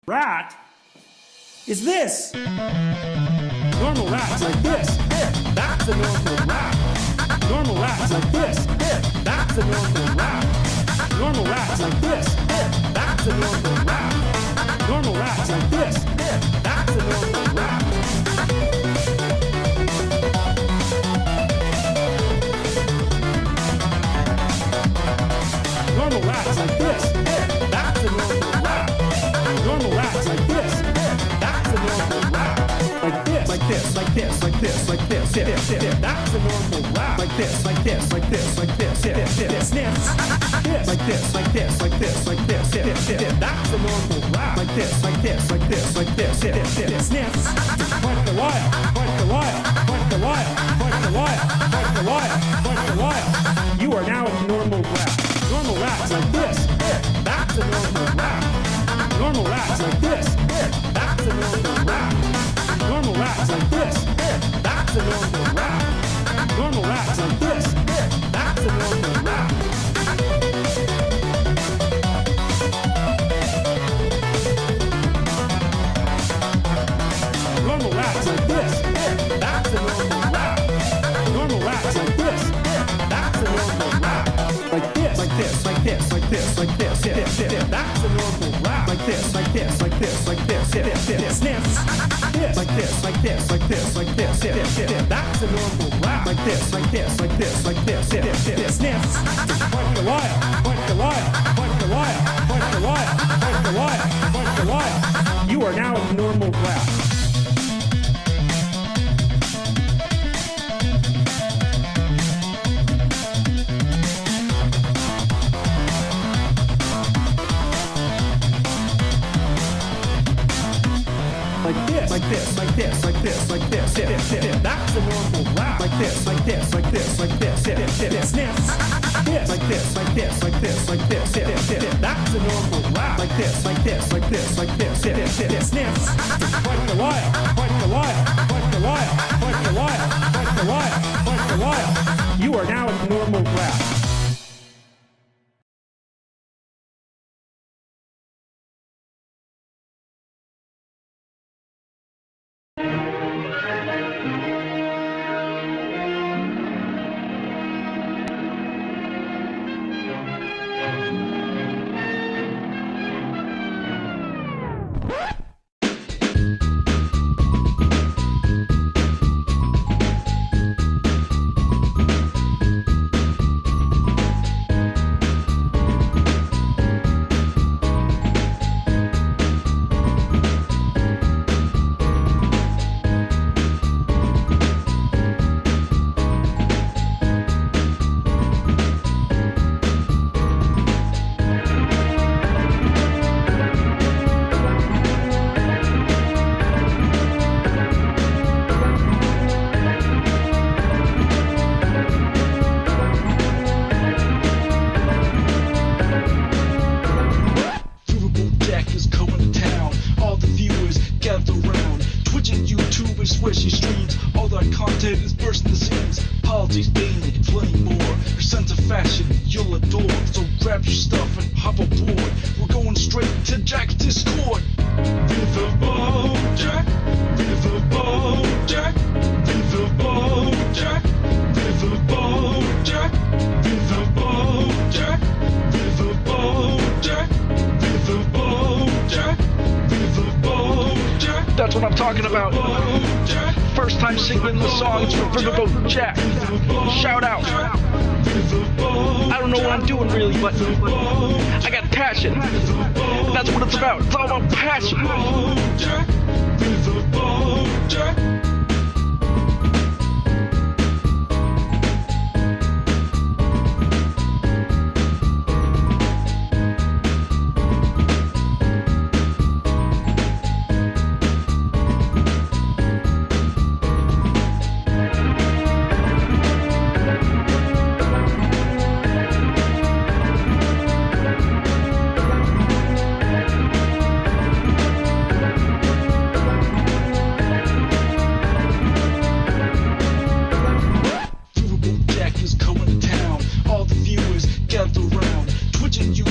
rat is this. Normal rat's like this. That's a normal rat. Normal rat's like this. That's a normal rat. Normal rat's like this. That's a normal rat. Normal rat's like this. That's a normal rat. Normal rat's like this. That's a normal rat. Normal rat's like this. That's a normal rat. Like this, like this, like this, like this, like this. That's a normal rat. Like this, like this, like this, like this. Sniffs. This, like this, like this, like this, like this. That's a normal rat. Like this, like this, like this, like this. Sniffs. Quite the wire, quite the wire, quite the wire, quite the wire, quite the wire, quite the wire. You are now a normal rat. Normal rat's like this. That's a normal rat. Normal rat's like this. That's a normal rat. Normal rat's like this. That's a normal rat. Normal rat's like this. That's a normal rat. Normal rat's like this. That's a normal rat. Normal rat's like this. That's a normal rat. Like this, like this, like this, like this, like this. That's a normal rat. Like this, like this, like this, like this. Sniffs. This, like this, like this, like this, like this. That's a normal rat. Like this, like this, like this, like this. Sniffs. Point the wire, point the wire, point the wire, point the wire, point the wire, point the wire. You are now a normal rat. Like this, like this, like this, like this, like this. That's a normal rat. Like this, like this, like this, like this. Sniffs. This, like this, like this, like this, like this. That's a normal rat. Like this, like this, like this, like this. Sniffs. Point the wire, point the wire, point the wire, point the wire, point the wire, point the wire. You are now a normal rat. That's what I'm talking about. First time singing the song, it's from Riverboat Jack. Shout out. I don't know what I'm doing really, but I got passion. That's what it's about. It's all about passion.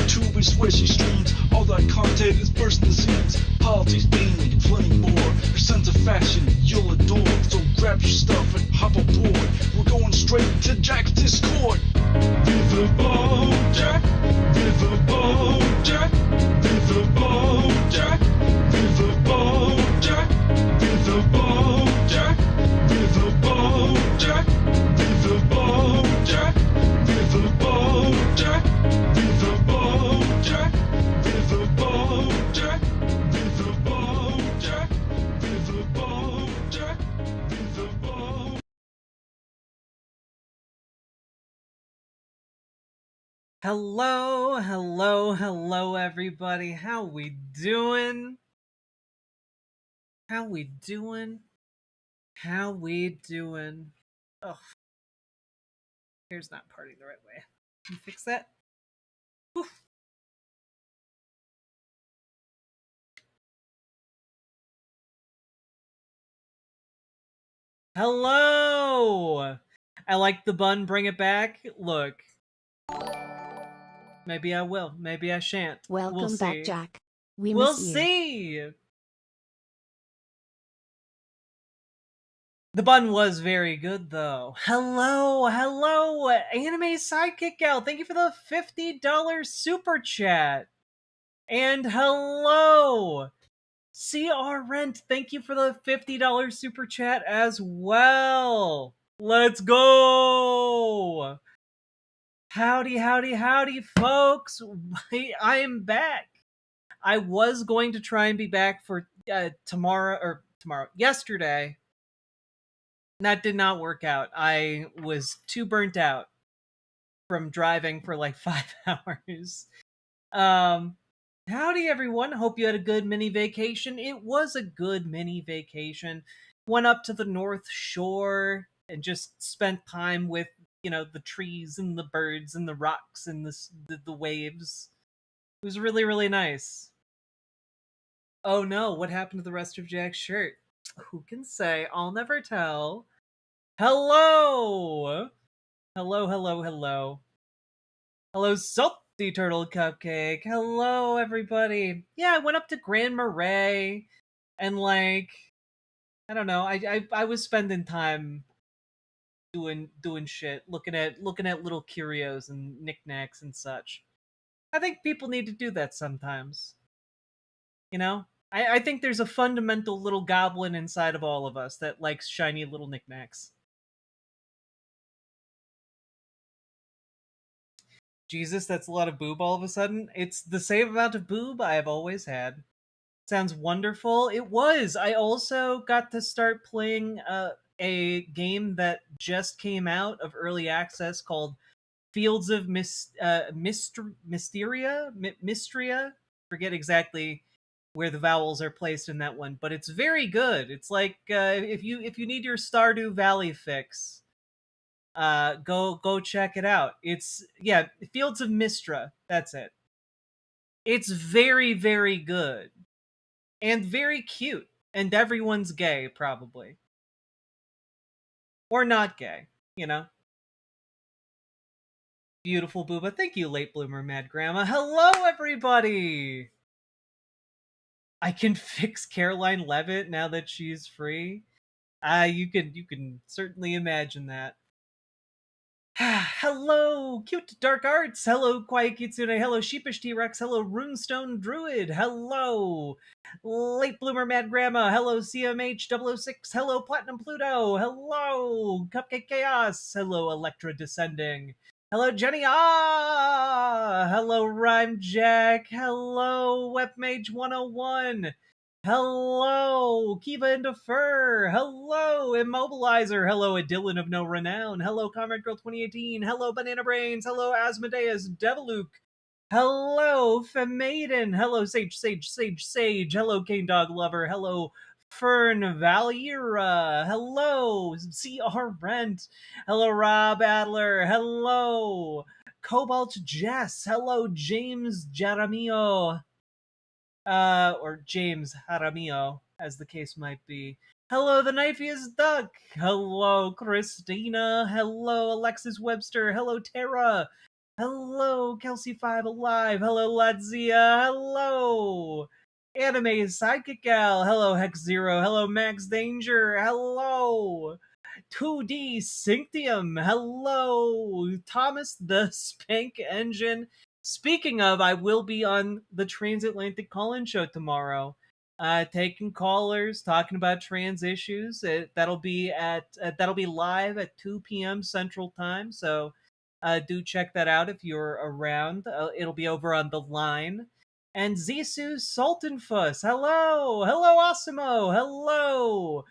YouTube is where she streams. All that content is bursting the seams. Politics, gaming, and plenty more. Her sense of fashion you'll adore. So grab your stuff and hop aboard. We're going straight to Jack's Discord. Riverboat Jack, Riverboat Jack, Riverboat Jack, Riverboat Jack, Riverboat Jack, Riverboat Jack, Riverboat Jack, Riverboat Jack, Riverboat Jack, Riverboat Jack, Riverboat Jack, Riverboat Jack, Riverboat. Hello, everybody. How we doing? How we doing? Oh, here's not parting the right way. Can you fix that? Whew. Hello! I like the bun, bring it back. Look. Maybe I will, maybe I shan't. Welcome we'll back, see. Jack. We We'll miss you. see! The bun was very good, though. Hello, Anime Sidekick Gal. Thank you for the $50 super chat. And hello, CR Rent. Thank you for the $50 super chat as well. Let's go! Howdy, folks. I am back. I was going to try and be back for yesterday. That did not work out. I was too burnt out from driving for like 5 hours. Howdy everyone. Hope you had a good mini vacation. It was a good mini vacation. Went up to the North Shore and just spent time with, the trees and the birds and the rocks and the waves. It was really, really nice. Oh no, what happened to the rest of Jack's shirt? Who can say? I'll never tell. Hello, hello, Salty Turtle Cupcake. Hello, everybody. Yeah, I went up to Grand Marais, and I don't know. I was spending time doing shit, looking at little curios and knickknacks and such. I think people need to do that sometimes. I think there's a fundamental little goblin inside of all of us that likes shiny little knickknacks. Jesus, that's a lot of boob all of a sudden. It's the same amount of boob I have always had. Sounds wonderful. It was. I also got to start playing a game that just came out of early access called Fields of Mystria. Forget exactly where the vowels are placed in that one, but it's very good. It's like if you need your Stardew Valley fix, go check it out. It's Fields of Mistra. That's it. It's very, very good and very cute, and everyone's gay probably, or not gay. Beautiful booba. Thank you, late bloomer Mad Grandma. Hello, everybody. I can fix Caroline Levitt now that she's free. You can certainly imagine that. Hello, cute dark arts. Hello, quiet kitsune. Hello, sheepish T-Rex. Hello, runestone druid. Hello, late bloomer mad grandma. Hello, CMH006. Hello, platinum Pluto. Hello, cupcake chaos. Hello, Electra descending. Hello, Jenny. Hello, Rhyme Jack. Hello, Webmage 101. Hello, Kiva into Fur. Hello, Immobilizer. Hello, a Dylan of no renown. Hello, Comrade Girl 2018. Hello, Banana Brains. Hello, Asmodeus Deviluke. Hello, Femaiden. Hello, Sage. Hello, Cane Dog Lover. Hello, Fern Valira. Hello, CR Rent. Hello, Rob Adler. Hello, Cobalt Jess. Hello, James Jaramillo. Or James Jaramillo, as the case might be. Hello, the Knifeiest Duck. Hello, Christina. Hello, Alexis Webster. Hello, Tara. Hello, Kelsey5 Alive. Hello, Latzia. Hello, Anime Sidekick Gal. Hello, Hex Zero. Hello, Max Danger. Hello, 2D Synctium. Hello, Thomas the Spank Engine. Speaking of, I will be on the Transatlantic Call-In Show tomorrow, taking callers, talking about trans issues. That'll be live at 2 p.m. Central Time. So do check that out if you're around. It'll be over on the line. And Zisu Sultanfuss. Hello, hello, Osimo. Hello,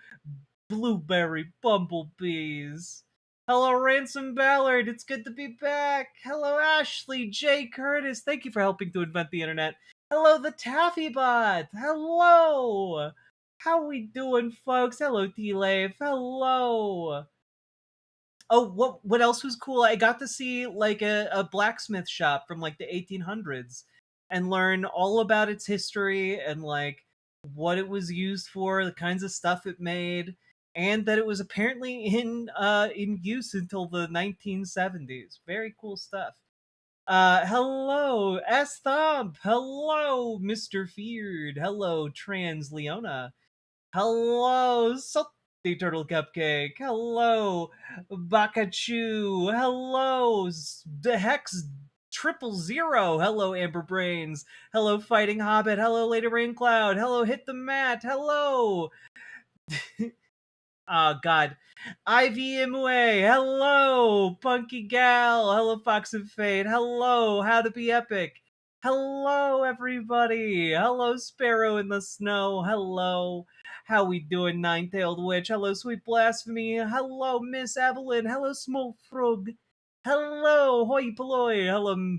Blueberry Bumblebees. Hello, Ransom Ballard. It's good to be back. Hello, Ashley J. Curtis. Thank you for helping to invent the internet. Hello, the Taffy Bot. Hello. How we doing, folks? Hello, T-Lave. Hello. Oh, what else was cool? I got to see like a blacksmith shop from like the 1800s and learn all about its history and like what it was used for, the kinds of stuff it made, and that it was apparently in use until the 1970s. Very cool stuff. Hello, S Thump. Hello, Mr. Feared. Hello, Trans Leona. Hello, Salty Turtle Cupcake. Hello, Bakachu. Hello, the Hex 000. Hello, Amber Brains. Hello, Fighting Hobbit. Hello, Lady Rain Cloud. Hello, Hit the Mat. Hello. Oh, God. Ivy Imwe. Hello, Punky Gal. Hello, Fox and Fade. Hello, How to Be Epic. Hello, everybody. Hello, Sparrow in the Snow. Hello. How we doing, Nine-Tailed Witch? Hello, Sweet Blasphemy. Hello, Miss Evelyn. Hello, Small Frog. Hello, Hoi Polloi. Hello,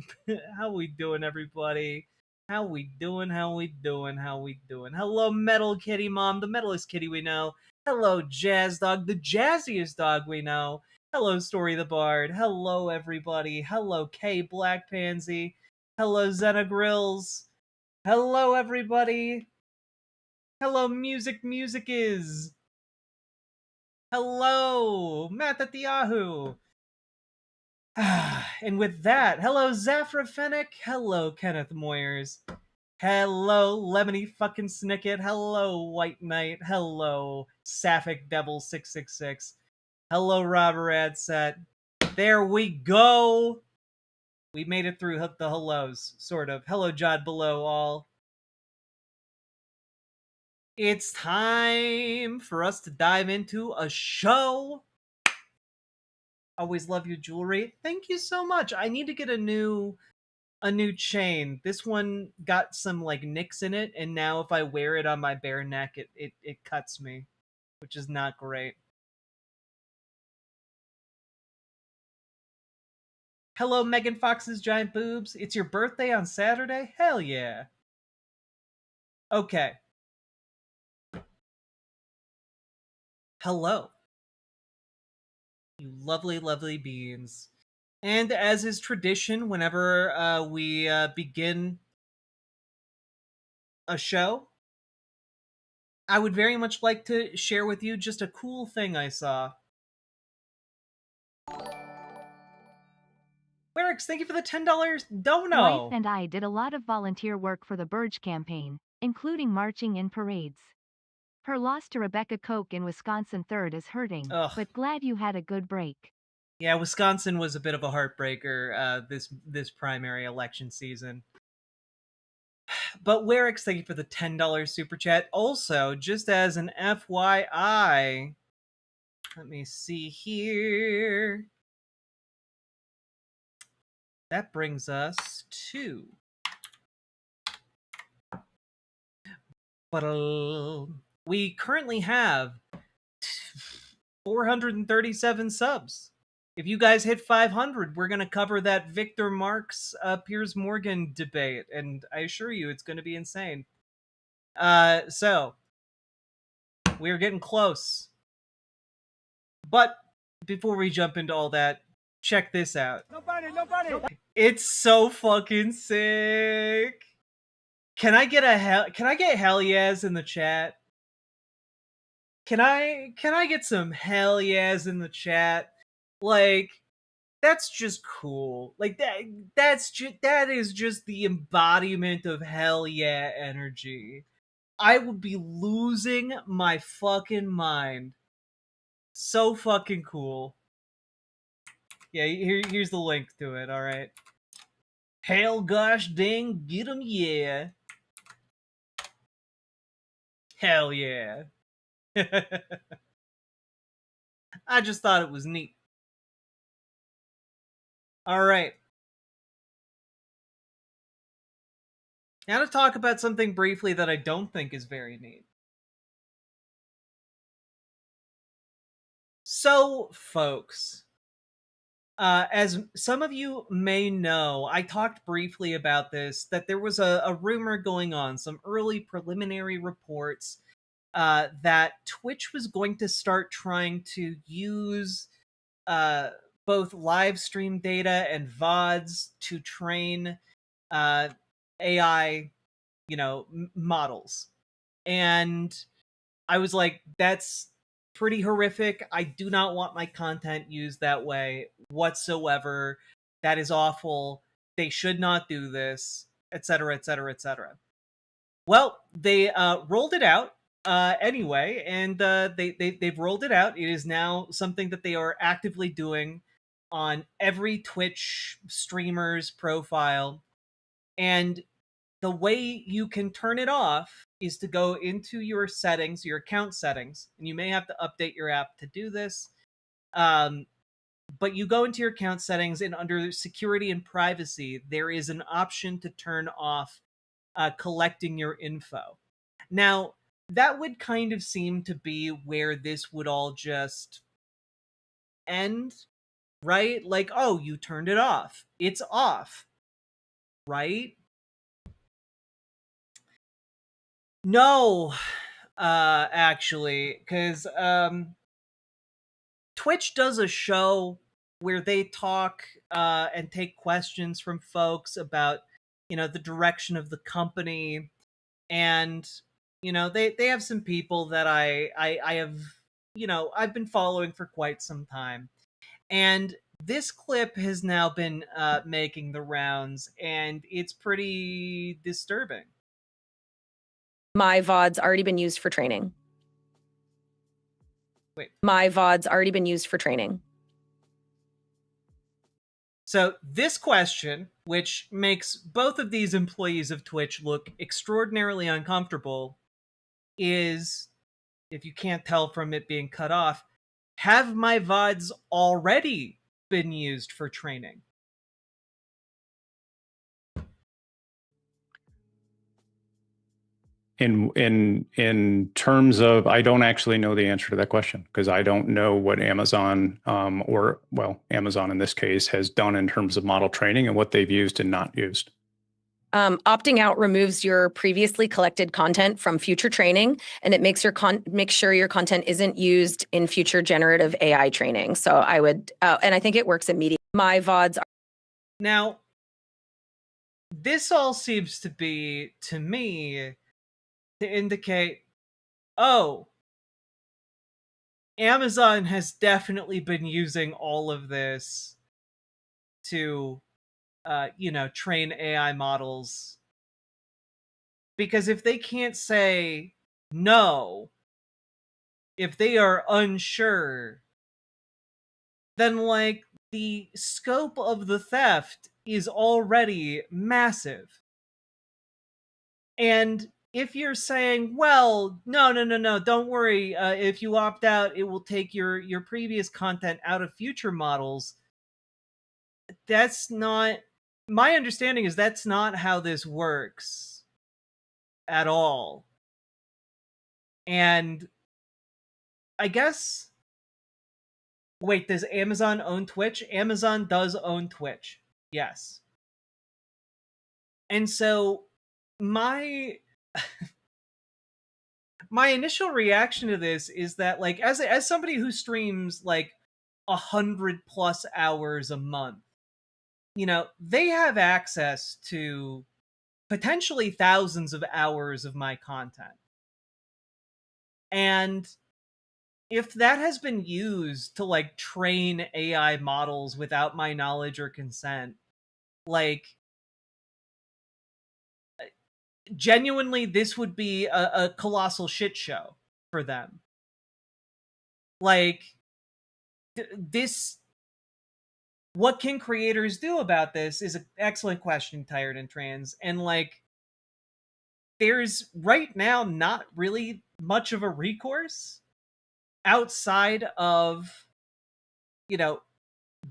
how we doing, everybody? How we doing? How we doing? How we doing? Hello, Metal Kitty Mom, the metalist kitty we know. Hello, Jazz Dog, the jazziest dog we know. Hello, Story the Bard. Hello, everybody. Hello, K Black Pansy. Hello, Zena Grills. Hello, everybody. Hello, Music is. Hello, Matt at the Yahoo. And with that, hello, Zafra Fennec. Hello, Kenneth Moyers. Hello, Lemony fucking Snicket. Hello, White Knight. Hello, Sapphic Devil 666. Hello, Robert Adset. There we go. We made it through the hellos, sort of. Hello, Jod Below all. It's time for us to dive into a show. Always love your jewelry. Thank you so much. I need to get a new chain. This one got some like nicks in it, and now if I wear it on my bare neck, it cuts me, which is not great. Hello, Megan Fox's giant boobs. It's your birthday on Saturday? Hell yeah. Okay. Hello, you lovely, lovely beings. And as is tradition, whenever we begin a show, I would very much like to share with you just a cool thing I saw. Werix, thank you for the $10 dono. Wife and I did a lot of volunteer work for the Burge campaign, including marching in parades. Her loss to Rebecca Koch in Wisconsin 3rd is hurting, Ugh. but glad you had a good break. Yeah, Wisconsin was a bit of a heartbreaker this primary election season. But Werix, thank you for the $10 super chat. Also, just as an FYI, let me see here. That brings us to we currently have 437 subs. If you guys hit 500, we're going to cover that Victor Marx Piers Morgan debate, and I assure you it's going to be insane. So we're getting close. But before we jump into all that, check this out. Nobody. It's so fucking sick. Can I get hell yes in the chat? Can I get some hell yes in the chat? Like, That's just cool. Like that is just the embodiment of hell yeah energy. I would be losing my fucking mind. So fucking cool. Yeah, here's the link to it, alright? Hell gosh dang, get 'em yeah. Hell yeah. I just thought it was neat. Alright. Now to talk about something briefly that I don't think is very neat. So, folks, as some of you may know, I talked briefly about this, that there was a rumor going on, some early preliminary reports that Twitch was going to start trying to use uh, both live stream data and VODs to train AI, models. And I was like, that's pretty horrific. I do not want my content used that way whatsoever. That is awful. They should not do this, etc., etc., etc. Well, they rolled it out anyway, and they've rolled it out. It is now something that they are actively doing on every Twitch streamer's profile, and the way you can turn it off is to go into your settings, your account settings, and you may have to update your app to do this. But you go into your account settings, and under security and privacy, there is an option to turn off collecting your info. Now, that would kind of seem to be where this would all just end, right? Like, oh, you turned it off. It's off, right? No, actually, because Twitch does a show where they talk and take questions from folks about, the direction of the company, and they have some people that I have, I've been following for quite some time, and this clip has now been making the rounds, and it's pretty disturbing. My VOD's already been used for training. Wait. My VOD's already been used for training. So this question, which makes both of these employees of Twitch look extraordinarily uncomfortable, is, if you can't tell from it being cut off, have my VODs already been used for training? In terms of, I don't actually know the answer to that question, because I don't know what Amazon Amazon in this case has done in terms of model training and what they've used and not used. Opting out removes your previously collected content from future training, and it makes sure your content isn't used in future generative AI training. So I would, and I think it works immediately. My VODs are. Now, this all seems to be, to me, to indicate, oh, Amazon has definitely been using all of this to, train AI models. Because if they can't say no, if they are unsure, then, like, the scope of the theft is already massive. And if you're saying, well, no, don't worry, if you opt out, it will take your previous content out of future models, that's not, my understanding is that's not how this works at all. And I guess, wait, does Amazon own Twitch? Amazon does own Twitch, yes. And so my initial reaction to this is that, like, as somebody who streams like 100+ hours a month, they have access to potentially thousands of hours of my content. And if that has been used to like train AI models without my knowledge or consent, like genuinely this would be a colossal shit show for them. Like this, what can creators do about this is an excellent question, Tired and Trans. And like there's right now not really much of a recourse outside of, you know,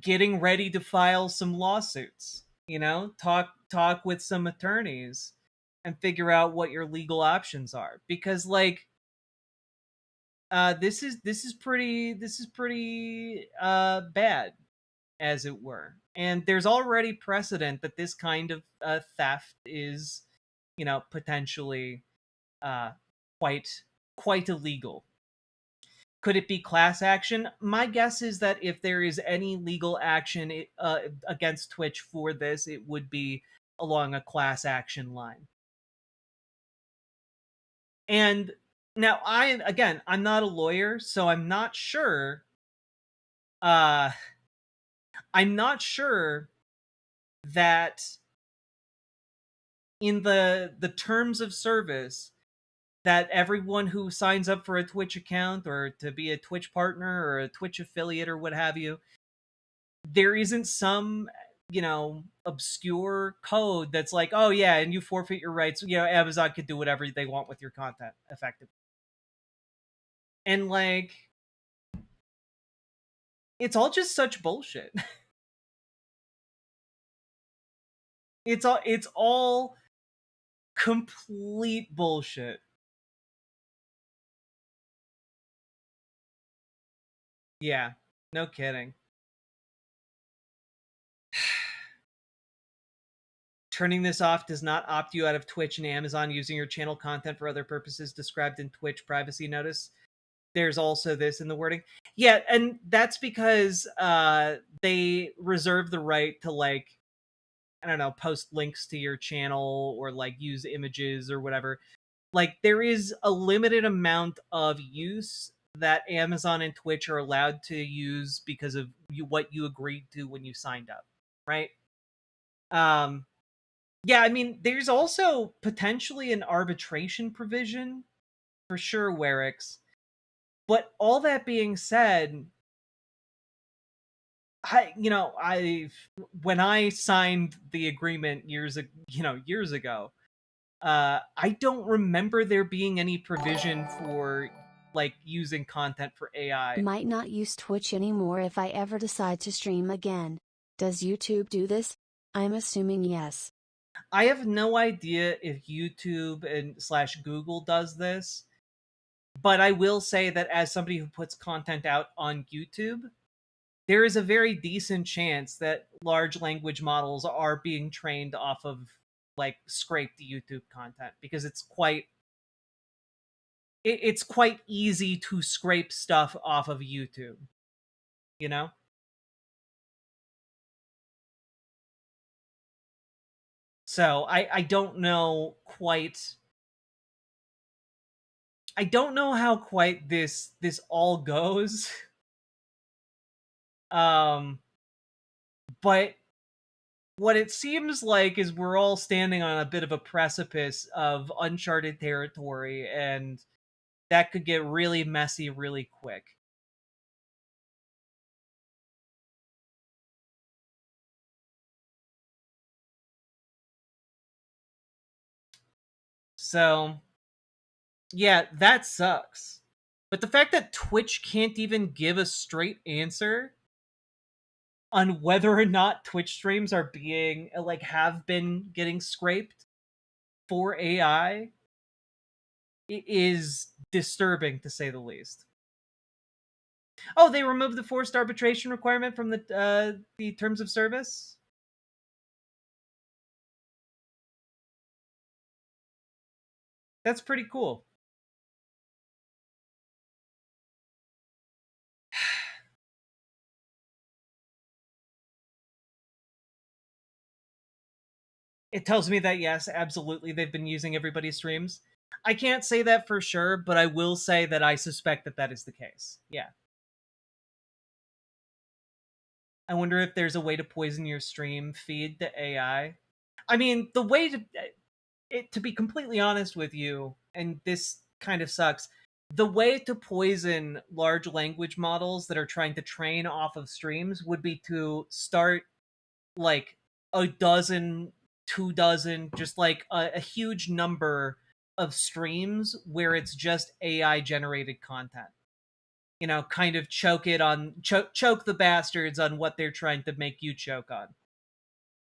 getting ready to file some lawsuits, you know, talk with some attorneys and figure out what your legal options are, because like this is pretty bad, as it were. And there's already precedent that this kind of theft is, you know, potentially uh quite quite illegal. Could it be class action? My guess is that if there is any legal action against Twitch for this, it would be along a class action line. And now I'm not a lawyer, so I'm not sure. Uh, I'm not sure that in the terms of service that everyone who signs up for a Twitch account or to be a Twitch partner or a Twitch affiliate or what have you, there isn't some, you know, obscure code that's like, oh yeah, and you forfeit your rights, you know, Amazon could do whatever they want with your content effectively. And like it's all just such bullshit. It's all complete bullshit. Yeah, no kidding. Turning this off does not opt you out of Twitch and Amazon using your channel content for other purposes described in Twitch privacy notice. There's also this in the wording. Yeah, and that's because they reserve the right to like, I don't know, post links to your channel or like use images or whatever. Like there is a limited amount of use that Amazon and Twitch are allowed to use because of what you agreed to when you signed up, right? Um yeah, I mean, there's also potentially an arbitration provision for sure, Werix. But all that being said, I when I signed the agreement years ago, I don't remember there being any provision for like using content for AI. Might not use Twitch anymore if I ever decide to stream again. Does YouTube do this? I'm assuming yes. I have no idea if YouTube and slash Google does this, but I will say that as somebody who puts content out on YouTube, there is a very decent chance that large language models are being trained off of like scraped YouTube content, because it's quite easy to scrape stuff off of YouTube, you know? So I don't know quite, I don't know how quite this all goes. Um but what it seems like is we're all standing on a bit of a precipice of uncharted territory, and that could get really messy really quick. So, yeah, that sucks. But the fact that Twitch can't even give a straight answer on whether or not Twitch streams are being like have been getting scraped for AI is disturbing, to say the least. Oh, they removed the forced arbitration requirement from the terms of service. That's pretty cool. It tells me that yes, absolutely, they've been using everybody's streams. I can't say that for sure, but I will say that I suspect that that is the case. Yeah. I wonder if there's a way to poison your stream feed to AI. I mean, the way to be completely honest with you, and this kind of sucks, the way to poison large language models that are trying to train off of streams would be to start like a dozen, 2 dozen, just like a huge number of streams where it's just AI generated content. You know, kind of choke the bastards on what they're trying to make you choke on.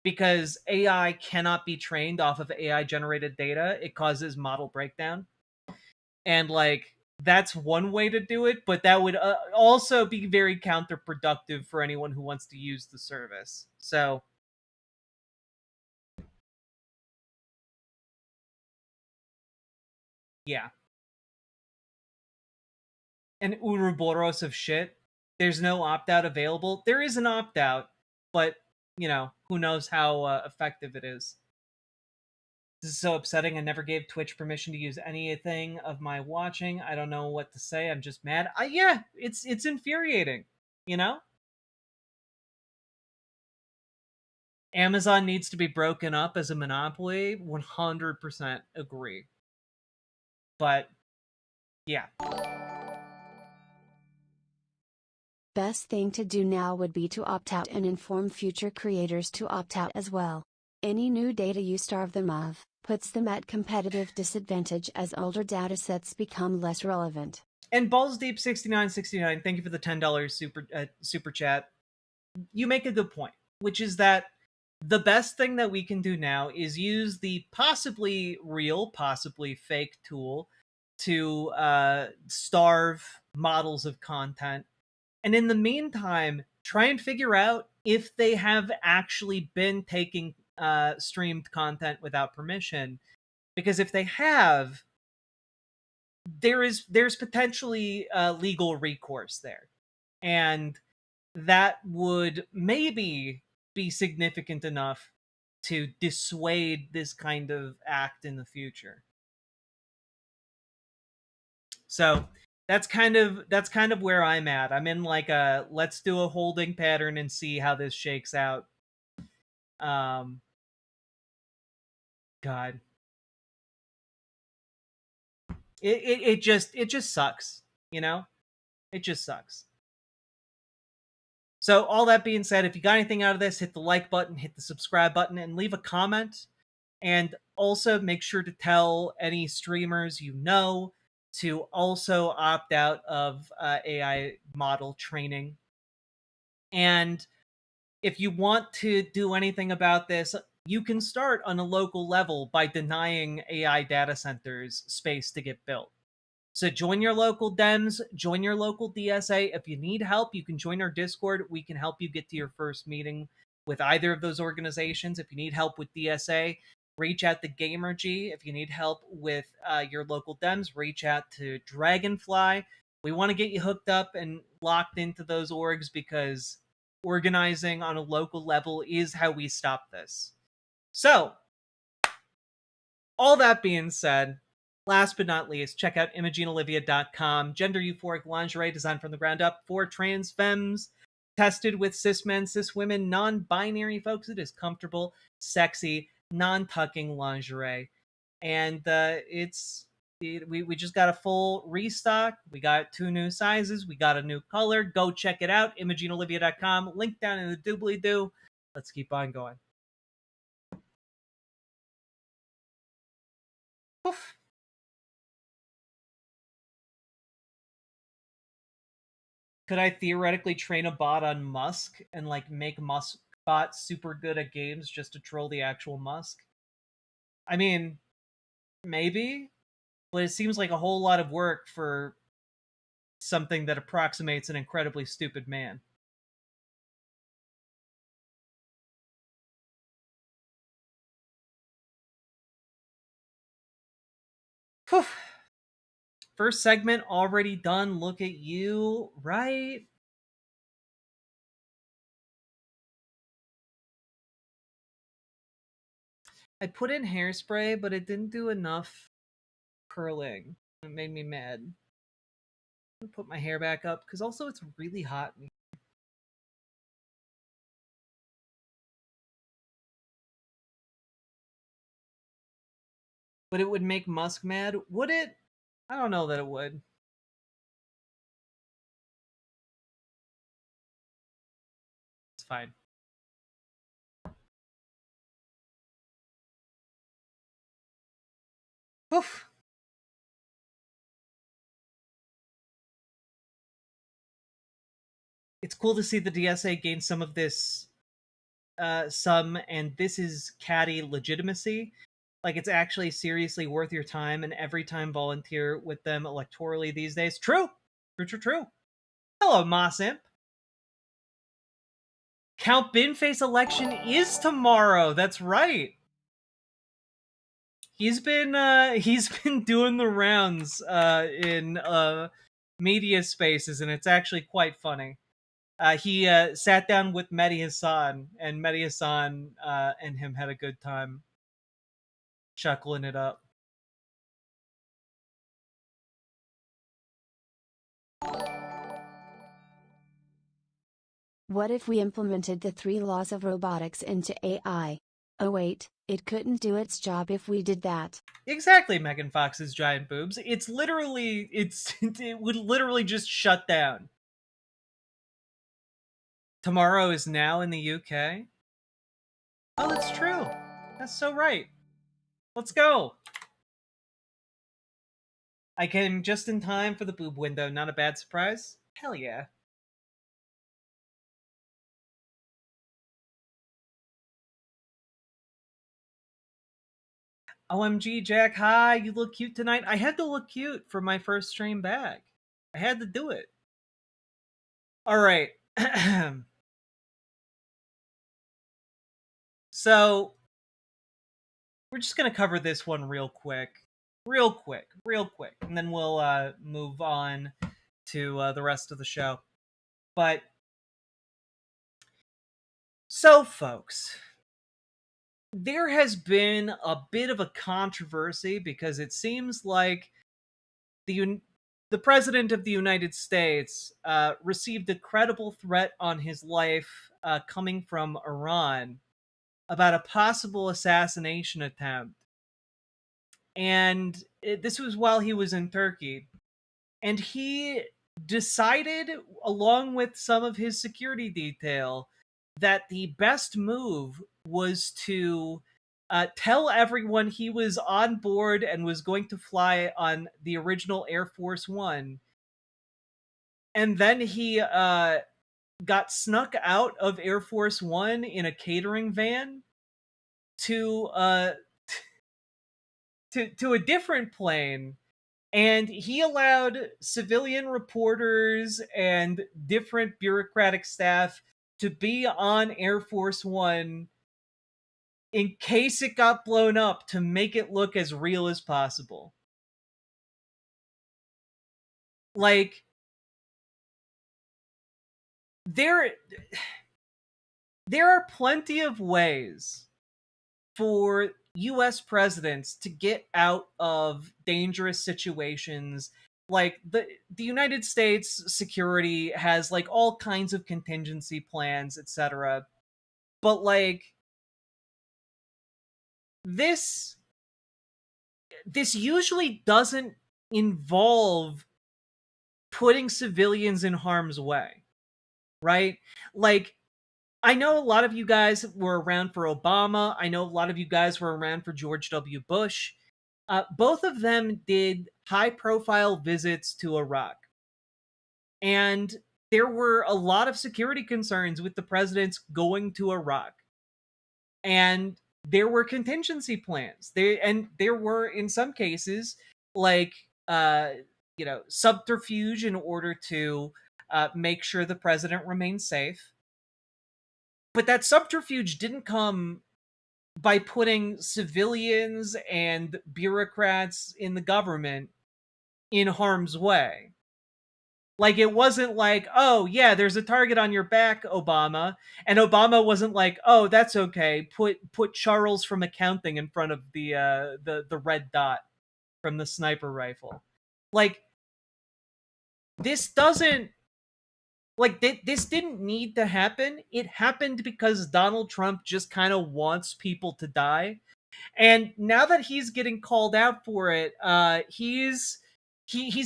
Because AI cannot be trained off of AI generated data, it causes model breakdown. And like that's one way to do it, but that would also be very counterproductive for anyone who wants to use the service. So yeah. An Ouroboros of shit. There's no opt out available. There is an opt out, but you know, who knows how effective it is. This is so upsetting. I never gave Twitch permission to use anything of my watching. I don't know what to say. I'm just mad. Yeah, it's infuriating. You know, Amazon needs to be broken up as a monopoly. 100% agree. But yeah, Best thing to do now would be to opt out and inform future creators to opt out as well. Any new data you starve them of puts them at competitive disadvantage as older datasets become less relevant. and Balls Deep 6969, thank you for the $10 super chat. You make a good point, which is that the best thing that we can do now is use the possibly real, possibly fake tool to starve models of content. And in the meantime, try and figure out if they have actually been taking streamed content without permission. Because if they have, there's potentially legal recourse there. And that would maybe be significant enough to dissuade this kind of act in the future. So that's kind of where I'm at. I'm in like a let's do a holding pattern and see how this shakes out. Um God. It just sucks, you know? It just sucks. So all that being said, if you got anything out of this, hit the like button, hit the subscribe button, and leave a comment. And also make sure to tell any streamers you know to also opt out of AI model training. And if you want to do anything about this, you can start on a local level by denying AI data centers space to get built. So join your local Dems, join your local DSA. If you need help, you can join our Discord. We can help you get to your first meeting with either of those organizations. If you need help with DSA, reach out to GamerG. If you need help with your local Dems, reach out to Dragonfly. We want to get you hooked up and locked into those orgs because organizing on a local level is how we stop this. So, all that being said, last but not least, check out ImogeneOlivia.com. Gender euphoric lingerie designed from the ground up for trans femmes, tested with cis men, cis women, non binary folks. It is comfortable, sexy, non tucking lingerie. And we just got a full restock. We got 2 new sizes. We got a new color. Go check it out. ImogeneOlivia.com. Link down in the doobly doo. Let's keep on going. Oof. Could I theoretically train a bot on Musk and like make Musk bot super good at games just to troll the actual Musk? I mean, maybe, but it seems like a whole lot of work for something that approximates an incredibly stupid man. Whew. First segment already done. Look at you, right? I put in hairspray, but it didn't do enough curling. It made me mad. I'm gonna put my hair back up because also it's really hot in here. But it would make Musk mad. Would it? I don't know that it would. It's fine. Oof. It's cool to see the DSA gain some of this, and this is catty legitimacy. Like, it's actually seriously worth your time, and every time volunteer with them electorally these days. True! True. Hello, Moss Imp. Count Binface election is tomorrow. That's right. He's been doing the rounds in media spaces, and it's actually quite funny. He sat down with Mehdi Hassan, and Mehdi Hassan and him had a good time chuckling it up. What if we implemented the 3 laws of robotics into AI? Oh wait, it couldn't do its job if we did that. Exactly, Megan Fox's giant boobs. It would literally just shut down. Tomorrow is now in the UK. Oh, that's true. That's so right. Let's go. I came just in time for the boob window. Not a bad surprise. Hell yeah. OMG, Jack, hi, you look cute tonight. I had to look cute for my first stream back. I had to do it. All right. So, we're just going to cover this one real quick. And then we'll move on to the rest of the show. But, so folks, there has been a bit of a controversy because it seems like the President of the United States received a credible threat on his life coming from Iran about a possible assassination attempt. And this was while he was in Turkey. And he decided, along with some of his security detail, that the best move was to tell everyone he was on board and was going to fly on the original Air Force One. And then he got snuck out of Air Force One in a catering van to to a different plane, and he allowed civilian reporters and different bureaucratic staff to be on Air Force One in case it got blown up to make it look as real as possible. Like, there are plenty of ways for US presidents to get out of dangerous situations. Like, the United States security has like all kinds of contingency plans, etc. But like, this usually doesn't involve putting civilians in harm's way, right? Like, I know a lot of you guys were around for Obama. I know a lot of you guys were around for George W. Bush. Both of them did high-profile visits to Iraq. And there were a lot of security concerns with the presidents going to Iraq. And there were contingency plans. There were, in some cases, like, subterfuge in order to make sure the president remained safe. But that subterfuge didn't come by putting civilians and bureaucrats in the government in harm's way. Like, it wasn't like, oh, yeah, there's a target on your back, Obama. And Obama wasn't like, oh, that's okay. Put Charles from accounting in front of the red dot. from the sniper rifle. Like, this doesn't, like, this didn't need to happen. It happened because Donald Trump just kind of wants people to die. And now that he's getting called out for it, he's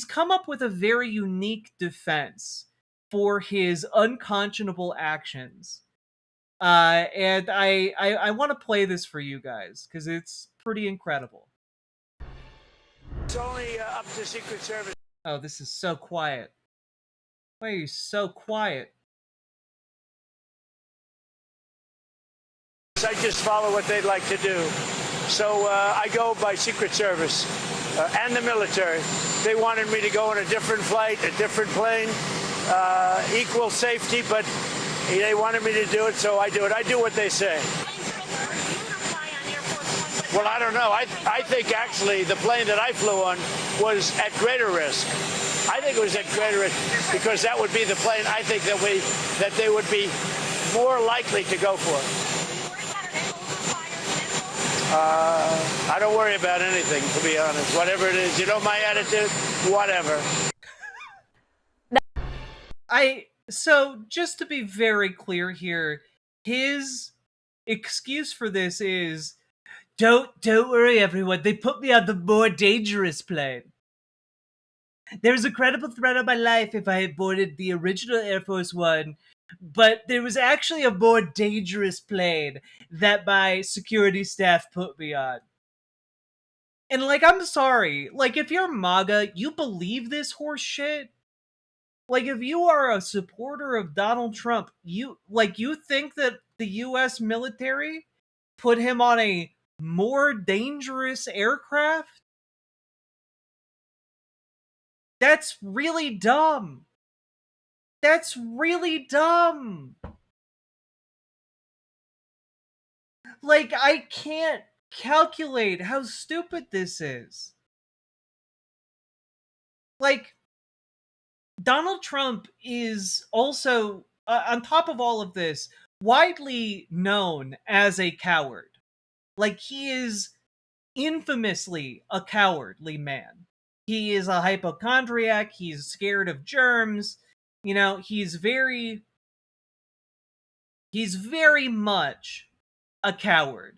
come up with a very unique defense for his unconscionable actions. And I want to play this for you guys because it's pretty incredible. It's only up to Secret Service. Oh, this is so quiet. Why are you so quiet? I just follow what they'd like to do. So I go by Secret Service and the military. They wanted me to go on a different flight, a different plane, equal safety, but they wanted me to do it, so I do it. I do what they say. Well, I don't know. I think actually the plane that I flew on was at greater risk. I think it was at greater risk because that would be the plane I think that they would be more likely to go for. I don't worry about anything, to be honest. Whatever it is, you know my attitude? Whatever. So just to be very clear here, his excuse for this is, don't worry everyone, they put me on the more dangerous plane. There's a credible threat on my life if I had boarded the original Air Force One, but there was actually a more dangerous plane that my security staff put me on. And, like, I'm sorry. Like, if you're MAGA, you believe this horse shit? Like, if you are a supporter of Donald Trump, you think that the U.S. military put him on a more dangerous aircraft? That's really dumb. That's really dumb. Like, I can't calculate how stupid this is. Like, Donald Trump is also, on top of all of this, widely known as a coward. Like, he is infamously a cowardly man. He is a hypochondriac. He's scared of germs. You know, he's very much a coward.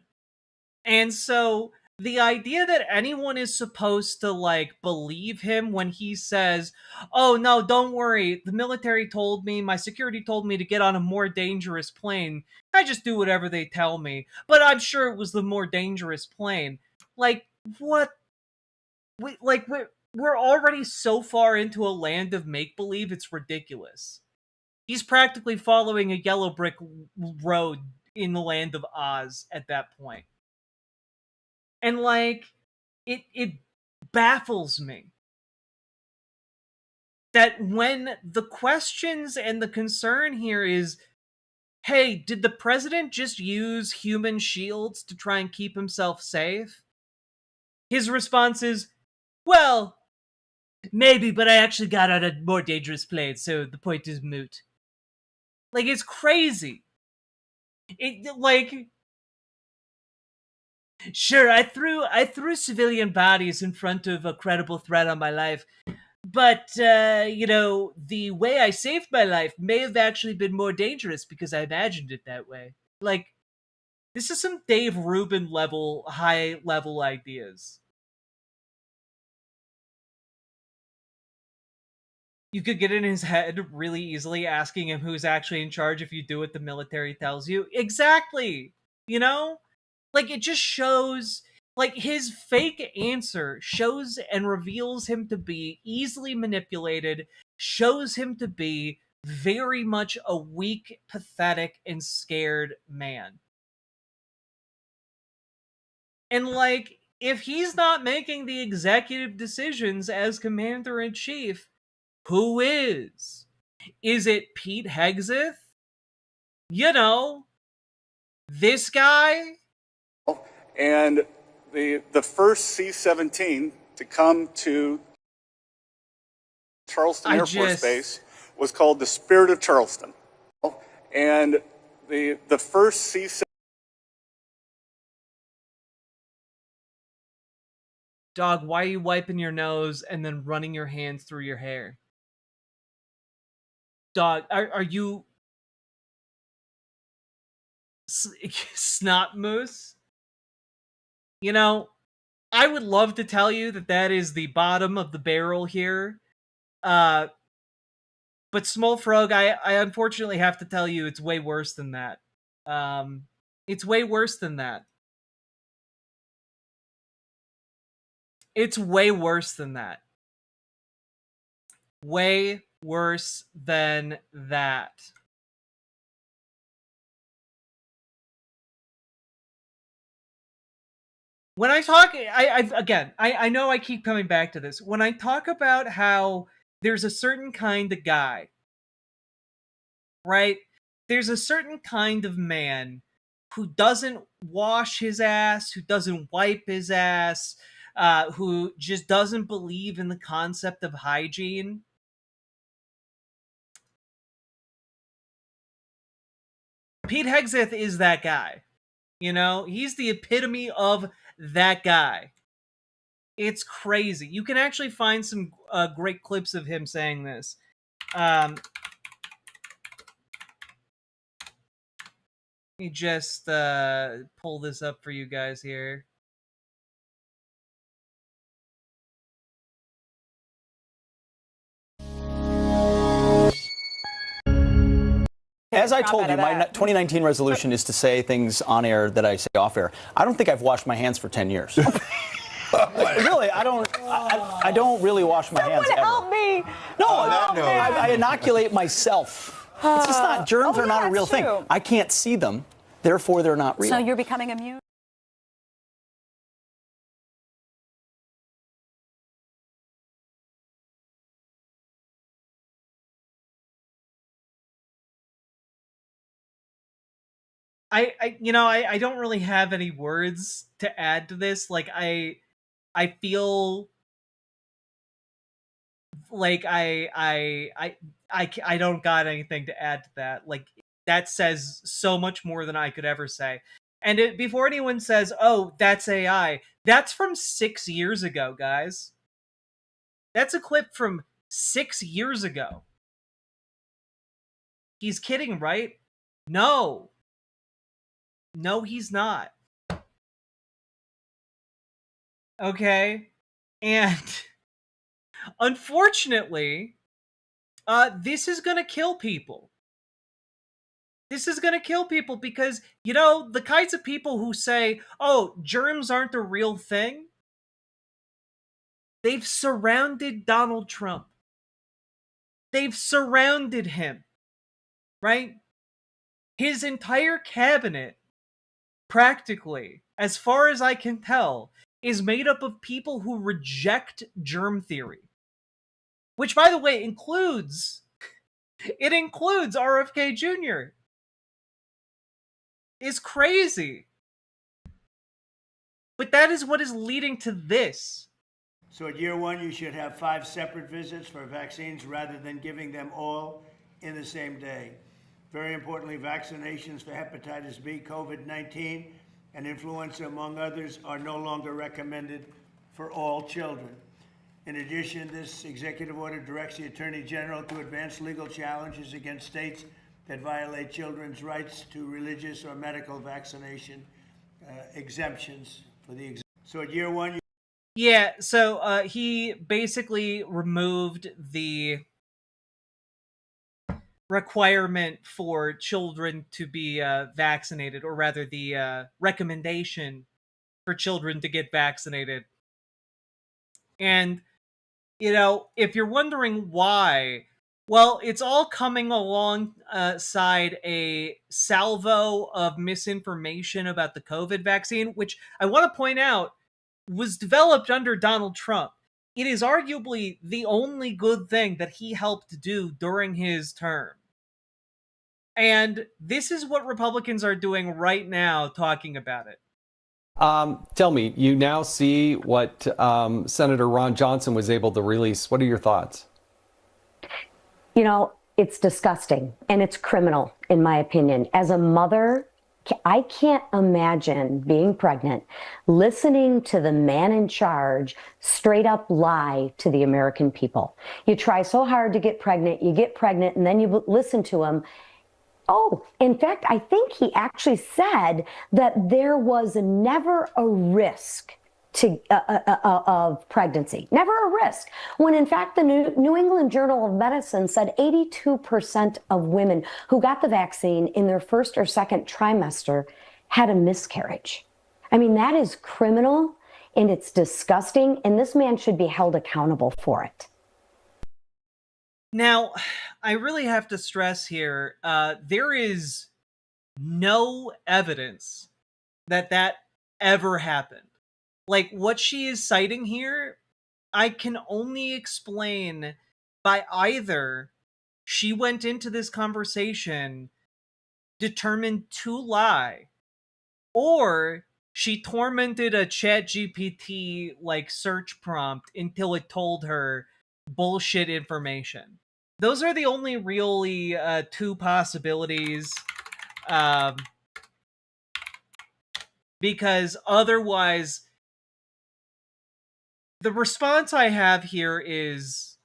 And so the idea that anyone is supposed to, like, believe him when he says, oh no, don't worry, the military told me, my security told me to get on a more dangerous plane, I just do whatever they tell me, but I'm sure it was the more dangerous plane. Like, what? We're already so far into a land of make-believe, it's ridiculous. He's practically following a yellow brick road in the land of Oz at that point. And, like, it baffles me that when the questions and the concern here is, hey, did the president just use human shields to try and keep himself safe? His response is, well, maybe, but I actually got on a more dangerous plane, so the point is moot. Like, it's crazy. Sure, I threw civilian bodies in front of a credible threat on my life, but, you know, the way I saved my life may have actually been more dangerous because I imagined it that way. Like, this is some Dave Rubin level, high level ideas. You could get in his head really easily asking him who's actually in charge if you do what the military tells you. Exactly! You know? Like, it just shows, like, his fake answer shows and reveals him to be easily manipulated, shows him to be very much a weak, pathetic, and scared man. And, like, if he's not making the executive decisions as commander-in-chief, who is? Is it Pete Hegseth? You know, this guy? And the first C-17 to come to Charleston Air Force Base was called the Spirit of Charleston. And the first C-17 Dog, why are you wiping your nose and then running your hands through your hair? Dog, are you snot moose? You know, I would love to tell you that that is the bottom of the barrel here. But Small Frog, I unfortunately have to tell you it's way worse than that. It's way worse than that. It's way worse than that. Way worse than that. When I talk, I know I keep coming back to this. When I talk about how there's a certain kind of guy, right? There's a certain kind of man who doesn't wash his ass, who doesn't wipe his ass, who just doesn't believe in the concept of hygiene. Pete Hegseth is that guy. You know, he's the epitome of that guy. It's crazy. You can actually find some great clips of him saying this. Let me just pull this up for you guys here. As I told you, my 2019 resolution is to say things on air that I say off air. I don't think I've washed my hands for 10 years. Really, I don't really wash my hands ever. Help me! No, I inoculate myself. It's just not, germs are not a real thing. I can't see them, therefore they're not real. So you're becoming immune? I don't really have any words to add to this. Like I feel like I don't got anything to add to that. Like that says so much more than I could ever say. And before anyone says, "Oh, that's AI," that's from 6 years ago, guys. That's a clip from 6 years ago. He's kidding, right? No. No, he's not. Okay? And unfortunately, this is gonna kill people. This is gonna kill people because, you know, the kinds of people who say, oh, germs aren't a real thing, they've surrounded Donald Trump. They've surrounded him, right? His entire cabinet, practically, as far as I can tell, is made up of people who reject germ theory. Which, by the way, includes RFK Jr. It's crazy. But that is what is leading to this. So at year one, you should have 5 separate visits for vaccines rather than giving them all in the same day. Very importantly, vaccinations for hepatitis B, COVID-19, and influenza, among others, are no longer recommended for all children. In addition, this executive order directs the Attorney General to advance legal challenges against states that violate children's rights to religious or medical vaccination exemptions for the So at year one, yeah, so he basically removed the requirement for children to be vaccinated, or rather the recommendation for children to get vaccinated. And, you know, if you're wondering why, well, it's all coming alongside a salvo of misinformation about the COVID vaccine, which I want to point out was developed under Donald Trump. It is arguably the only good thing that he helped do during his term. And this is what Republicans are doing right now, talking about it. Tell me, you now see what Senator Ron Johnson was able to release. What are your thoughts? You know, it's disgusting and it's criminal, in my opinion. As a mother I can't imagine being pregnant, listening to the man in charge straight up lie to the American people. You try so hard to get pregnant, and then you listen to him. Oh, in fact, I think he actually said that there was never a risk of pregnancy, never a risk. When in fact, the New England Journal of Medicine said 82% of women who got the vaccine in their first or second trimester had a miscarriage. I mean, that is criminal and it's disgusting, and this man should be held accountable for it. Now, I really have to stress here, there is no evidence that that ever happened. Like, what she is citing here, I can only explain by either she went into this conversation determined to lie, or she tormented a ChatGPT like search prompt until it told her bullshit information. Those are the only really two possibilities. Because otherwise, the response I have here is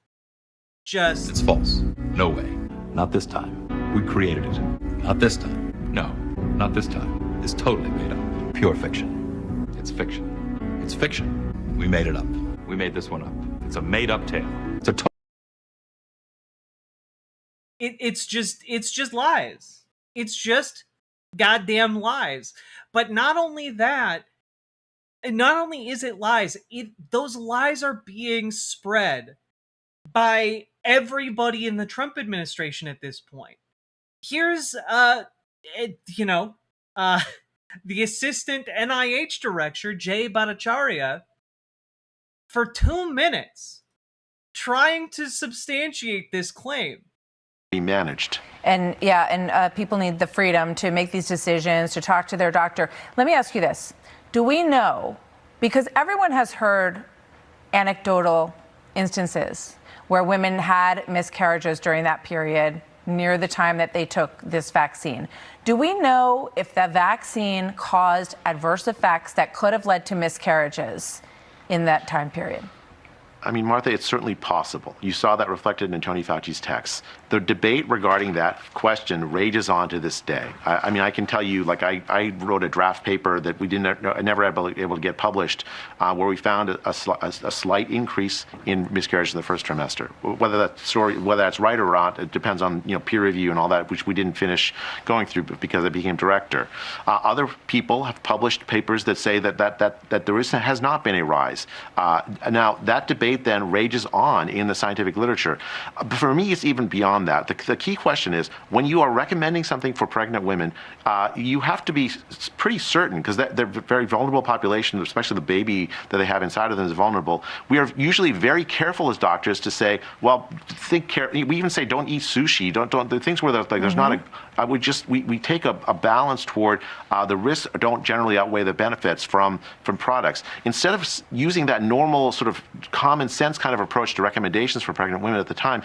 just... It's false. No way. Not this time. We created it. Not this time. No, not this time. It's totally made up. Pure fiction. It's fiction. It's fiction. We made it up. We made this one up. It's a made-up tale. It's a It's just lies. It's just goddamn lies. But not only that, not only is it lies, those lies are being spread by everybody in the Trump administration at this point. Here's the assistant NIH director, Jay Bhattacharya, for 2 minutes trying to substantiate this claim. Be managed. And people need the freedom to make these decisions, to talk to their doctor. Let me ask you this. Do we know, because everyone has heard anecdotal instances where women had miscarriages during that period near the time that they took this vaccine. Do we know if the vaccine caused adverse effects that could have led to miscarriages in that time period? I mean, Martha, it's certainly possible. You saw that reflected in Tony Fauci's text. The debate regarding that question rages on to this day. I mean, I can tell you, like, I wrote a draft paper that we never able to get published, where we found a slight increase in miscarriage in the first trimester. Whether that's right or not, it depends on peer review and all that, which we didn't finish going through because I became director. Other people have published papers that say that there has not been a rise. Now that debate then rages on in the scientific literature. For me, it's even beyond that. The key question is, when you are recommending something for pregnant women, you have to be pretty certain, because they're a very vulnerable population, especially the baby that they have inside of them is vulnerable. We are usually very careful as doctors to say, well, we even say don't eat sushi, don't the things where there's not a, we take a balance toward the risks don't generally outweigh the benefits from products. Instead of using that normal sort of common sense kind of approach to recommendations for pregnant women at the time,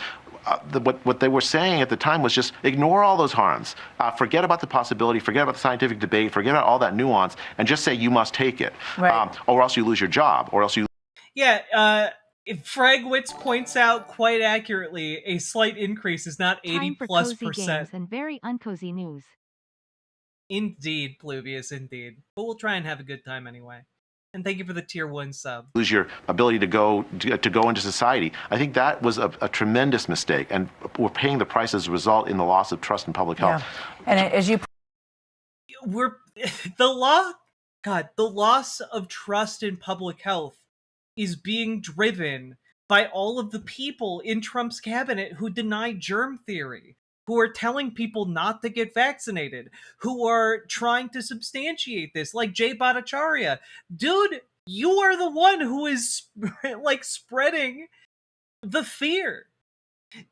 what they were saying at the time was just ignore all those harms, forget about the possibility, forget about the scientific debate, forget about all that nuance, and just say you must take it, right. Or else you lose your job, or else you... Yeah, Fragwitz points out quite accurately, a slight increase is not 80+%. Games and very uncozy news. Indeed, Pluvius, indeed. But we'll try and have a good time anyway. And thank you for the tier 1 sub. Lose your ability to go into society. I think that was a tremendous mistake, and we're paying the price as a result in the loss of trust in public health. Yeah. And as you... the loss of trust in public health is being driven by all of the people in Trump's cabinet who deny germ theory, who are telling people not to get vaccinated, who are trying to substantiate this, like Jay Bhattacharya. Dude, you are the one who is spreading the fear.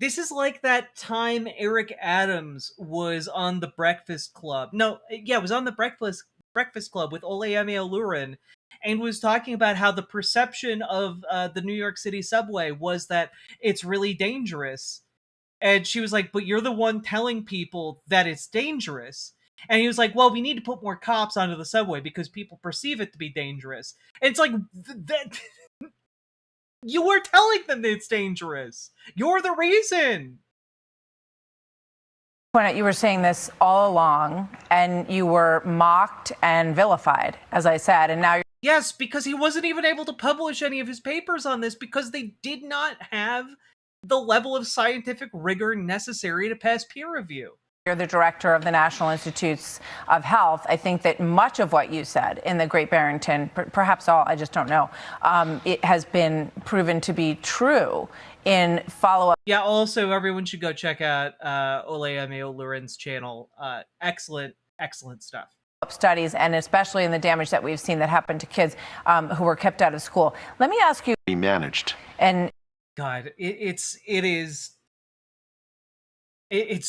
This is like that time Eric Adams was on the Breakfast Club. It was on the Breakfast Club with Olayemi Olurin, and was talking about how the perception of the New York City subway was that it's really dangerous. And she was like, but you're the one telling people that it's dangerous. And he was like, well, we need to put more cops onto the subway because people perceive it to be dangerous. And it's like, that you were telling them that it's dangerous. You're the reason. You were saying this all along, and you were mocked and vilified, as I said, and now you're... Yes, because he wasn't even able to publish any of his papers on this because they did not have the level of scientific rigor necessary to pass peer review. You're the director of the National Institutes of Health. I think that much of what you said in the Great Barrington, perhaps all, I just don't know, it has been proven to be true in follow-up. Yeah, also everyone should go check out Ole Ameo Luren's channel. Excellent stuff. Studies, and especially in the damage that we've seen that happened to kids who were kept out of school. Let me ask you... Be managed. And God, it's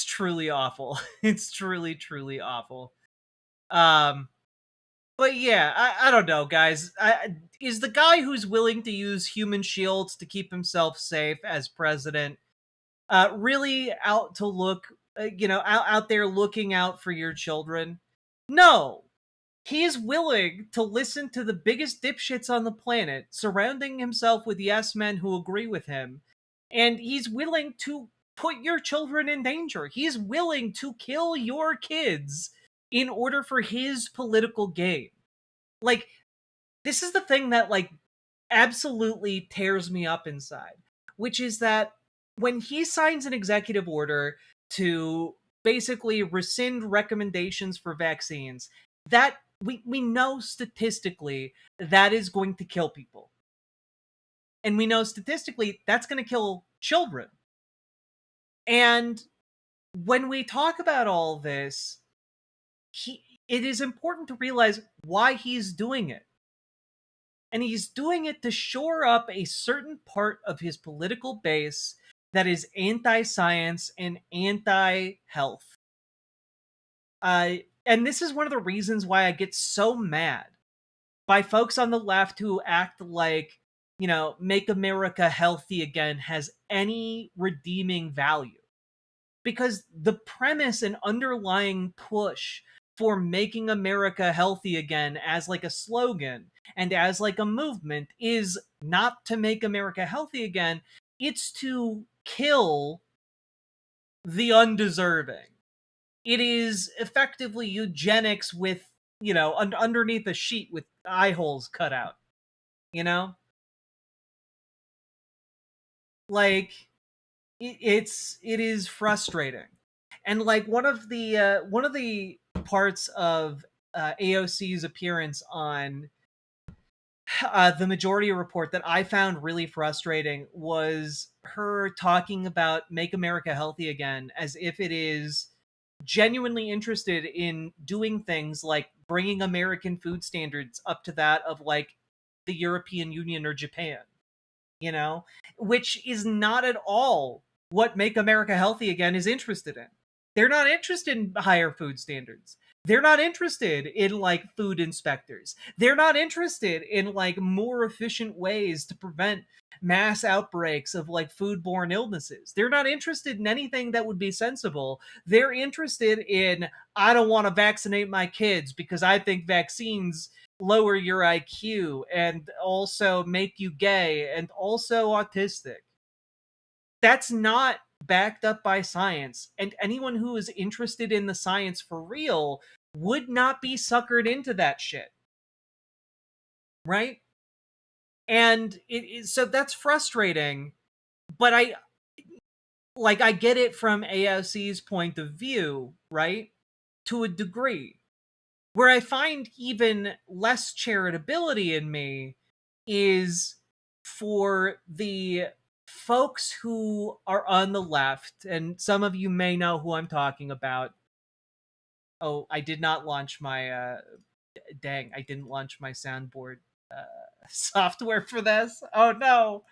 truly awful. It's truly awful. But yeah, I don't know, guys. Is the guy who's willing to use human shields to keep himself safe as president really out to look, out there looking out for your children? No. He is willing to listen to the biggest dipshits on the planet, surrounding himself with yes men who agree with him, and he's willing to put your children in danger. He's willing to kill your kids in order for his political gain. Like, this is the thing that, like, absolutely tears me up inside, which is that when he signs an executive order to basically rescind recommendations for vaccines, that we know statistically that is going to kill people. And we know statistically that's going to kill children. And when we talk about all this, it is important to realize why he's doing it. And he's doing it to shore up a certain part of his political base that is anti-science and anti-health. And this is one of the reasons why I get so mad by folks on the left who act like, Make America Healthy Again has any redeeming value. Because the premise and underlying push for making America healthy again as like a slogan and as like a movement is not to make America healthy again. It's to kill the undeserving. It is effectively eugenics with, underneath a sheet with eye holes cut out, Like, it is frustrating. And like one of the parts of AOC's appearance on the Majority Report that I found really frustrating was her talking about Make America Healthy Again as if it is genuinely interested in doing things like bringing American food standards up to that of like the European Union or Japan, which is not at all what Make America Healthy Again is interested in. They're not interested in higher food standards. They're not interested in like food inspectors. They're not interested in like more efficient ways to prevent mass outbreaks of like foodborne illnesses. They're not interested in anything that would be sensible. They're interested in, I don't want to vaccinate my kids because I think vaccines lower your IQ and also make you gay and also autistic. That's not backed up by science, and anyone who is interested in the science for real would not be suckered into that shit. Right? And so that's frustrating, but I get it from AOC's point of view, right? To a degree. Where I find even less charitability in me is for the folks who are on the left, and some of you may know who I'm talking about. Oh, I did not launch my dang, I didn't launch my soundboard software for this. Oh no.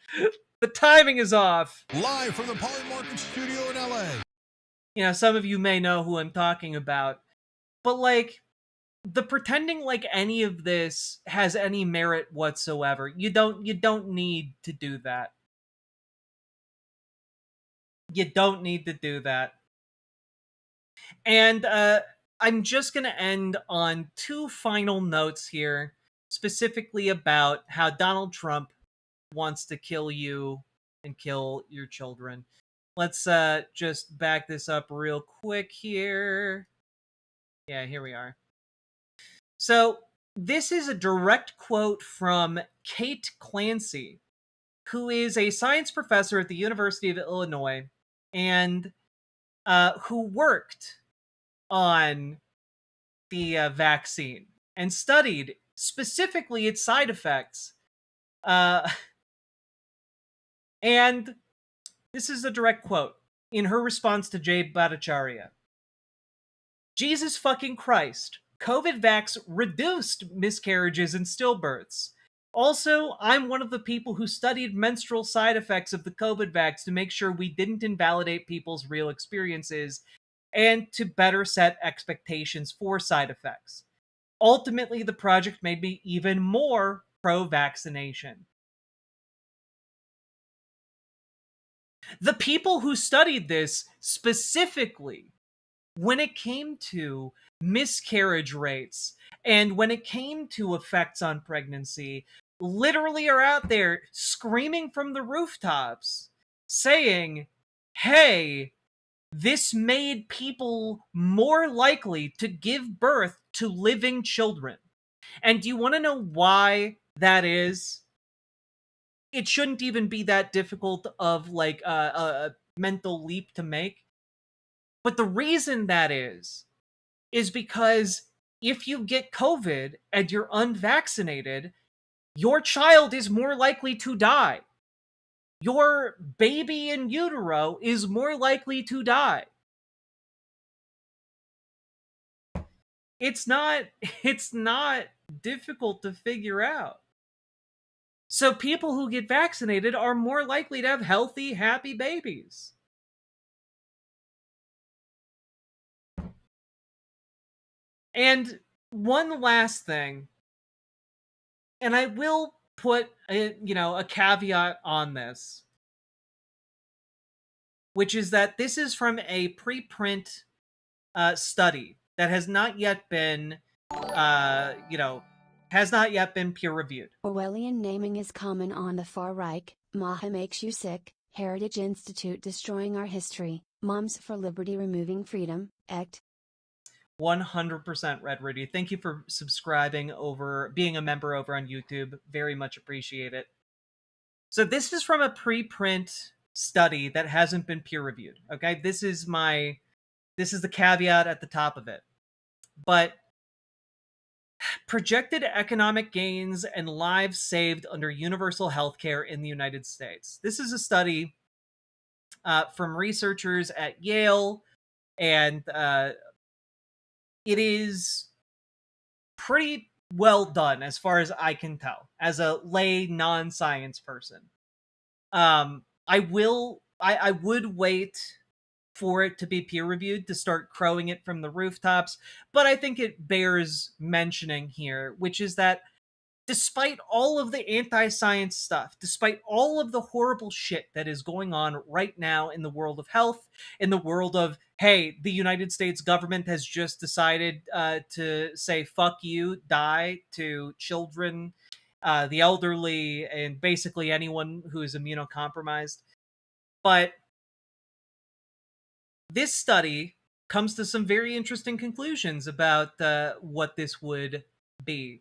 The timing is off. Live from the Polymarket studio in LA. Some of you may know who I'm talking about. But like the pretending like any of this has any merit whatsoever. You don't need to do that. You don't need to do that. And I'm just going to end on two final notes here, specifically about how Donald Trump wants to kill you and kill your children. Let's just back this up real quick here. Yeah, here we are. So this is a direct quote from Kate Clancy, who is a science professor at the University of Illinois and who worked on the vaccine and studied specifically its side effects. And this is a direct quote in her response to Jay Bhattacharya. Jesus fucking Christ. COVID vax reduced miscarriages and stillbirths. Also, I'm one of the people who studied menstrual side effects of the COVID vax to make sure we didn't invalidate people's real experiences and to better set expectations for side effects. Ultimately, the project made me even more pro-vaccination. The people who studied this specifically, when it came to miscarriage rates and when it came to effects on pregnancy, literally are out there screaming from the rooftops saying, hey, this made people more likely to give birth to living children. And do you want to know why that is? It shouldn't even be that difficult of like a mental leap to make. But the reason that is because if you get COVID and you're unvaccinated, your child is more likely to die. Your baby in utero is more likely to die. It's not difficult to figure out. So people who get vaccinated are more likely to have healthy, happy babies. And one last thing, and I will put a caveat on this, which is that this is from a preprint study that has not yet been peer reviewed. Orwellian naming is common on the far right. Maha makes you sick. Heritage Institute destroying our history. Moms for Liberty removing freedom. Ect. 100% Red Rudy. Thank you for subscribing being a member over on YouTube. Very much appreciate it. So this is from a preprint study that hasn't been peer reviewed. Okay, this is the caveat at the top of it. But projected economic gains and lives saved under universal health care in the United States. This is a study from researchers at Yale, and it is pretty well done as far as I can tell, as a lay non-science person. I would wait for it to be peer reviewed to start crowing it from the rooftops, but I think it bears mentioning here, which is that despite all of the anti-science stuff, despite all of the horrible shit that is going on right now in the world of health, in the world of, hey, the United States government has just decided to say, fuck you, die to children, the elderly, and basically anyone who is immunocompromised. But this study comes to some very interesting conclusions about what this would be.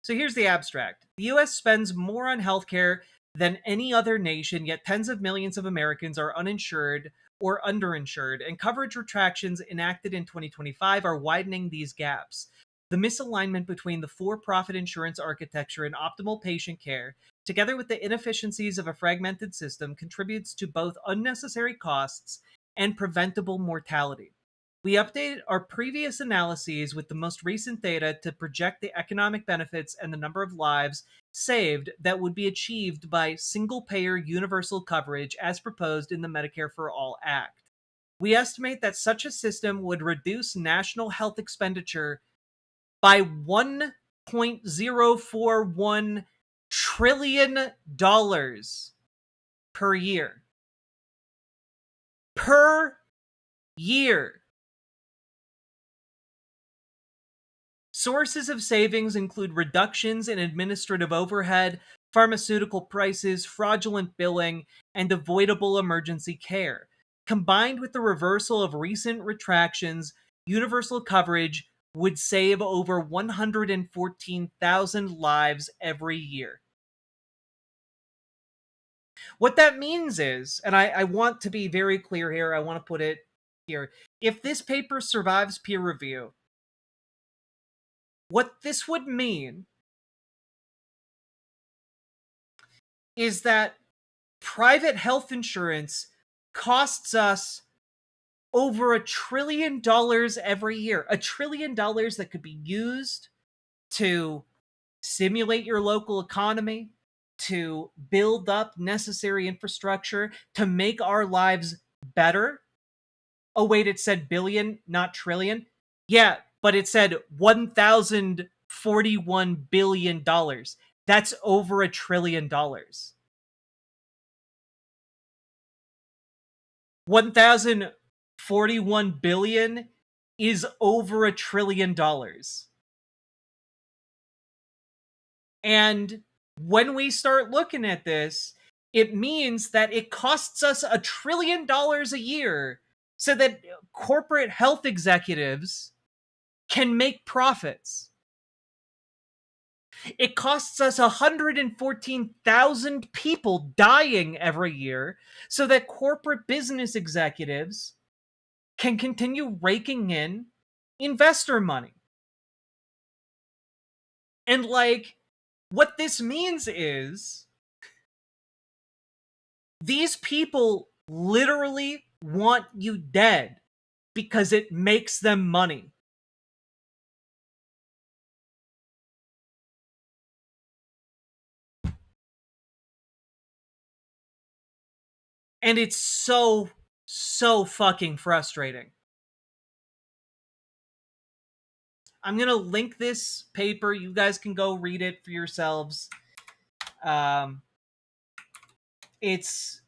So here's the abstract. The US spends more on healthcare than any other nation, yet tens of millions of Americans are uninsured or underinsured, and coverage retractions enacted in 2025 are widening these gaps. The misalignment between the for-profit insurance architecture and optimal patient care, together with the inefficiencies of a fragmented system, contributes to both unnecessary costs and preventable mortality. We updated our previous analyses with the most recent data to project the economic benefits and the number of lives saved that would be achieved by single-payer universal coverage as proposed in the Medicare for All Act. We estimate that such a system would reduce national health expenditure by $1.041 trillion per year. Per year. Sources of savings include reductions in administrative overhead, pharmaceutical prices, fraudulent billing, and avoidable emergency care. Combined with the reversal of recent retractions, universal coverage would save over 114,000 lives every year. What that means is, and I want to be very clear here, I want to put it here, if this paper survives peer review, what this would mean is that private health insurance costs us over $1 trillion every year. $1 trillion that could be used to simulate your local economy, to build up necessary infrastructure, to make our lives better. Oh, wait, it said billion, not trillion. Yeah, but it said $1,041 billion. That's over $1 trillion. 1,041 billion is over $1 trillion. And when we start looking at this, it means that it costs us $1 trillion a year so that corporate health executives can make profits. It costs us 114,000 people dying every year so that corporate business executives can continue raking in investor money. And like, what this means is these people literally want you dead because it makes them money. And it's so fucking frustrating. I'm going to link this paper. You guys can go read it for yourselves. It's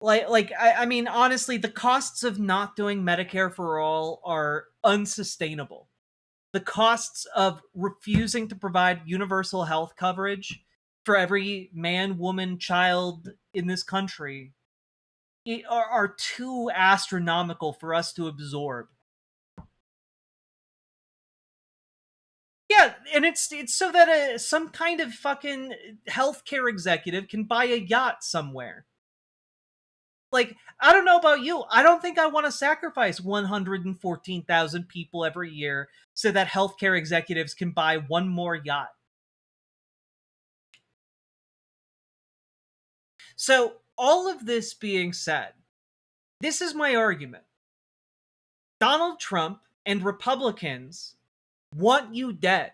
I mean, honestly, the costs of not doing Medicare for all are unsustainable. The costs of refusing to provide universal health coverage for every man, woman, child in this country are too astronomical for us to absorb. Yeah, and it's so that some kind of fucking healthcare executive can buy a yacht somewhere. Like, I don't know about you. I don't think I want to sacrifice 114,000 people every year so that healthcare executives can buy one more yacht. So, all of this being said, this is my argument. Donald Trump and Republicans want you dead.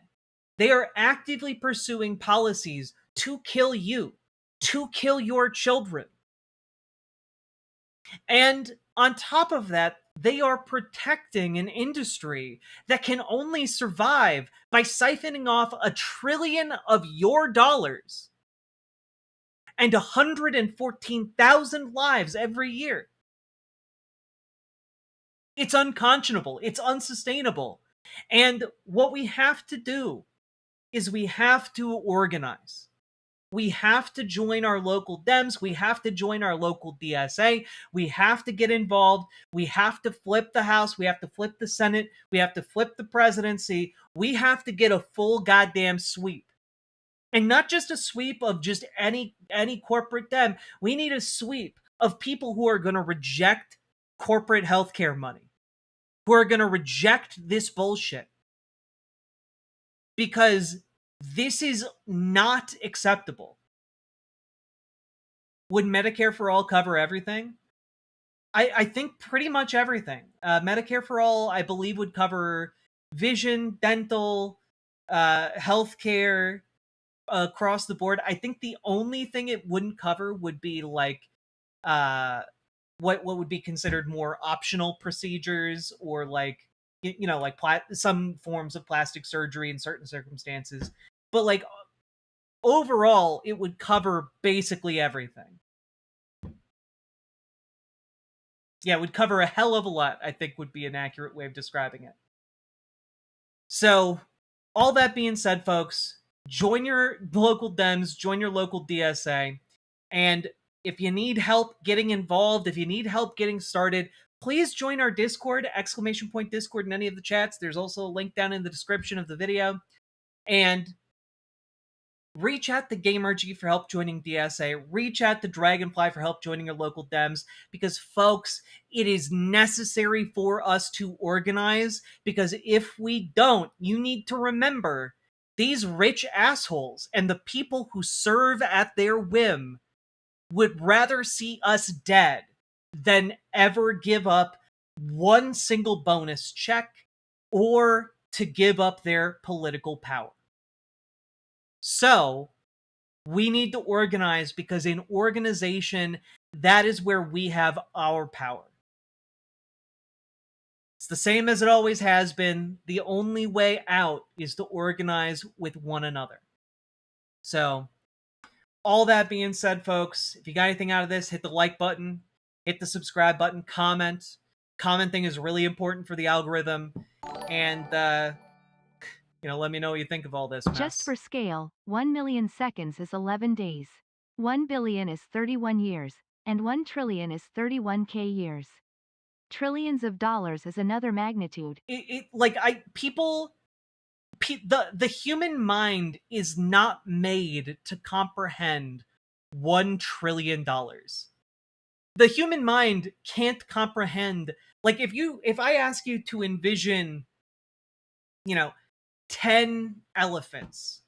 They are actively pursuing policies to kill you, to kill your children. And on top of that, they are protecting an industry that can only survive by siphoning off $1 trillion of your dollars and 114,000 lives every year. It's unconscionable. It's unsustainable. And what we have to do is we have to organize. We have to join our local Dems. We have to join our local DSA. We have to get involved. We have to flip the House. We have to flip the Senate. We have to flip the presidency. We have to get a full goddamn sweep. And not just a sweep of just any corporate Dem. We need a sweep of people who are going to reject corporate healthcare money, who are going to reject this bullshit. Because this is not acceptable. Would Medicare for All cover everything? I think pretty much everything. Medicare for All, I believe, would cover vision, dental, healthcare across the board. I think the only thing it wouldn't cover would be like what would be considered more optional procedures, or like like some forms of plastic surgery in certain circumstances. But like overall, it would cover basically everything. Yeah, it would cover a hell of a lot, I think would be an accurate way of describing it. So, all that being said, folks, join your local Dems, join your local DSA, and if you need help getting involved, if you need help getting started, please join our Discord, !Discord in any of the chats. There's also a link down in the description of the video. And reach out to GamerG for help joining DSA. Reach out to Dragonfly for help joining your local Dems. Because, folks, it is necessary for us to organize. Because if we don't, you need to remember, these rich assholes and the people who serve at their whim would rather see us dead than ever give up one single bonus check or to give up their political power. So, we need to organize, because in organization, that is where we have our power. It's the same as it always has been. The only way out is to organize with one another. So, all that being said, folks, if you got anything out of this, hit the like button, hit the subscribe button, comment. Commenting is really important for the algorithm. And, let me know what you think of all this mess. Just for scale, 1 million seconds is 11 days. 1 billion is 31 years, and 1 trillion is 31k years. Trillions of dollars is another magnitude. The human mind is not made to comprehend $1 trillion. The human mind can't comprehend, like, if I ask you to envision, 10 elephants,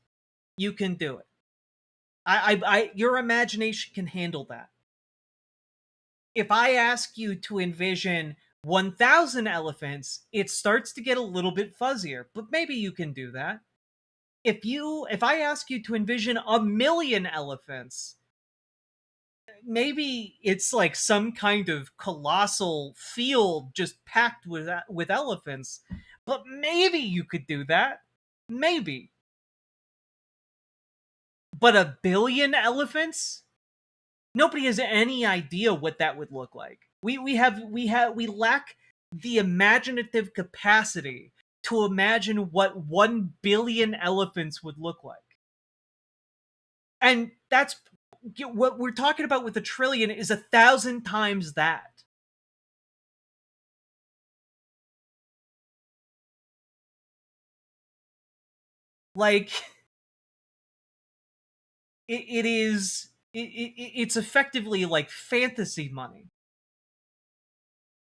you can do it. Your imagination can handle that. If I ask you to envision 1,000 elephants, it starts to get a little bit fuzzier, but maybe you can do that. If I ask you to envision 1,000,000 elephants, maybe it's like some kind of colossal field just packed with elephants, but maybe you could do that. Maybe. But 1 billion elephants? Nobody has any idea what that would look like. We lack the imaginative capacity to imagine what 1 billion elephants would look like. And that's what we're talking about with 1 trillion is 1,000 times that. Like, it's effectively like fantasy money.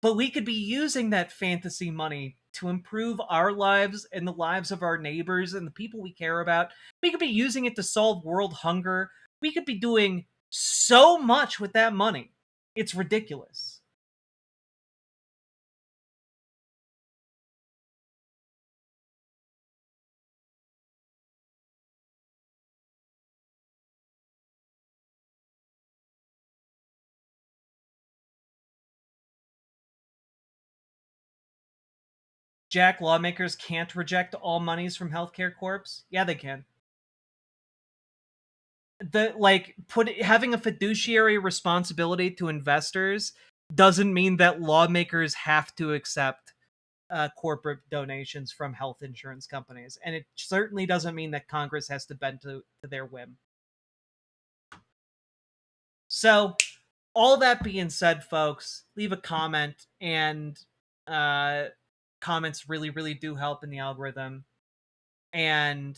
But we could be using that fantasy money to improve our lives and the lives of our neighbors and the people we care about. We could be using it to solve world hunger. We could be doing so much with that money. It's ridiculous. Jack, lawmakers can't reject all monies from healthcare corps? Yeah, they can. Having a fiduciary responsibility to investors doesn't mean that lawmakers have to accept corporate donations from health insurance companies, and it certainly doesn't mean that Congress has to bend to their whim. So, all that being said, folks, leave a comment, and comments really, really do help in the algorithm. And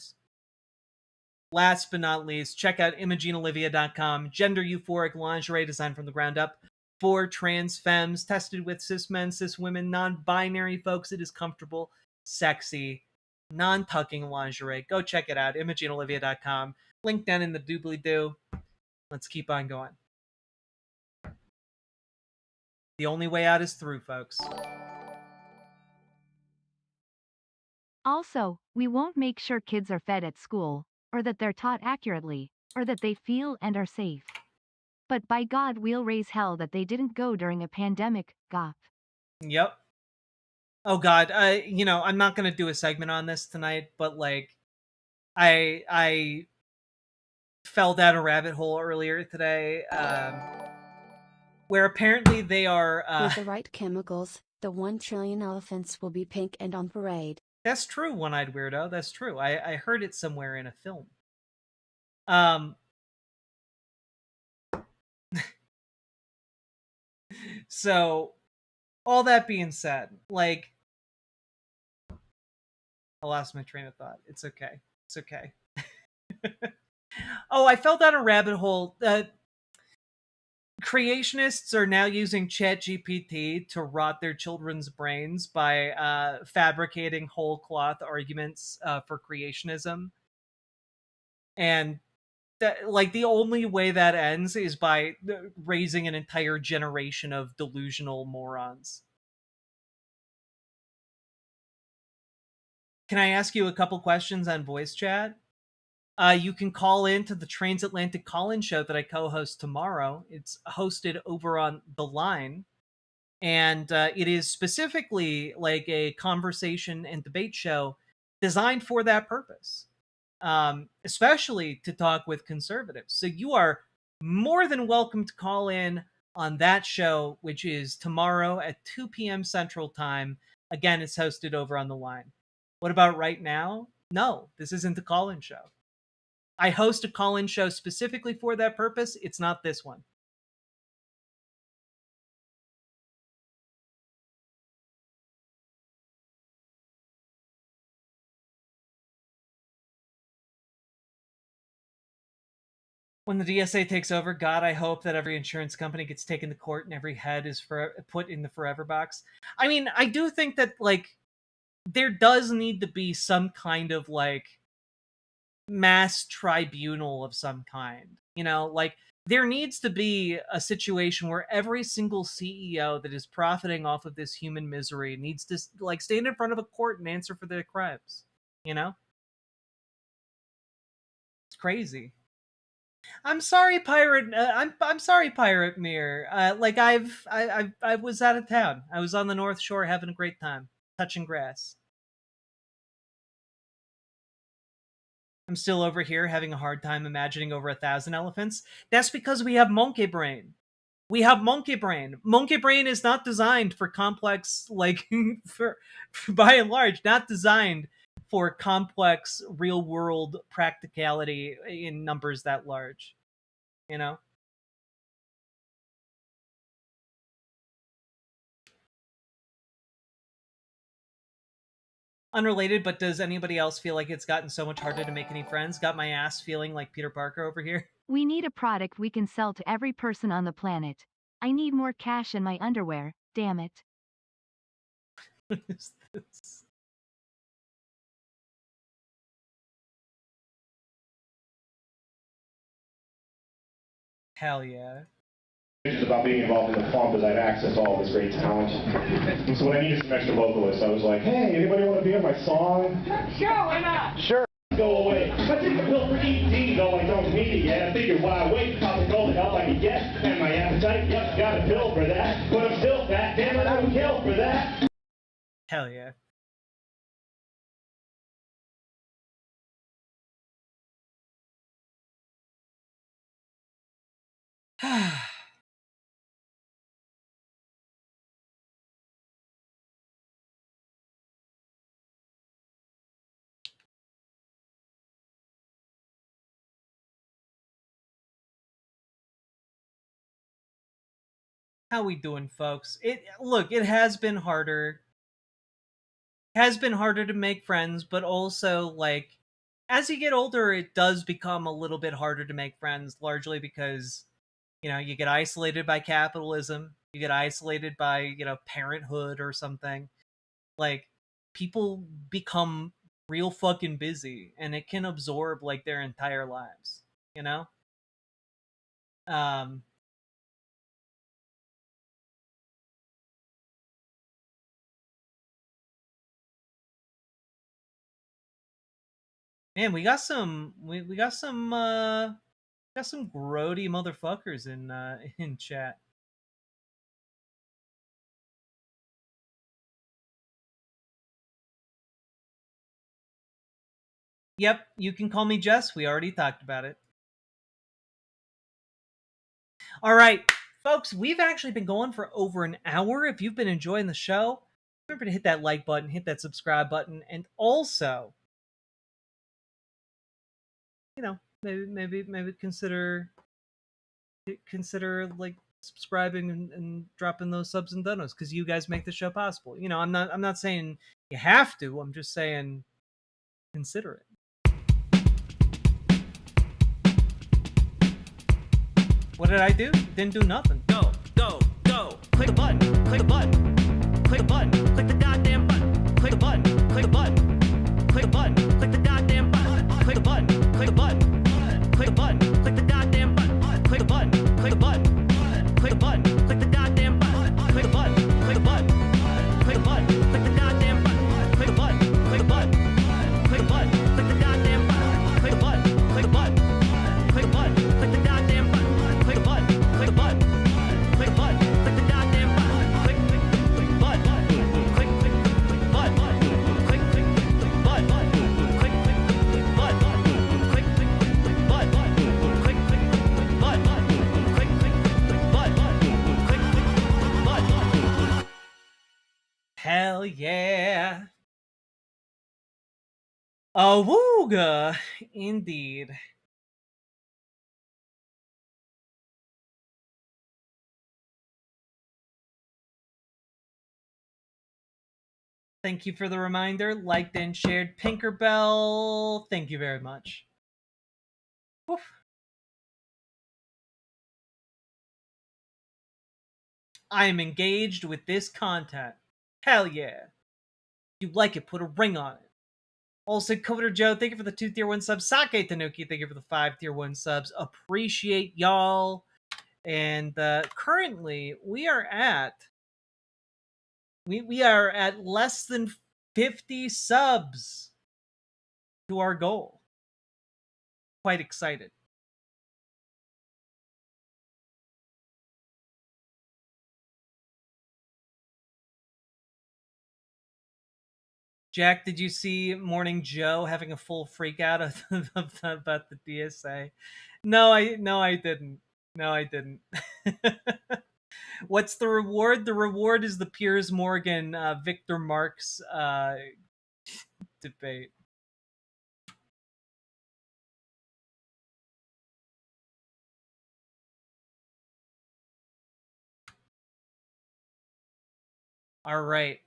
last but not least, check out ImogeneOlivia.com. Gender euphoric lingerie designed from the ground up for trans femmes, tested with cis men, cis women, non-binary folks. It is comfortable, sexy, non-tucking lingerie. Go check it out, ImogeneOlivia.com. Link down in the doobly-doo. Let's keep on going. The only way out is through, folks. Also, we won't make sure kids are fed at school, or that they're taught accurately, or that they feel and are safe. But by God, we'll raise hell that they didn't go during a pandemic, goth. Yep. Oh God, I'm not gonna do a segment on this tonight, but like, I fell down a rabbit hole earlier today, where apparently they are With the right chemicals, the 1 trillion elephants will be pink and on parade. That's true, One-Eyed Weirdo. That's true. I heard it somewhere in a film. Um, so all that being said, like, I lost my train of thought. It's okay. It's okay. Oh, I fell down a rabbit hole. Creationists are now using ChatGPT to rot their children's brains by fabricating whole cloth arguments for creationism. And that, like, the only way that ends is by raising an entire generation of delusional morons. Can I ask you a couple questions on voice chat? You can call in to the Transatlantic Call-In show that I co-host tomorrow. It's hosted over on The Line, and it is specifically like a conversation and debate show designed for that purpose, especially to talk with conservatives. So you are more than welcome to call in on that show, which is tomorrow at 2 p.m. Central Time. Again, it's hosted over on The Line. What about right now? No, this isn't the call-in show. I host a call-in show specifically for that purpose. It's not this one. When the DSA takes over, God, I hope that every insurance company gets taken to court and every head is put in the forever box. I mean, I do think that, like, there does need to be some kind of, like, mass tribunal of some kind. You know, like, there needs to be a situation where every single CEO that is profiting off of this human misery needs to, like, stand in front of a court and answer for their crimes. You know? It's crazy. I'm sorry, Pirate. I'm sorry, Pirate Mirror. Like, I was out of town. I was on the North Shore having a great time, touching grass. I'm still over here having a hard time imagining over 1,000 elephants. That's because we have monkey brain. We have monkey brain. Monkey brain is not designed for complex, like, for by and large, not designed for complex real world practicality in numbers that large. You know? Unrelated, but does anybody else feel like it's gotten so much harder to make any friends? Got my ass feeling like Peter Parker over here. We need a product we can sell to every person on the planet. I need more cash in my underwear, damn it. What is this? Hell yeah. About being involved in the fund is I had access to all this great talent. And so when I needed some extra vocalists, I was like, hey, anybody want to be on my song? Sure, why not? Sure. Go away. I take the pill for ED, though I don't need it yet. I figured why wait, pop and go the help I can get. And my appetite, yep, got a pill for that. But I'm still fat, damn it, I would kill for that. Hell yeah. How we doing, folks? It has been harder. Has been harder to make friends, but also, like, as you get older, it does become a little bit harder to make friends, largely because, you know, you get isolated by capitalism, you get isolated by, you know, parenthood or something. Like, people become real fucking busy, and it can absorb, like, their entire lives, you know? Um, Man, we got some we got some grody motherfuckers in chat. Yep, you can call me Jess. We already talked about it. All right, folks, we've actually been going for over an hour. If you've been enjoying the show, remember to hit that like button, hit that subscribe button, and also, you know, maybe consider like subscribing and dropping those subs and donos, because you guys make the show possible. You know, I'm not saying you have to. I'm just saying consider it. What did I do? Didn't do nothing. Go. Click the button. Click the button. Click the button. Click the goddamn button. Click the button. Click the button. Click the button. Click the goddamn button. Click the button. Click the button. Click the button. Click the goddamn button. Click the button. Click the button. Click the button. Click the goddamn button. Click the button. Click the button. Click the button. Click the goddamn button. Click the button. Click the button. Click the button. Click the goddamn button. Click the button. Click the button. Click the button. Click the goddamn button. Click the button. Click the button. Click the button. Click the goddamn button. Click button. Click button. Click button. Click button. Click button. Click button. Click button. Hell yeah. Awooga, indeed. Thank you for the reminder. Liked and shared. Pinkerbell, thank you very much. Oof. I am engaged with this content. Hell yeah. If you like it, put a ring on it. Also, Coder Joe, thank you for the 2 tier 1 subs. Sake Tanuki, thank you for the 5 tier 1 subs. Appreciate y'all. And currently, we are at less than 50 subs to our goal. Quite excited. Jack, did you see Morning Joe having a full freak out about the DSA? No, I didn't. No, I didn't. What's the reward? The reward is the Piers Morgan Victor Marx debate. All right.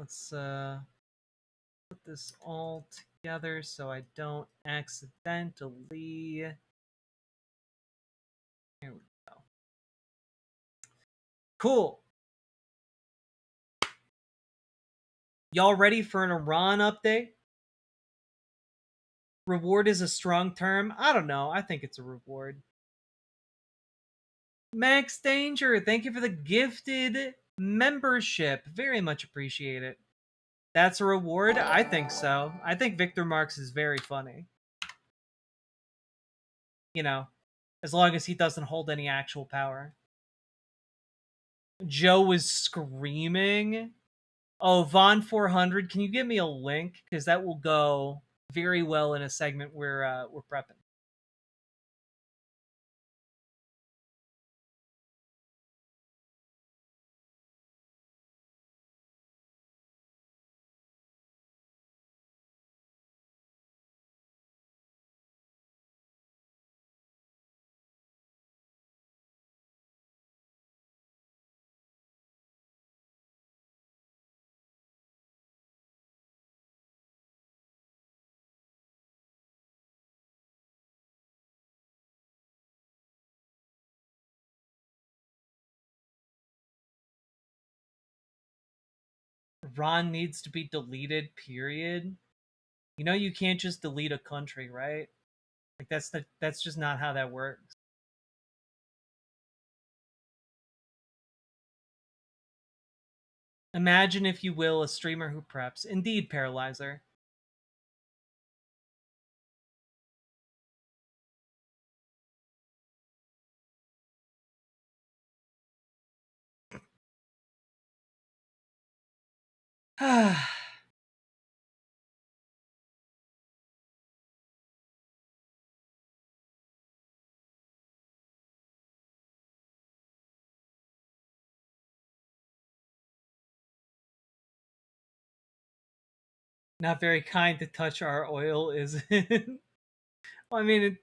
Let's put this all together so I don't accidentally. Here we go. Cool. Y'all ready for an Iran update? Reward is a strong term. I don't know. I think it's a reward. Max Danger, thank you for the gifted membership. Very much appreciate it. That's a reward? I think so. I think Victor Marx is very funny. You know, as long as he doesn't hold any actual power. Joe was screaming. Oh, Von 400, can you give me a link? Because that will go very well in a segment we're prepping. Ron needs to be deleted, period. You know you can't just delete a country, right? Like that's just not how that works. Imagine, if you will, a streamer who preps. Indeed, Paralyzer. Not very kind to touch our oil, is it? Well, I mean,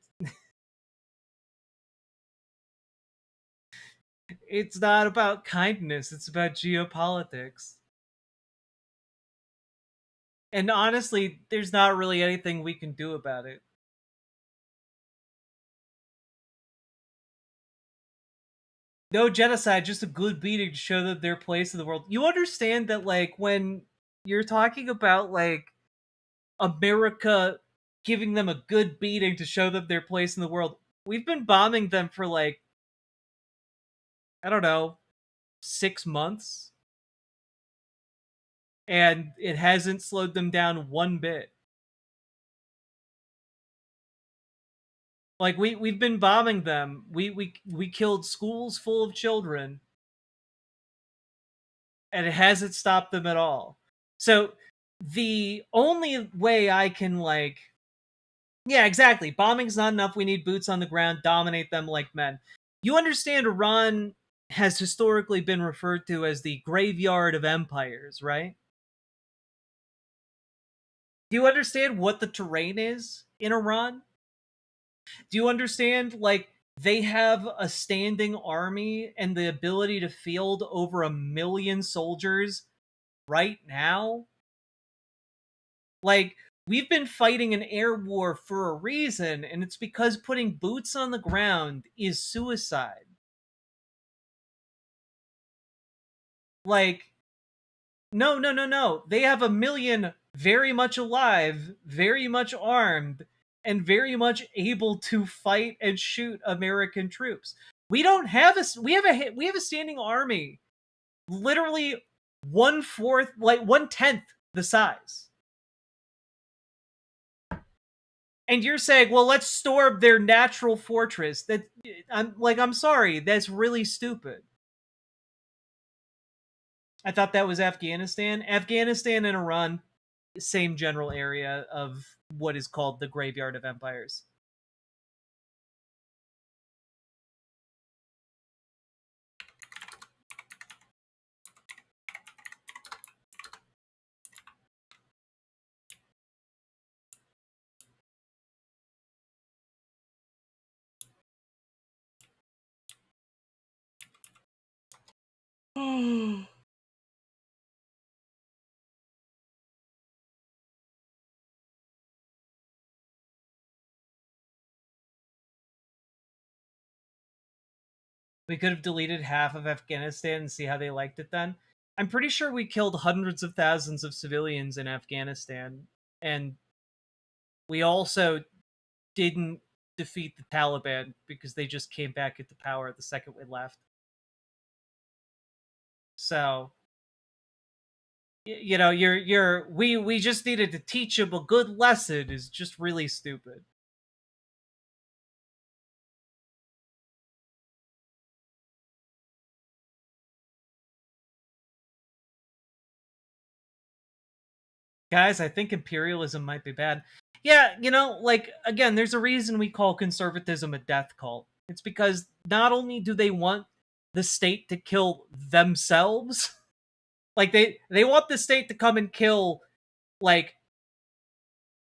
it's not about kindness, it's about geopolitics. And honestly, there's not really anything we can do about it. No genocide, just a good beating to show them their place in the world. You understand that, like, when you're talking about, like, America giving them a good beating to show them their place in the world, we've been bombing them for, like, I don't know, 6 months. And it hasn't slowed them down one bit. Like, we've been bombing them. We killed schools full of children, and it hasn't stopped them at all. So the only way I can, like, yeah, exactly. Bombing's not enough. We need boots on the ground, dominate them like men. You understand Iran has historically been referred to as the graveyard of empires, right? Do you understand what the terrain is in Iran? Do you understand, like, they have a standing army and the ability to field over 1 million soldiers right now? Like, we've been fighting an air war for a reason, and it's because putting boots on the ground is suicide. Like, no, no, no, no. They have 1 million very much alive, very much armed, and very much able to fight and shoot American troops. We don't have we have a standing army, literally 1/4, like 1/10 the size. And you're saying, well, let's storm their natural fortress. That I'm sorry, that's really stupid. I thought that was Afghanistan. Afghanistan and Iran, same general area of what is called the graveyard of empires. We could have deleted half of Afghanistan and see how they liked it then. I'm pretty sure we killed hundreds of thousands of civilians in Afghanistan, and we also didn't defeat the Taliban because they just came back into power the second we left. So, you know, we just needed to teach them a good lesson is just really stupid. Guys, I think imperialism might be bad. Yeah, you know, like, again, there's a reason we call conservatism a death cult. It's because not only do they want the state to kill themselves, like they want the state to come and kill, like,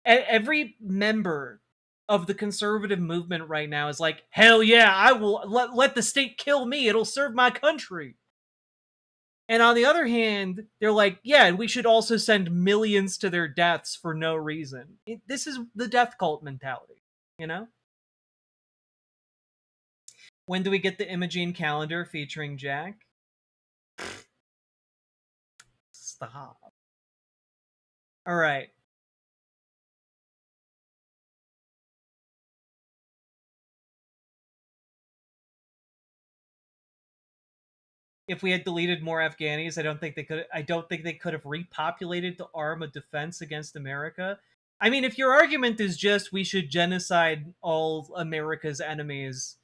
every member of the conservative movement right now is like, hell yeah, I will let the state kill me. It'll serve my country. And on the other hand, they're like, yeah, and we should also send millions to their deaths for no reason. This is the death cult mentality, you know? When do we get the Imogene calendar featuring Jack? Stop. All right. If we had deleted more Afghanis, I don't think they could have repopulated the arm of defense against America. I mean, if your argument is just we should genocide all America's enemies,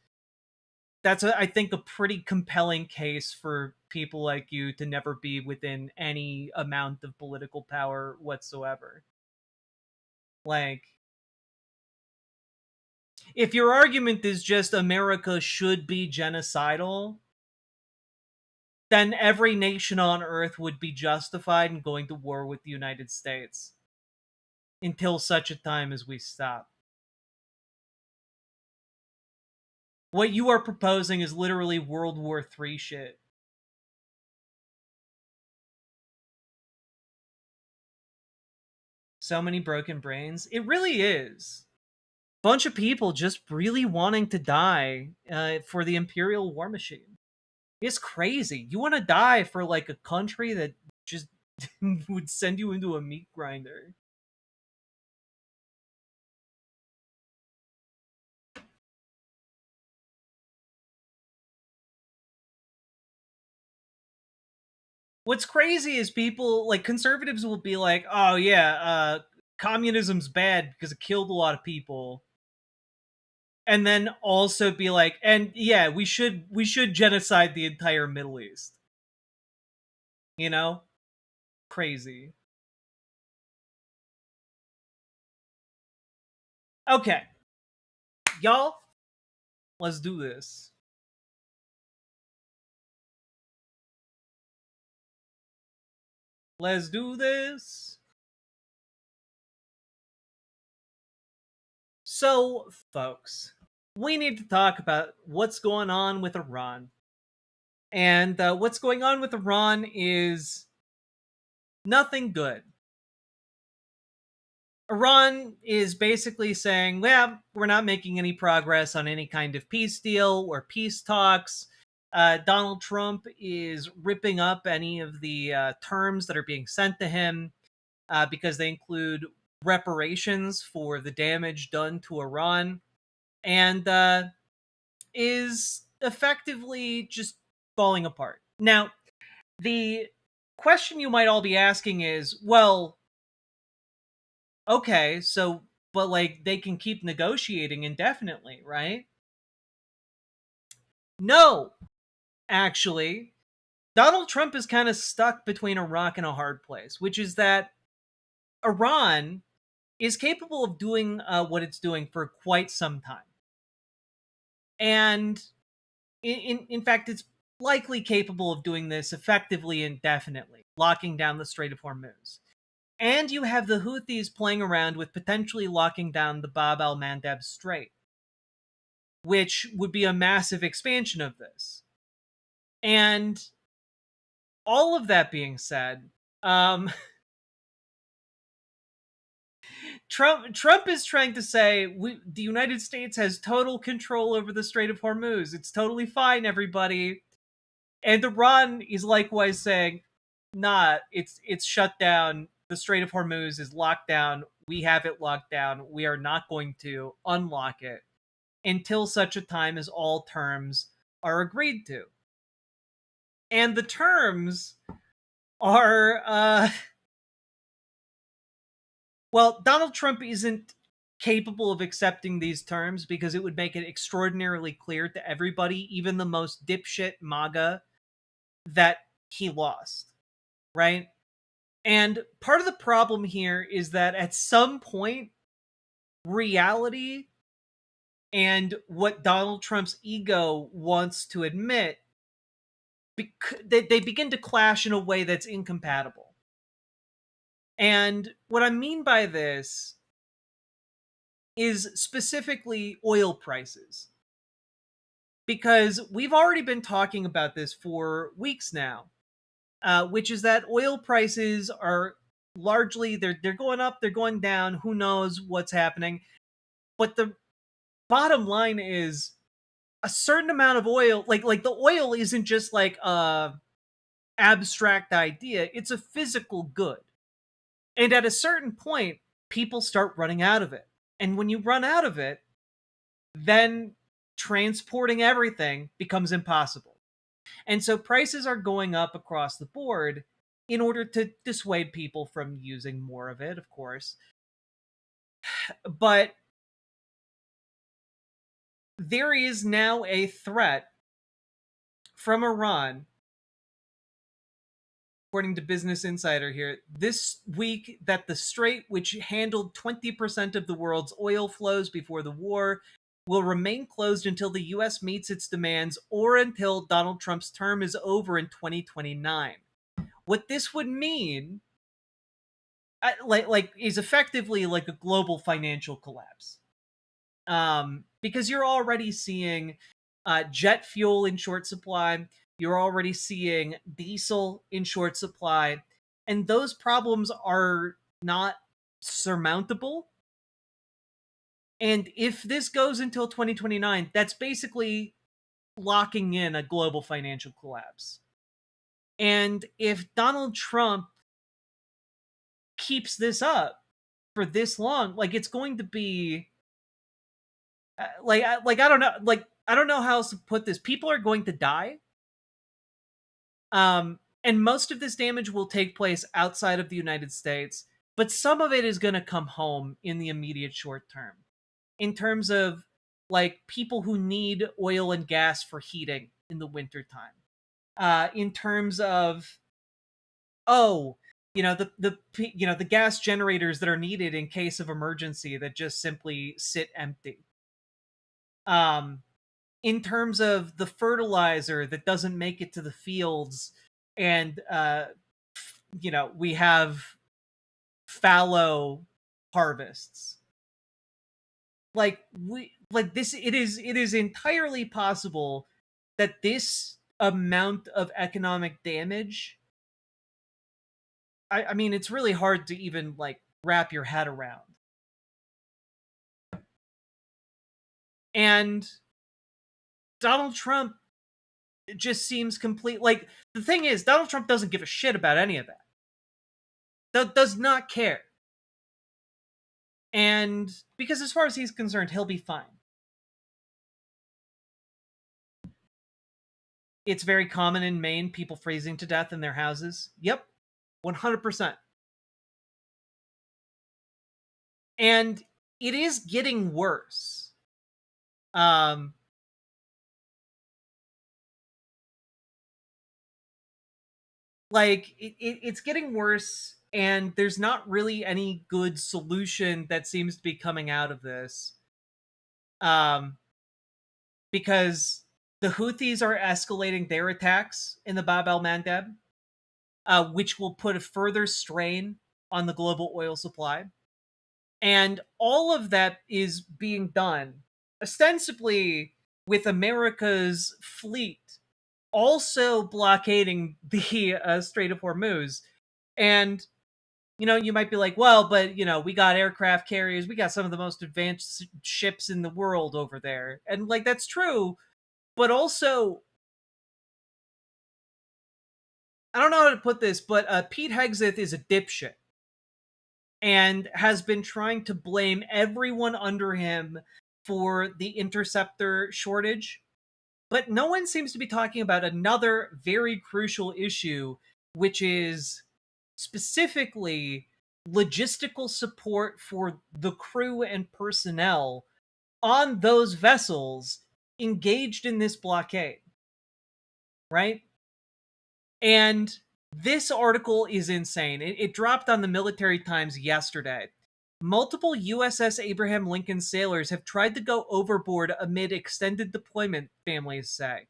that's I think a pretty compelling case for people like you to never be within any amount of political power whatsoever. Like, if your argument is just America should be genocidal, then every nation on earth would be justified in going to war with the United States. until such a time as we stop. What you are proposing is literally World War III shit. So many broken brains. It really is. Bunch of people just really wanting to die for the Imperial war machine. It's crazy. You want to die for like a country that just would send you into a meat grinder. What's crazy is people like conservatives will be like, "Oh yeah, communism's bad because it killed a lot of people," and then also be like, "And yeah, we should genocide the entire Middle East." You know, crazy. Okay, y'all, let's do this. Let's do this. So, folks, we need to talk about what's going on with Iran. And what's going on with Iran is nothing good. Iran is basically saying, well, we're not making any progress on any kind of peace deal or peace talks. Donald Trump is ripping up any of the terms that are being sent to him because they include reparations for the damage done to Iran, and is effectively just falling apart. Now, the question you might all be asking is, well, okay, so, but like, they can keep negotiating indefinitely, right? No, actually. Donald Trump is kind of stuck between a rock and a hard place, which is that Iran is capable of doing what it's doing for quite some time. And in fact, it's likely capable of doing this effectively indefinitely, locking down the Strait of Hormuz. And you have the Houthis playing around with potentially locking down the Bab al-Mandeb Strait, which would be a massive expansion of this. And all of that being said, Trump is trying to say the United States has total control over the Strait of Hormuz. It's totally fine, everybody. And Iran is likewise saying, nah, it's shut down. The Strait of Hormuz is locked down. We have it locked down. We are not going to unlock it until such a time as all terms are agreed to. And the terms are, well, Donald Trump isn't capable of accepting these terms because it would make it extraordinarily clear to everybody, even the most dipshit MAGA, that he lost, right? And part of the problem here is that at some point, reality and what Donald Trump's ego wants to admit, they begin to clash in a way that's incompatible. And what I mean by this is specifically oil prices. Because we've already been talking about this for weeks now, which is that oil prices are largely, they're going up, they're going down, who knows what's happening. But the bottom line is a certain amount of oil, like the oil isn't just like a abstract idea, it's a physical good. And at a certain point, people start running out of it. And when you run out of it, then transporting everything becomes impossible. And so prices are going up across the board in order to dissuade people from using more of it, of course. But there is now a threat from Iran, according to Business Insider here, this week that the strait, which handled 20% of the world's oil flows before the war, will remain closed until the U.S. meets its demands or until Donald Trump's term is over in 2029. What this would mean is effectively like a global financial collapse. Because you're already seeing jet fuel in short supply, you're already seeing diesel in short supply, and those problems are not surmountable. And if this goes until 2029, that's basically locking in a global financial collapse. And if Donald Trump keeps this up for this long, like, it's going to be I don't know, I don't know how else to put this. People are going to die. And most of this damage will take place outside of the United States, but some of it is going to come home in the immediate short term. In terms of like people who need oil and gas for heating in the wintertime. In terms of the gas generators that are needed in case of emergency that just simply sit empty. In terms of the fertilizer that doesn't make it to the fields, and we have fallow harvests. It is entirely possible that this amount of economic damage, I mean, it's really hard to even like wrap your head around. And Donald Trump just seems complete. Like, the thing is, Donald Trump doesn't give a shit about any of that. Does not care. And because as far as he's concerned, he'll be fine. It's very common in Maine, people freezing to death in their houses. Yep, 100%. And it is getting worse. It's getting worse, and there's not really any good solution that seems to be coming out of this. Because the Houthis are escalating their attacks in the Bab el-Mandeb, which will put a further strain on the global oil supply. And all of that is being done ostensibly with America's fleet also blockading the Strait of Hormuz. And, you might be like, well, but, we got aircraft carriers, we got some of the most advanced ships in the world over there. And, like, that's true, but also, I don't know how to put this, but Pete Hegseth is a dipshit and has been trying to blame everyone under him for the interceptor shortage. But no one seems to be talking about another very crucial issue, which is specifically logistical support for the crew and personnel on those vessels engaged in this blockade. Right? And this article is insane. It dropped on the Military Times yesterday. Multiple USS Abraham Lincoln sailors have tried to go overboard amid extended deployment, families say.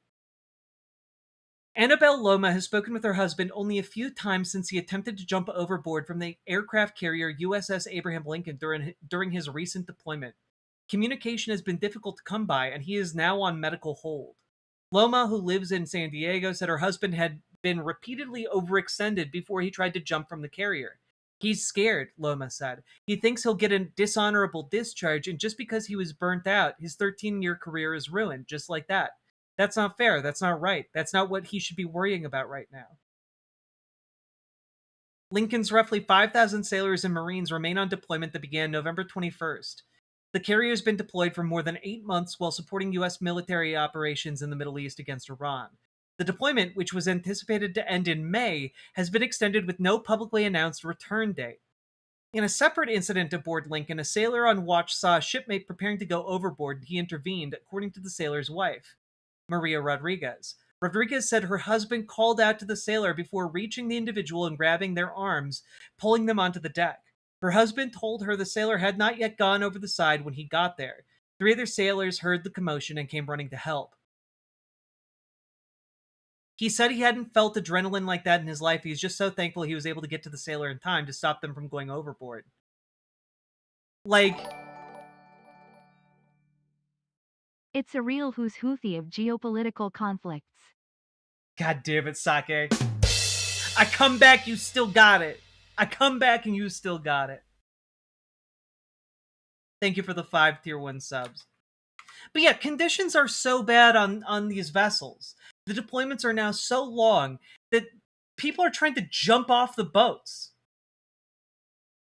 Annabelle Loma has spoken with her husband only a few times since he attempted to jump overboard from the aircraft carrier USS Abraham Lincoln during his recent deployment. Communication has been difficult to come by, and he is now on medical hold. Loma, who lives in San Diego, said her husband had been repeatedly overextended before he tried to jump from the carrier. He's scared, Loma said. He thinks he'll get a dishonorable discharge, and just because he was burnt out, his 13-year career is ruined, just like that. That's not fair. That's not right. That's not what he should be worrying about right now. Lincoln's roughly 5,000 sailors and Marines remain on deployment that began November 21st. The carrier has been deployed for more than 8 months while supporting U.S. military operations in the Middle East against Iran. The deployment, which was anticipated to end in May, has been extended with no publicly announced return date. In a separate incident aboard Lincoln, a sailor on watch saw a shipmate preparing to go overboard and he intervened, according to the sailor's wife, Maria Rodriguez. Rodriguez said her husband called out to the sailor before reaching the individual and grabbing their arms, pulling them onto the deck. Her husband told her the sailor had not yet gone over the side when he got there. 3 other sailors heard the commotion and came running to help. He said he hadn't felt adrenaline like that in his life. He's just so thankful he was able to get to the sailor in time to stop them from going overboard. Like, It's a real who's who'thy of geopolitical conflicts. God damn it, Sake. I come back, you still got it. I come back and you still got it. Thank you for the 5 tier 1 subs. But yeah, conditions are so bad on these vessels. The deployments are now so long that people are trying to jump off the boats.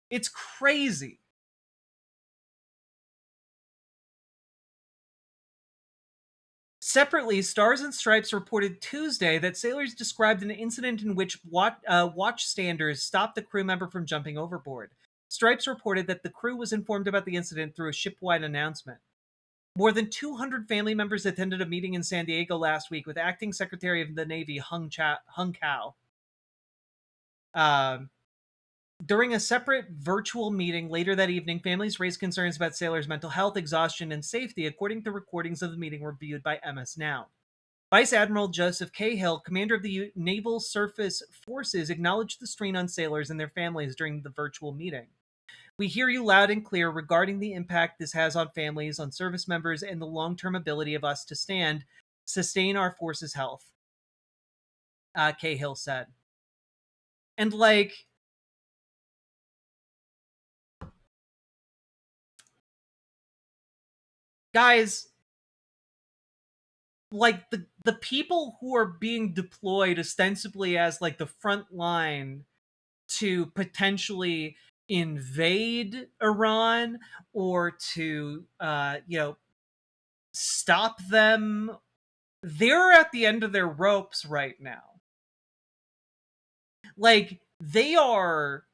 It's crazy. Separately, Stars and Stripes reported Tuesday that sailors described an incident in which watchstanders stopped the crew member from jumping overboard. Stripes reported that the crew was informed about the incident through a ship-wide announcement. More than 200 family members attended a meeting in San Diego last week with Acting Secretary of the Navy Hung Kao. During a separate virtual meeting later that evening, families raised concerns about sailors' mental health, exhaustion, and safety, according to recordings of the meeting reviewed by MS Now. Vice Admiral Joseph Cahill, commander of the Naval Surface Forces, acknowledged the strain on sailors and their families during the virtual meeting. We hear you loud and clear regarding the impact this has on families, on service members, and the long-term ability of us to sustain our forces' health, Cahill said. And like, guys, like the people who are being deployed ostensibly as like the front line to potentially invade Iran or to stop them, they're at the end of their ropes right now. Like, they are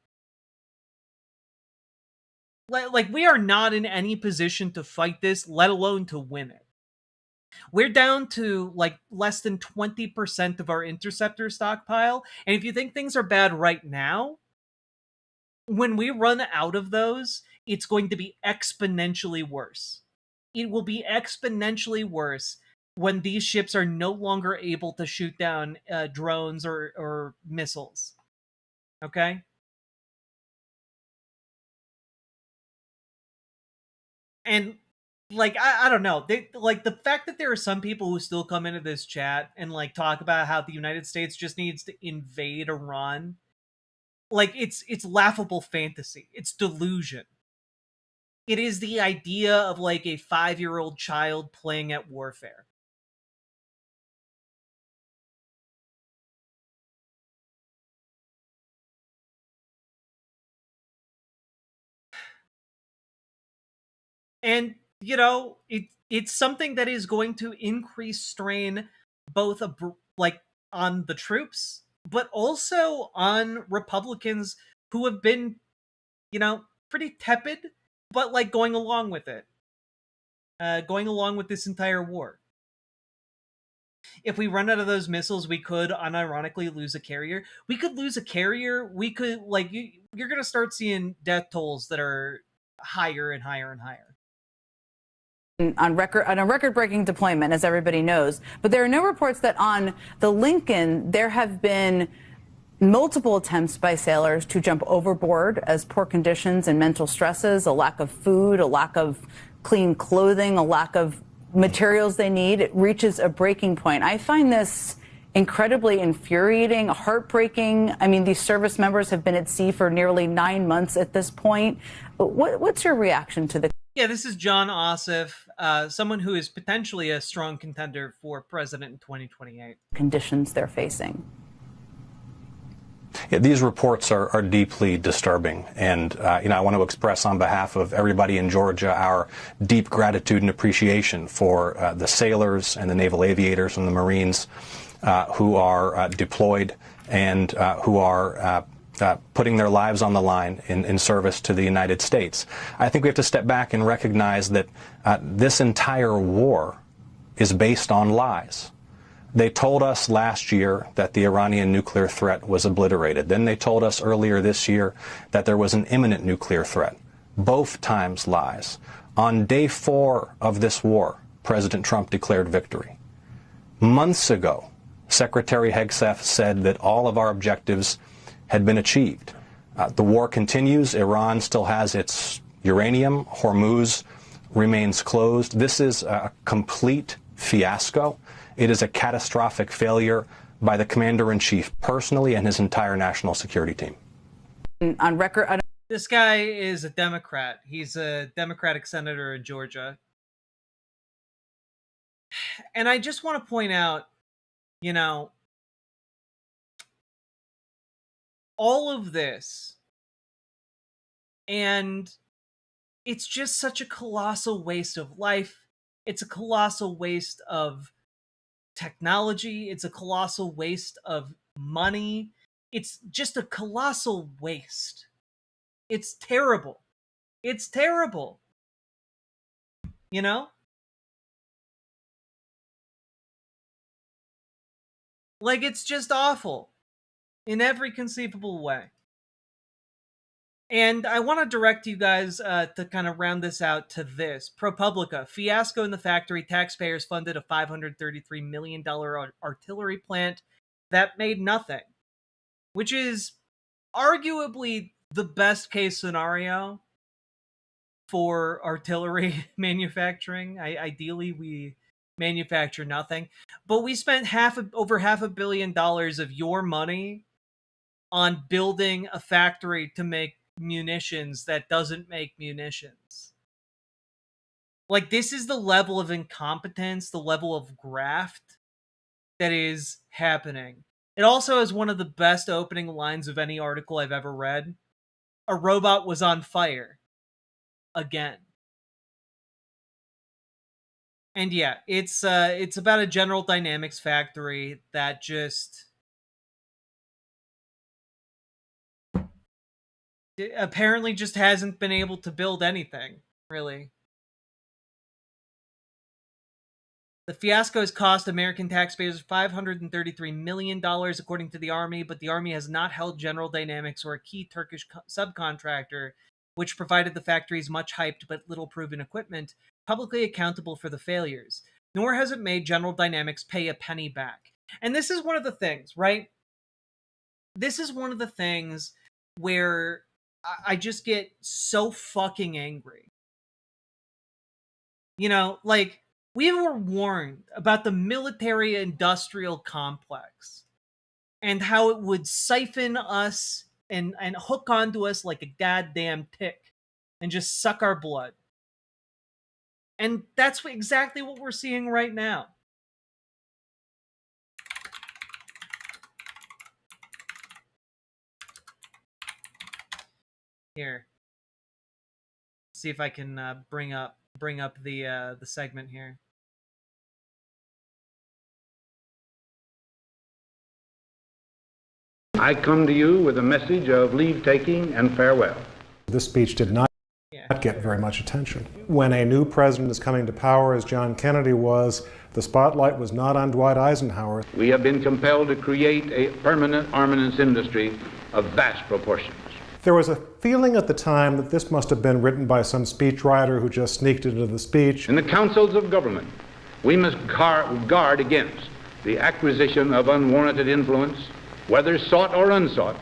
like, we are not in any position to fight this, let alone to win it. We're down to like less than 20% of our interceptor stockpile, and if you think things are bad right now, when we run out of those, it's going to be exponentially worse. It will be exponentially worse when these ships are no longer able to shoot down drones or missiles. Okay? And like, I don't know. Like, the fact that there are some people who still come into this chat and like talk about how the United States just needs to invade Iran, like, it's laughable fantasy. It's delusion. It is the idea of like a 5-year-old child playing at warfare. And, you know, it's something that is going to increase strain both like on the troops, but also on Republicans who have been, you know, pretty tepid, but like going along with it. Going along with this entire war. If we run out of those missiles, we could unironically lose a carrier. We could lose a carrier. We could, like, you're going to start seeing death tolls that are higher and higher and higher. On a record-breaking deployment, as everybody knows. But there are no reports that on the Lincoln there have been multiple attempts by sailors to jump overboard as poor conditions and mental stresses, a lack of food, a lack of clean clothing, a lack of materials they need. It reaches a breaking point. I find this incredibly infuriating, heartbreaking. I mean, these service members have been at sea for nearly 9 months at this point. What's your reaction to the... Yeah, this is John Ossoff, someone who is potentially a strong contender for president in 2028. conditions they're facing? Yeah, these reports are deeply disturbing, and I want to express on behalf of everybody in Georgia our deep gratitude and appreciation for the sailors and the naval aviators and the Marines who are deployed and who are putting their lives on the line in service to the United States. I think we have to step back and recognize that this entire war is based on lies. They told us last year that the Iranian nuclear threat was obliterated. Then they told us earlier this year that there was an imminent nuclear threat. Both times lies. On day 4 of this war, President Trump declared victory. Months ago, Secretary Hegseth said that all of our objectives had been achieved. The war continues. Iran still has its uranium. Hormuz remains closed. This is a complete fiasco. It is a catastrophic failure by the commander-in-chief personally and his entire national security team. On record, this guy is a Democrat. He's a Democratic senator in Georgia. And I just want to point out, you know, all of this, and it's just such a colossal waste of life. It's a colossal waste of technology. It's a colossal waste of money. It's just a colossal waste. It's terrible. It's terrible. You know? Like, it's just awful in every conceivable way. And I want to direct you guys to kind of round this out to this. ProPublica, fiasco in the factory. Taxpayers funded a $533 million artillery plant that made nothing. Which is arguably the best case scenario for artillery manufacturing. Ideally, we manufacture nothing. But we spent over $500 million of your money on building a factory to make munitions that doesn't make munitions. Like, this is the level of incompetence, the level of graft that is happening. It also has one of the best opening lines of any article I've ever read. A robot was on fire. Again. And yeah, it's about a General Dynamics factory that just apparently just hasn't been able to build anything, really. The fiasco has cost American taxpayers $533 million, according to the Army, but the Army has not held General Dynamics or a key Turkish subcontractor, which provided the factory's much-hyped but little-proven equipment, publicly accountable for the failures. Nor has it made General Dynamics pay a penny back. And this is one of the things, right? This is one of the things where I just get so fucking angry. You know, like, we were warned about the military-industrial complex and how it would siphon us and hook onto us like a goddamn tick and just suck our blood. And that's exactly what we're seeing right now. Here. See if I can bring up the segment here. I come to you with a message of leave-taking and farewell. This speech did not get very much attention. When a new president is coming to power, as John Kennedy was, the spotlight was not on Dwight Eisenhower. We have been compelled to create a permanent armaments industry of vast proportions. There was a feeling at the time that this must have been written by some speechwriter who just sneaked into the speech. In the councils of government, we must guard against the acquisition of unwarranted influence, whether sought or unsought,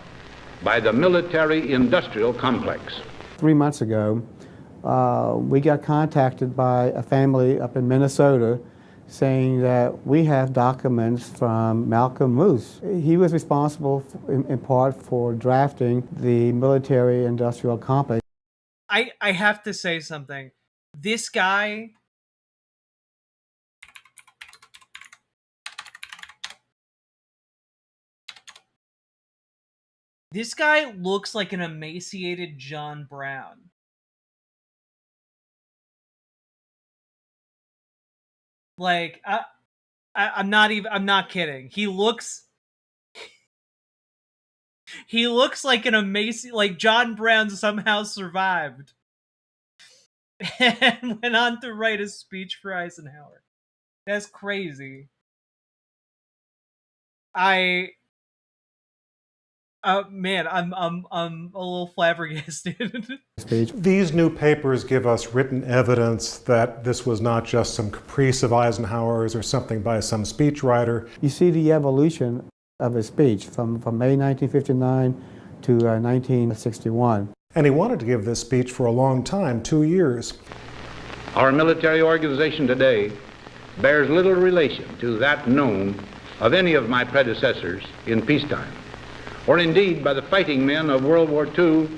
by the military-industrial complex. 3 months ago, we got contacted by a family up in Minnesota saying that we have documents from Malcolm Moose. He was responsible in part for drafting the military-industrial complex. I have to say something. This guy... This guy looks like an emaciated John Brown. Like, I'm not kidding. He looks like an like John Brown somehow survived and went on to write a speech for Eisenhower. That's crazy. Man, I'm a little flabbergasted. These new papers give us written evidence that this was not just some caprice of Eisenhower's or something by some speechwriter. You see the evolution of his speech from May 1959 to 1961. And he wanted to give this speech for a long time, 2 years. Our military organization today bears little relation to that known of any of my predecessors in peacetime, or indeed by the fighting men of World War II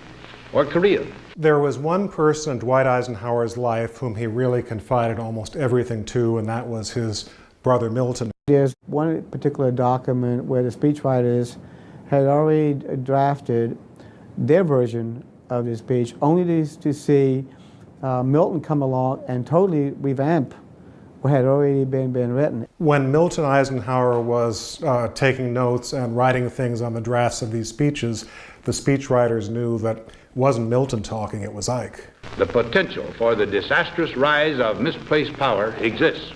or Korea. There was one person in Dwight Eisenhower's life whom he really confided almost everything to, and that was his brother Milton. There's one particular document where the speechwriters had already drafted their version of the speech, only to see Milton come along and totally revamp what had already been written. When Milton Eisenhower was taking notes and writing things on the drafts of these speeches, the speechwriters knew that it wasn't Milton talking, it was Ike. The potential for the disastrous rise of misplaced power exists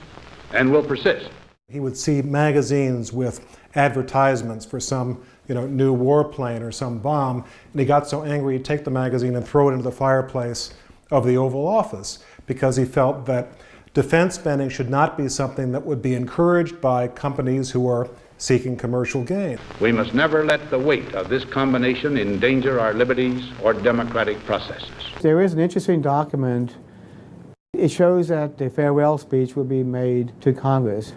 and will persist. He would see magazines with advertisements for some new warplane or some bomb, and he got so angry he'd take the magazine and throw it into the fireplace of the Oval Office because he felt that defense spending should not be something that would be encouraged by companies who are seeking commercial gain. We must never let the weight of this combination endanger our liberties or democratic processes. There is an interesting document. It shows that the farewell speech will be made to Congress.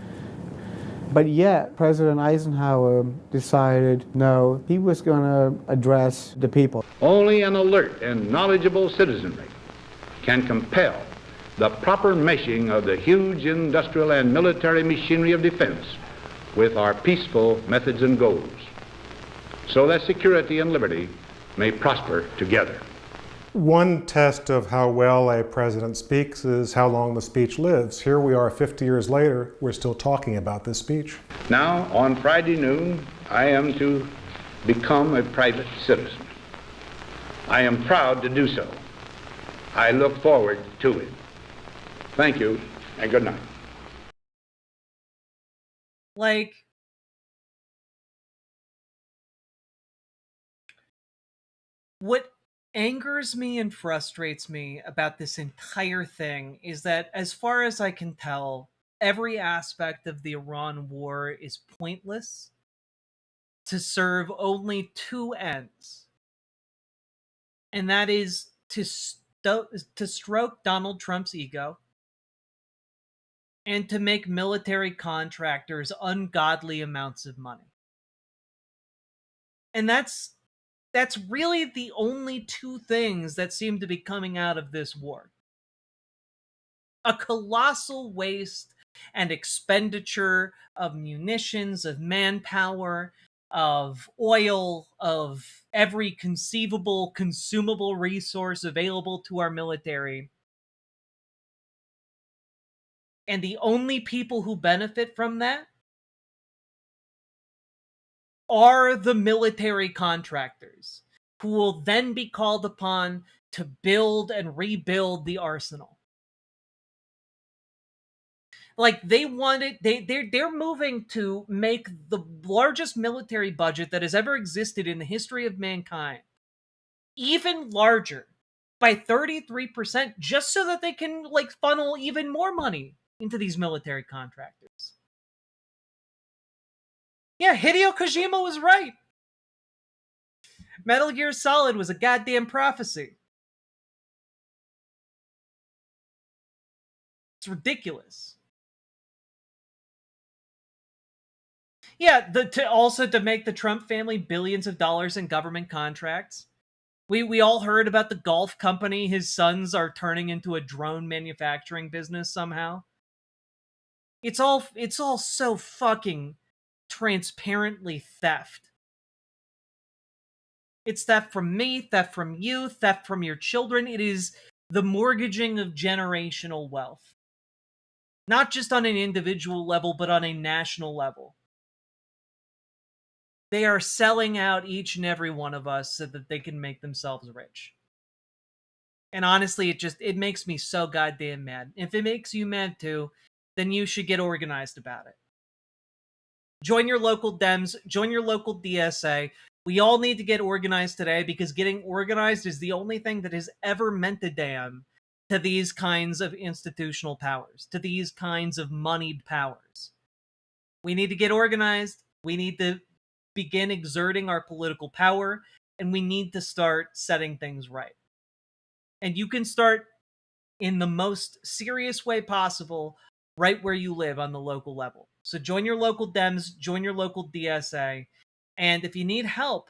But yet, President Eisenhower decided no, he was going to address the people. Only an alert and knowledgeable citizenry can compel the proper meshing of the huge industrial and military machinery of defense with our peaceful methods and goals, so that security and liberty may prosper together. One test of how well a president speaks is how long the speech lives. Here we are 50 years later, we're still talking about this speech. Now, on Friday noon, I am to become a private citizen. I am proud to do so. I look forward to it. Thank you, and good night. Like, what angers me and frustrates me about this entire thing is that, as far as I can tell, every aspect of the Iran war is pointless to serve only two ends. And that is to stroke Donald Trump's ego and to make military contractors ungodly amounts of money. And that's really the only two things that seem to be coming out of this war. A colossal waste and expenditure of munitions, of manpower, of oil, of every conceivable consumable resource available to our military. And the only people who benefit from that are the military contractors, who will then be called upon to build and rebuild the arsenal. Like, they're moving to make the largest military budget that has ever existed in the history of mankind even larger by 33%, just so that they can funnel even more money into these military contractors. Yeah, Hideo Kojima was right. Metal Gear Solid was a goddamn prophecy. It's ridiculous. Yeah, to make the Trump family billions of dollars in government contracts. We all heard about the golf company his sons are turning into a drone manufacturing business somehow. It's all so fucking transparently theft. It's theft from me, theft from you, theft from your children. It is the mortgaging of generational wealth. Not just on an individual level, but on a national level. They are selling out each and every one of us so that they can make themselves rich. And honestly, it makes me so goddamn mad. If it makes you mad too, then you should get organized about it. Join your local Dems, join your local DSA, We all need to get organized today, because getting organized is the only thing that has ever meant a damn to these kinds of institutional powers, to these kinds of moneyed powers. We need to get organized. We need to begin exerting our political power, and we need to start setting things right. And you can start in the most serious way possible right where you live on the local level. So join your local Dems, join your local DSA, and if you need help,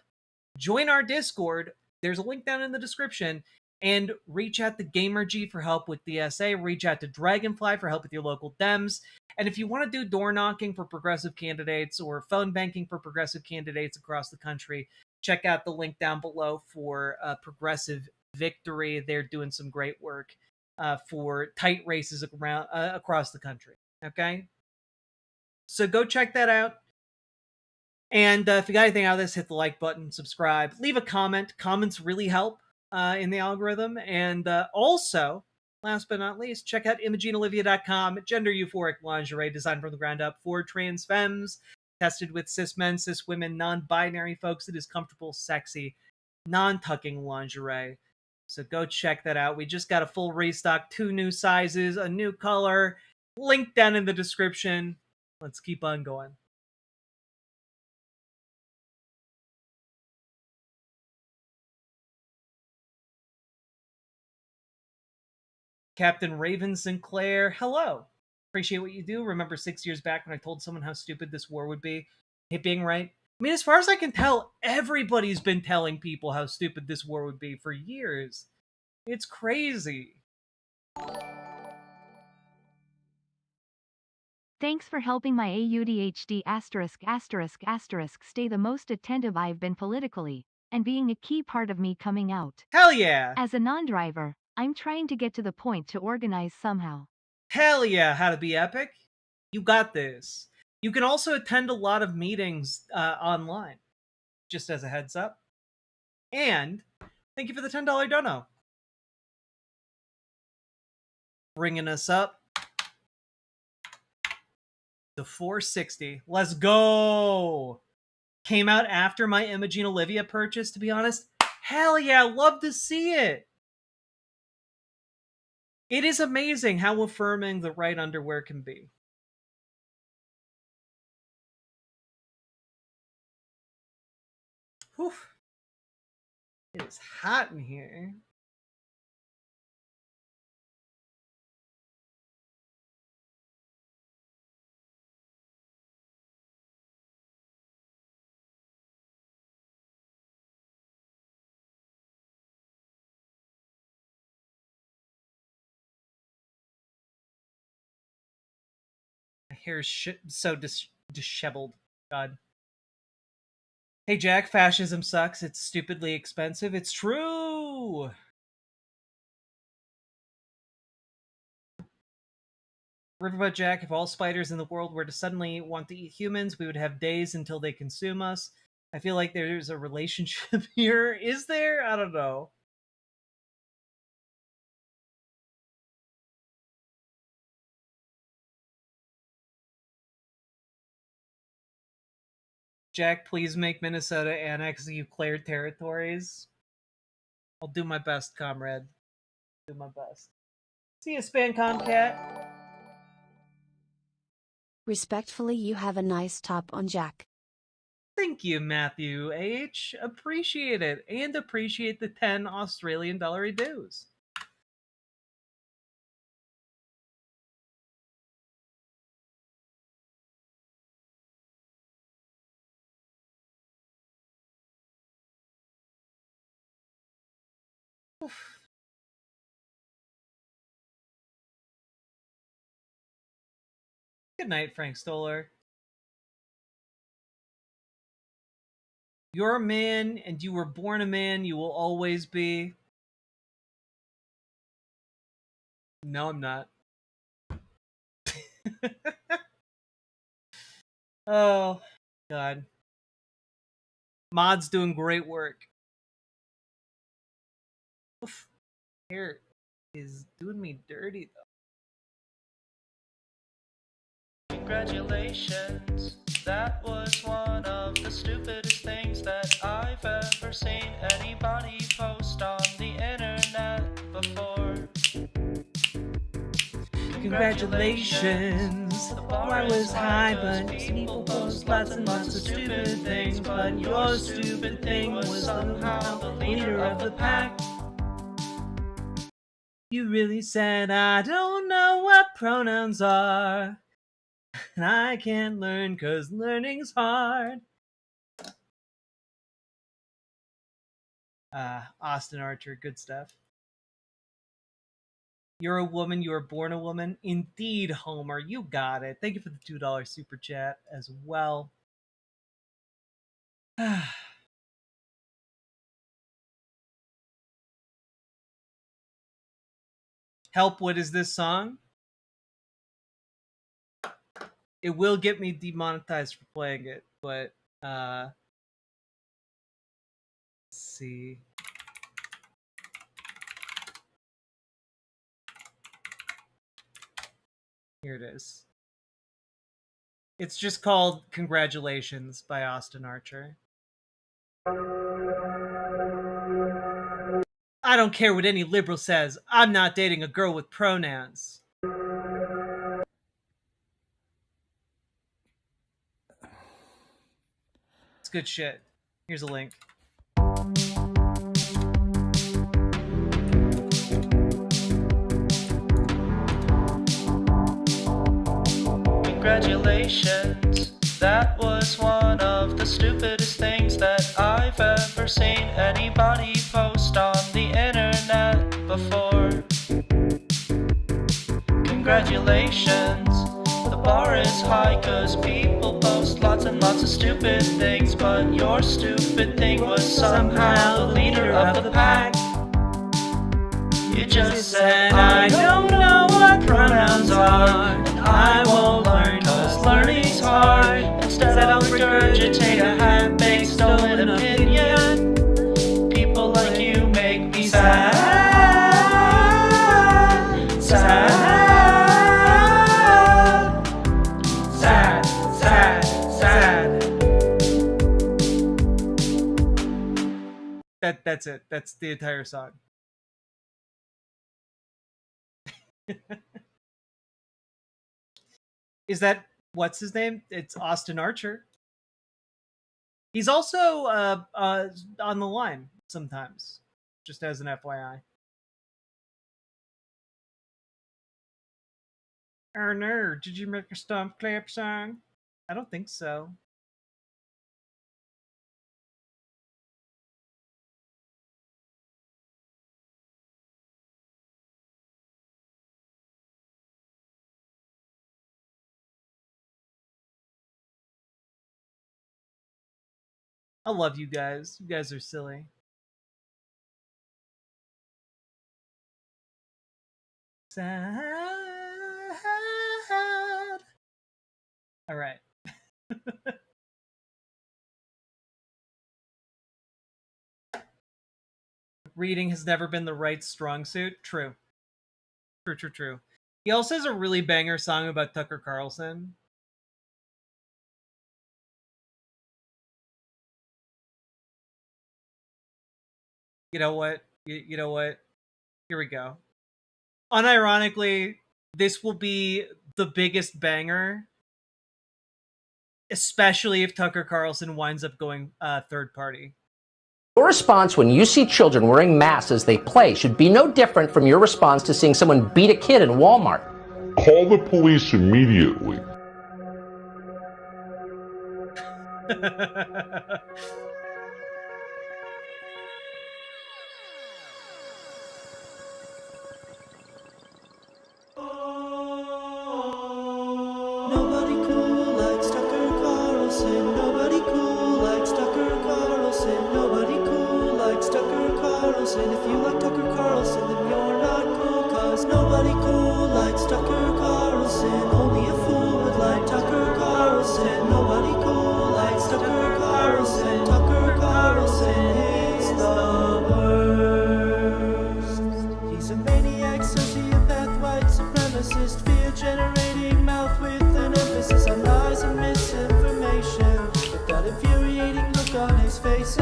join our Discord. There's a link down in the description, and reach out to GamerG for help with DSA, reach out to Dragonfly for help with your local Dems, and if you want to do door knocking for progressive candidates or phone banking for progressive candidates across the country, check out the link down below for Progressive Victory. They're doing some great work for tight races around across the country. Okay, so go check that out. And if you got anything out of this, hit the like button, subscribe, leave a comment. Comments really help in the algorithm. And also, last but not least, check out ImogeneOlivia.com, gender euphoric lingerie designed from the ground up for trans femmes, tested with cis men, cis women, non-binary folks. It is comfortable, sexy, non-tucking lingerie. So go check that out. We just got a full restock, 2 new sizes, a new color, link down in the description. Let's keep on going. Captain Raven Sinclair, hello. Appreciate what you do. Remember 6 years back when I told someone how stupid this war would be? It being right? I mean, as far as I can tell, everybody's been telling people how stupid this war would be for years. It's crazy. Thanks for helping my AUDHD stay the most attentive I've been politically, and being a key part of me coming out. Hell yeah! As a non-driver, I'm trying to get to the point to organize somehow. Hell yeah, How to Be Epic. You got this. You can also attend a lot of meetings online, just as a heads up. And thank you for the $10 dono. Bringing us up to 460. Let's go! Came out after my Imogene Olivia purchase, to be honest. Hell yeah, love to see it! It is amazing how affirming the right underwear can be. Whew. It is hot in here. My hair's so disheveled. God. Hey Jack, fascism sucks. It's stupidly expensive. It's true! Riverboat Jack, if all spiders in the world were to suddenly want to eat humans, we would have days until they consume us. I feel like there's a relationship here. Is there? I don't know. Jack, please make Minnesota annex the Euclid territories. I'll do my best, comrade. Do my best. See you, SpanCon Cat. Respectfully, you have a nice top on, Jack. Thank you, Matthew H. Appreciate it. And appreciate the 10 Australian dollar dues. Oof. Good night, Frank Stoller. You're a man, and you were born a man. You will always be. No, I'm not. Oh, God. Mod's doing great work. Oof. Hair is doing me dirty, though. Congratulations, that was one of the stupidest things that I seen anybody post on the internet before. Congratulations, the bar was high, but people post lots and lots of stupid things, but your stupid thing was somehow the leader of the pack. You really said, I don't know what pronouns are, and I can't learn 'cause learning's hard. Austin Archer, good stuff. You're a woman, you were born a woman. Indeed, Homer, you got it. Thank you for the $2 super chat as well. Help, what is this song? It will get me demonetized for playing it, but let's see. Here it is. It's just called Congratulations by Austin Archer. I don't care what any liberal says. I'm not dating a girl with pronouns. It's good shit. Here's a link. Congratulations, that was one of the stupidest things that I've ever seen anybody post on the internet before. Congratulations, the bar is high 'cause people post lots and lots of stupid things, but your stupid thing was somehow the leader of the pack. You just said, I don't know what pronouns are, and I won't learn 'cause learning's hard. Instead I'll regurgitate a half-baked stolen opinion. People like you make me sad. Sad. Sad. Sad. Sad. That's it. That's the entire song. Is that what's his name? It's Austin Archer. He's also on the line sometimes, just as an FYI. Erner, did you make a stump clap song? I don't think so. I love you guys. You guys are silly. Sad. All right. Reading has never been the right strong suit. True. True. He also has a really banger song about Tucker Carlson. You know what? You know what? Here we go. Unironically, this will be the biggest banger, especially if Tucker Carlson winds up going third party. Your response when you see children wearing masks as they play should be no different from your response to seeing someone beat a kid in Walmart. Call the police immediately. Nobody cool likes Tucker Carlson. Nobody cool likes Tucker Carlson. Nobody cool likes Tucker Carlson. If you like Tucker Carlson, then you're not cool. 'Cause nobody cool likes Tucker Carlson. Only a fool would like Tucker Carlson. Nobody cool likes Tucker Carlson. Tucker Carlson is the worst. He's a maniac, sociopath, white supremacist, fear-generating mouth with an emphasis on lies and misinformation. With that infuriating look on his face,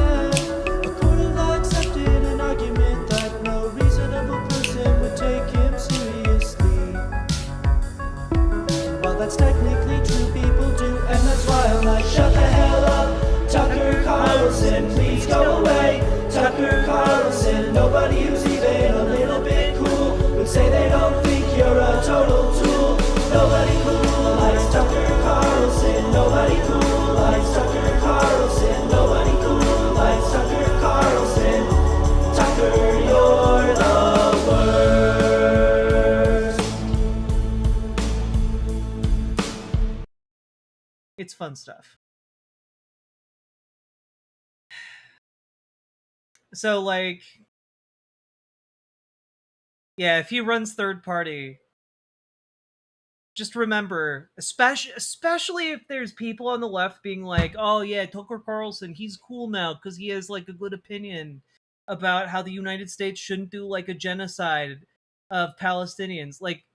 that's technically true, people do. And that's why I'm like, shut the hell up, Tucker Carlson, please go away. Tucker Carlson, nobody who's even a little bit cool would say they don't think you're a total tool. Nobody cool likes Tucker Carlson, nobody cool likes Tucker Carlson, nobody cool likes Tucker Carlson. Tucker, you're the worst. It's fun stuff. So, like, yeah, if he runs third party, just remember, especially if there's people on the left being like, oh yeah, Tucker Carlson, he's cool now because he has like a good opinion about how the United States shouldn't do like a genocide of Palestinians. Like,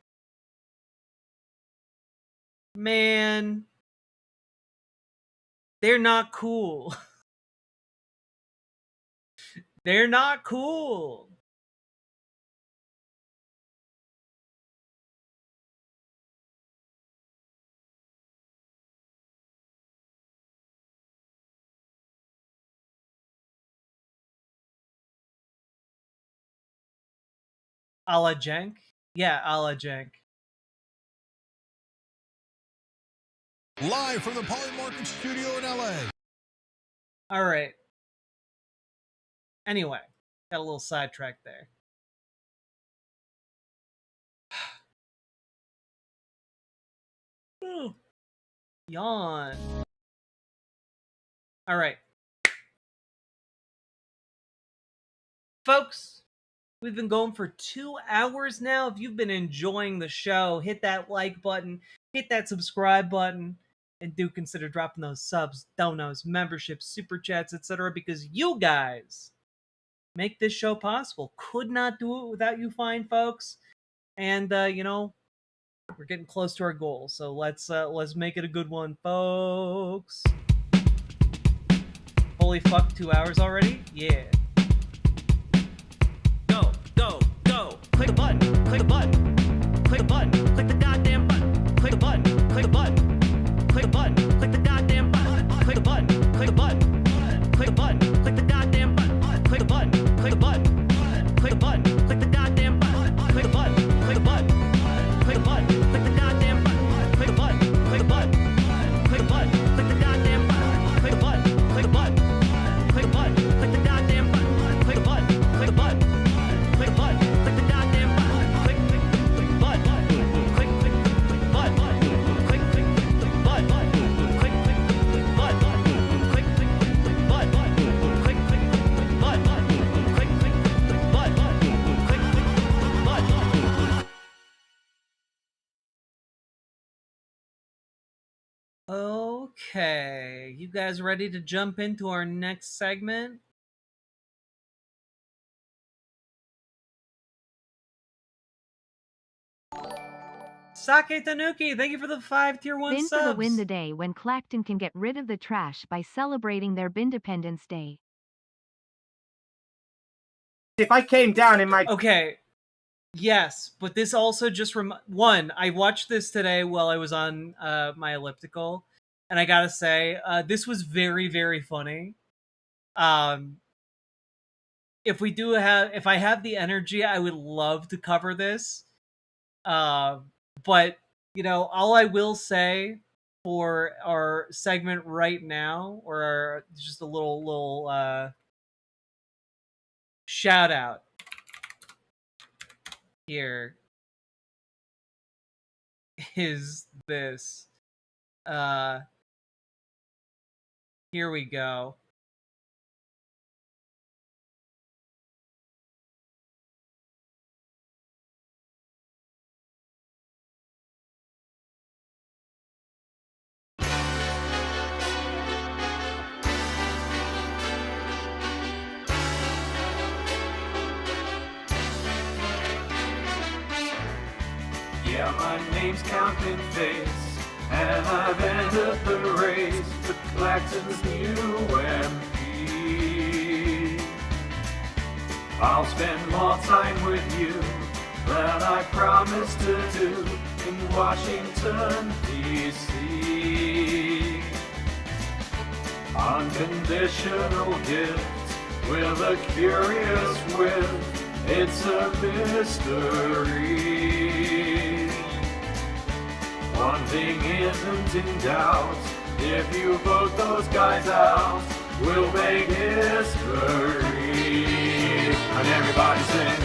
man, they're not cool. They're not cool. A la Jank? Yeah, a la Jank. Live from the Poly Market Studio in LA. All right. Anyway, got a little sidetracked there. Yawn. All right. Folks, we've been going for 2 hours now. If you've been enjoying the show, hit that like button, hit that subscribe button, and do consider dropping those subs, donos, memberships, super chats, etc. because you guys make this show possible. Could not do it without you fine folks. And you know, we're getting close to our goal, so let's make it a good one, folks. Holy fuck, 2 hours already? Yeah. Go, go, go. Click the button, click the button, click the button, click the goddamn button, click the button, click the button, click the button, click the goddamn button, click the button, click the button, click the button, click the goddamn button, click the button, click the button, click the button, click the goddamn button, click the button, click the button, click the button, click the goddamn button, click the button, click the button, click the button, click the goddamn button, click the button, click the button, click the button, click the goddamn button, click the button, click the button, click the button, click the goddamn button, click button, click button, click button, click button, click button, click Okay, you guys ready to jump into our next segment? Sake Tanuki, thank you for the 5 tier 1 Bin subs. for the win, the day when Clacton can get rid of the trash by celebrating their Bindependence Day. If I came down in my... Okay, yes, but this also just one, I watched this today while I was on my elliptical, and I gotta say, this was very, very funny. If I have the energy, I would love to cover this. But, you know, all I will say for our segment right now, or just a little shout out here, is this. Here we go. Yeah, my name's Compton Face, and I've entered the race for Clacton's new MP. I'll spend more time with you than I promised to do. in Washington, D.C. Unconditional gift with a curious wit. It's a mystery. One thing isn't in doubt. If you vote those guys out, we'll make history. And everybody sing.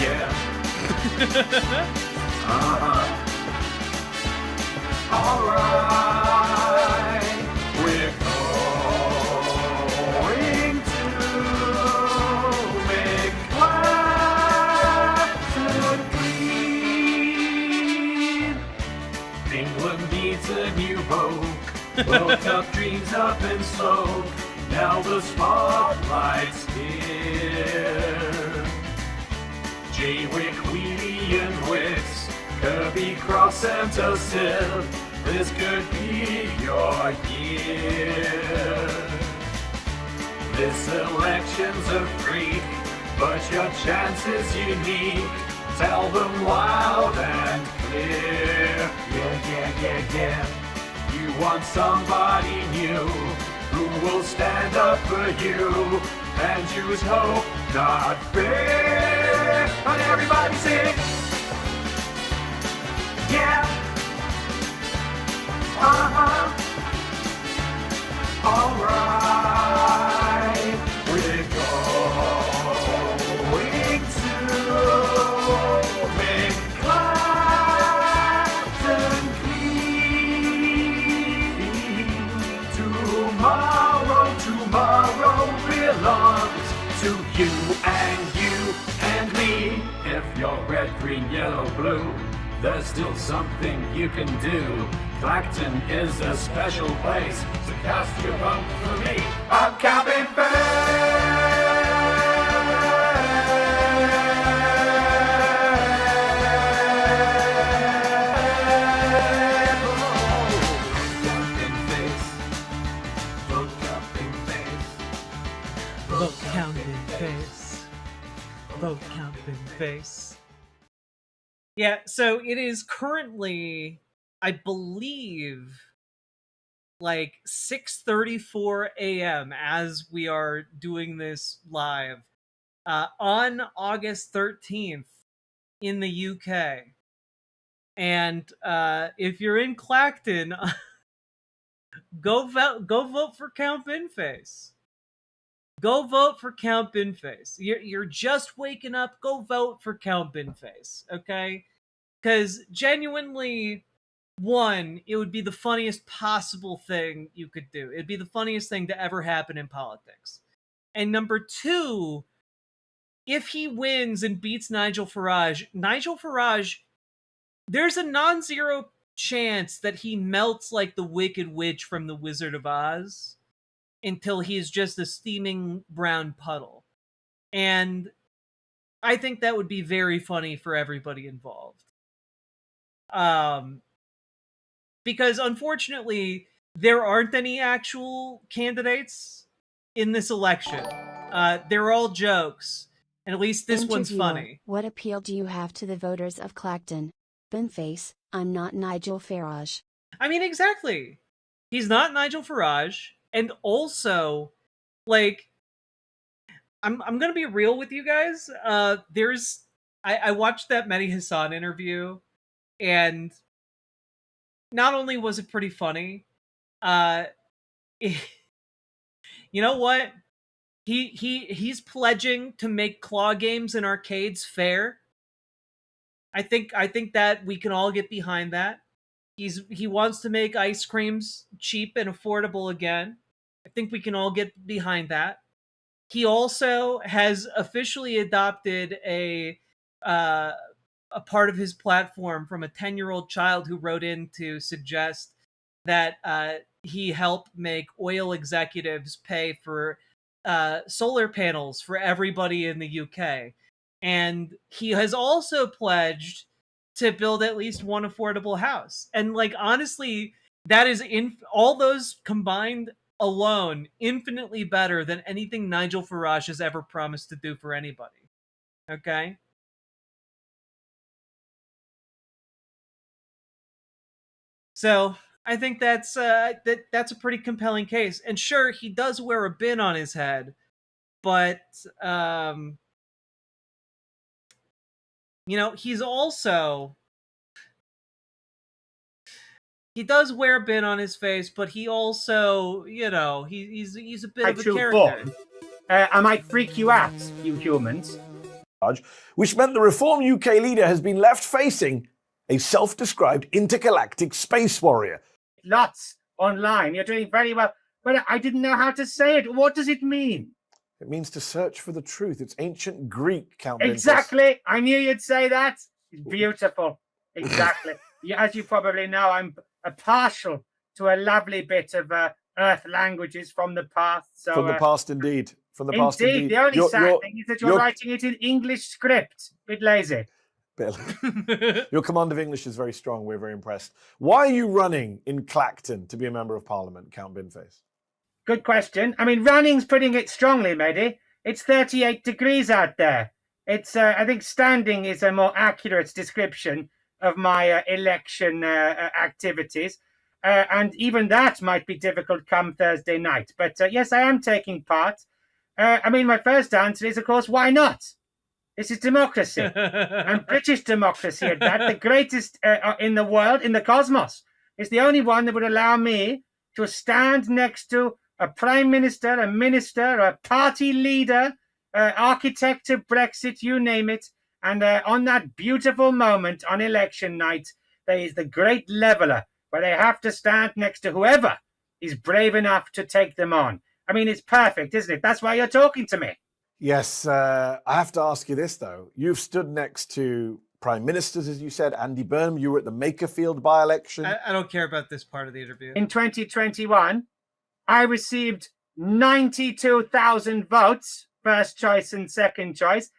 Yeah. Alright. We're going to make Clapton green. England needs a new vogue. World Cup dreams up in smoke. Now the spotlight's here. Jaywick, Wheatley and Wicks, Kirby, Cross and Civ. This could be your year. This election's a freak, but your chance is unique. Tell them loud and clear. Yeah. You want somebody new who will stand up for you and choose hope, not fear. And everybody sing. Yeah. Alright. We're going to make Clapton clean. Tomorrow belongs to you and me. If you're red, green, yellow, blue, there's still something you can do. Clacton is a special place, so cast your vote for me. I'm Captain Vote count in face. Vote count in face. Yeah, so it is currently, I believe, like 6:34 a.m. as we are doing this live on August 13th in the UK. And if you're in Clacton, go vote for Count Binface. Go vote for Count Binface. You're just waking up. Go vote for Count Binface, okay? Because genuinely, one, it would be the funniest possible thing you could do. It'd be the funniest thing to ever happen in politics. And number two, if he wins and beats Nigel Farage, there's a non-zero chance that he melts like the Wicked Witch from The Wizard of Oz until he's just a steaming brown puddle. And I think that would be very funny for everybody involved. Because unfortunately, there aren't any actual candidates in this election. They're all jokes. And at least this one's funny. What appeal do you have to the voters of Clacton? Binface, I'm not Nigel Farage. I mean, exactly. He's not Nigel Farage. And also, like, I'm gonna be real with you guys. I watched that Mehdi Hassan interview, and not only was it pretty funny, you know what? He's pledging to make claw games in arcades fair. I think that we can all get behind that. He wants to make ice creams cheap and affordable again. I think we can all get behind that. He also has officially adopted a part of his platform from a 10-year-old child who wrote in to suggest that he help make oil executives pay for solar panels for everybody in the UK. And he has also pledged to build at least one affordable house. And like, honestly, that is all those combined alone infinitely better than anything Nigel Farage has ever promised to do for anybody. Okay? So I think that's that's a pretty compelling case. And sure, he does wear a bin on his head, but you know, he does wear a bin on his face, but he also, you know, he's a bit of a character. I might freak you out, you humans. Which meant the Reform UK leader has been left facing a self-described intergalactic space warrior. Lots online. You're doing very well. But I didn't know how to say it. What does it mean? It means to search for the truth. It's ancient Greek, Count Bintus. Exactly. I knew you'd say that. It's beautiful. Exactly. As you probably know, I'm partial to a lovely bit of Earth languages from the past. So, From the past, indeed. From the past, indeed. The only sad thing is that you're writing it in English script. Bit lazy. Your command of English is very strong. We're very impressed. Why are you running in Clacton to be a member of Parliament, Count Binface? Good question. I mean, running's putting it strongly, Mehdi. It's 38 degrees out there. It's, I think standing is a more accurate description of my election activities. And even that might be difficult come Thursday night. But yes, I am taking part. I mean, my first answer is, of course, why not? This is democracy. And British democracy at that, the greatest in the world, in the cosmos. It's the only one that would allow me to stand next to a prime minister, a minister, a party leader, architect of Brexit, you name it. And on that beautiful moment on election night, there is the great leveler where they have to stand next to whoever is brave enough to take them on. I mean, it's perfect, isn't it? That's why you're talking to me. Yes, I have to ask you this, though. You've stood next to prime ministers, as you said. Andy Burnham, you were at the Makerfield by-election. I don't care about this part of the interview. In 2021, I received 92,000 votes, first choice and second choice.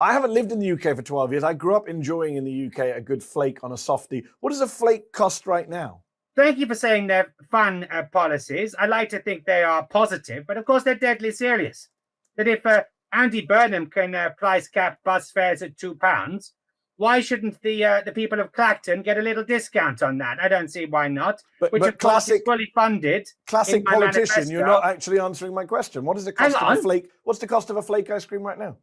I haven't lived in the UK for 12 years. I grew up enjoying in the UK a good flake on a softie. What does a flake cost right now? Thank you for saying they're fun policies. I like to think they are positive, but of course they're deadly serious. That if Andy Burnham can price cap bus fares at £2, why shouldn't the people of Clacton get a little discount on that? I don't see why not. But of course is fully funded. Classic politician, manifesto. You're not actually answering my question. What is the cost of a flake? What's the cost of a flake ice cream right now?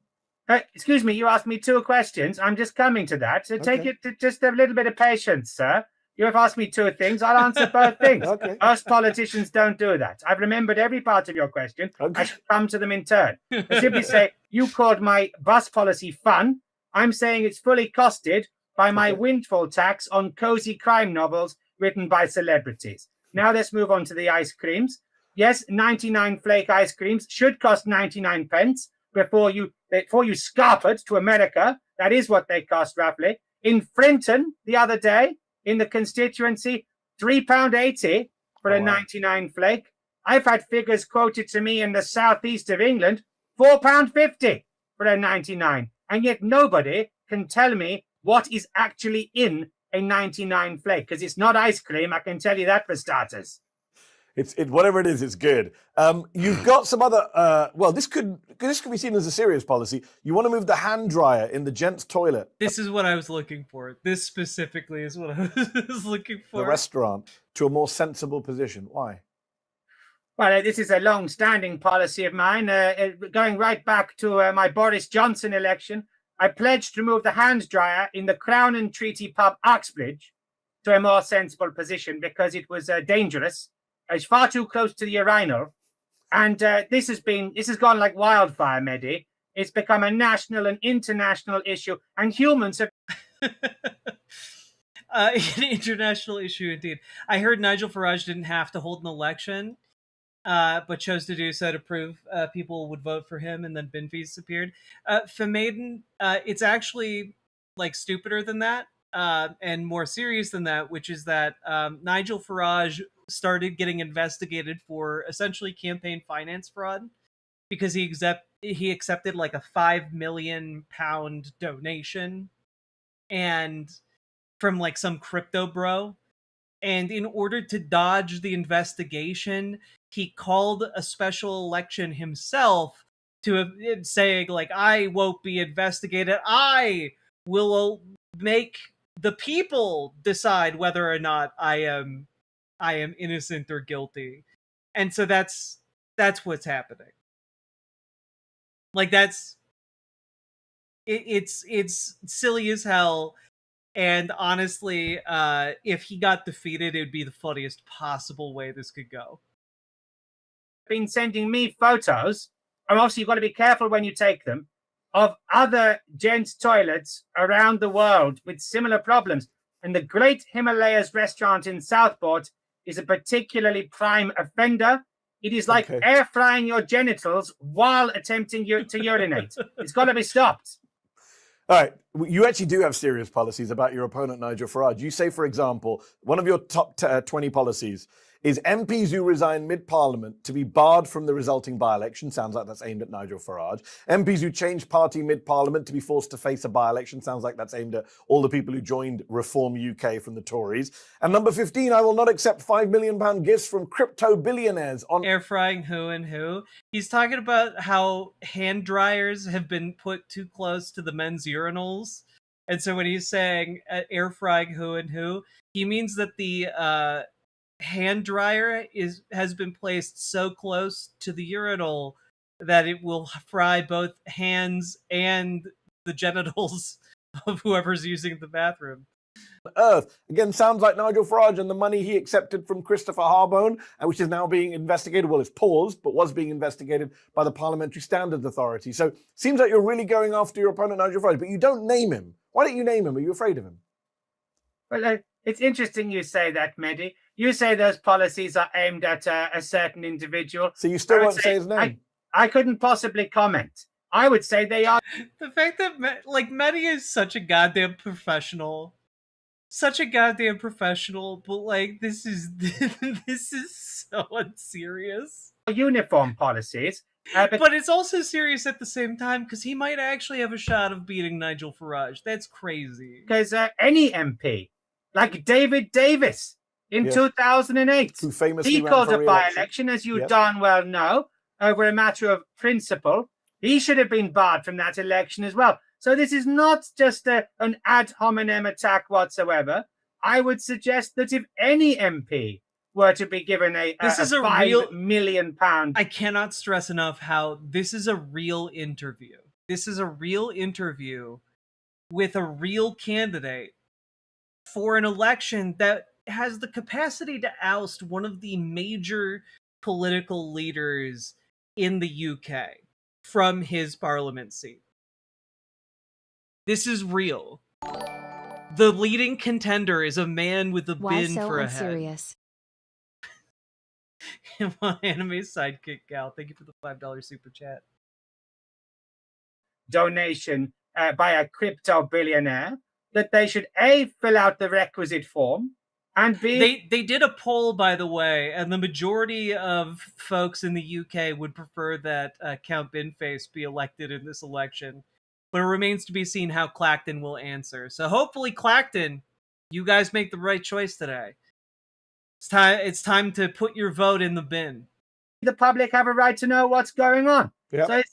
Excuse me, you asked me two questions. I'm just coming to that. So take it to just a little bit of patience, sir. You have asked me two things. I'll answer both things. Okay. Us politicians don't do that. I've remembered every part of your question. Okay. I should come to them in turn. I simply say, you called my bus policy fun. I'm saying it's fully costed by my windfall tax on cozy crime novels written by celebrities. Now let's move on to the ice creams. Yes, 99 flake ice creams should cost 99 pence before you scarpered to America. That is what they cost roughly. In Frinton the other day, in the constituency, £3.80 for a 99 flake. I've had figures quoted to me in the southeast of England, £4.50 for a 99. And yet nobody can tell me what is actually in a 99 flake, because it's not ice cream, I can tell you that for starters. Whatever it is, it's good. You've got some other. Well, this could be seen as a serious policy. You want to move the hand dryer in the gents' toilet. This is what I was looking for. This specifically is what I was looking for. The restaurant to a more sensible position. Why? Well, this is a long-standing policy of mine, going right back to my Boris Johnson election. I pledged to move the hand dryer in the Crown and Treaty pub Uxbridge to a more sensible position because it was dangerous. It's far too close to the urinal. And this has gone like wildfire, Mehdi. It's become a national and international issue, and humans have... An international issue, indeed. I heard Nigel Farage didn't have to hold an election, but chose to do so to prove people would vote for him, and then Binfies appeared. For Maiden, it's actually like stupider than that, and more serious than that, which is that Nigel Farage started getting investigated for essentially campaign finance fraud because he accepted like a £5 million donation and from like some crypto bro. And in order to dodge the investigation, he called a special election himself to saying like, I won't be investigated. I will make the people decide whether or not I am innocent or guilty. And so that's what's happening. Like it's silly as hell. And honestly, if he got defeated, it would be the funniest possible way this could go. Been sending me photos, and obviously you've got to be careful when you take them, of other gents' toilets around the world with similar problems. And the Great Himalayas restaurant in Southport is a particularly prime offender. It is like air frying your genitals while attempting to urinate. It's got to be stopped. All right, you actually do have serious policies about your opponent, Nigel Farage. You say, for example, one of your top 20 policies is MPs who resign mid-parliament to be barred from the resulting by-election. Sounds like that's aimed at Nigel Farage. MPs who change party mid-parliament to be forced to face a by-election. Sounds like that's aimed at all the people who joined Reform UK from the Tories. And number 15, I will not accept £5 million gifts from crypto billionaires on air frying who and who. He's talking about how hand dryers have been put too close to the men's urinals. And so when he's saying air frying who and who, he means that the hand dryer has been placed so close to the urinal that it will fry both hands and the genitals of whoever's using the bathroom. Earth. Again, sounds like Nigel Farage and the money he accepted from Christopher Harbone, which is now being investigated. Well, it's paused, but was being investigated by the Parliamentary Standards Authority. So seems like you're really going after your opponent, Nigel Farage, but you don't name him. Why don't you name him? Are you afraid of him? Well, it's interesting you say that, Mehdi. You say those policies are aimed at a certain individual. So you still won't say his name? I couldn't possibly comment. I would say they are. The fact that, Mehdi is such a goddamn professional. Such a goddamn professional, but, this is so unserious. Uniform policies. But it's also serious at the same time, because he might actually have a shot of beating Nigel Farage. That's crazy. Because any MP, like David Davis in 2008, who famously he ran called for a by-election, as you darn well know, over a matter of principle. He should have been barred from that election as well. So this is not just an ad hominem attack whatsoever. I would suggest that if any MP were to be given a £5 million... I cannot stress enough how this is a real interview. This is a real interview with a real candidate for an election that has the capacity to oust one of the major political leaders in the UK from his parliament seat. This is real. The leading contender is a man with a bin for a head. My anime sidekick gal, thank you for the $5 super chat. Donation by a crypto billionaire, that they should A, fill out the requisite form, and B... They did a poll, by the way, and the majority of folks in the UK would prefer that Count Binface be elected in this election. But it remains to be seen how Clacton will answer. So hopefully, Clacton, you guys make the right choice today. It's time to put your vote in the bin. The public have a right to know what's going on. Yep. So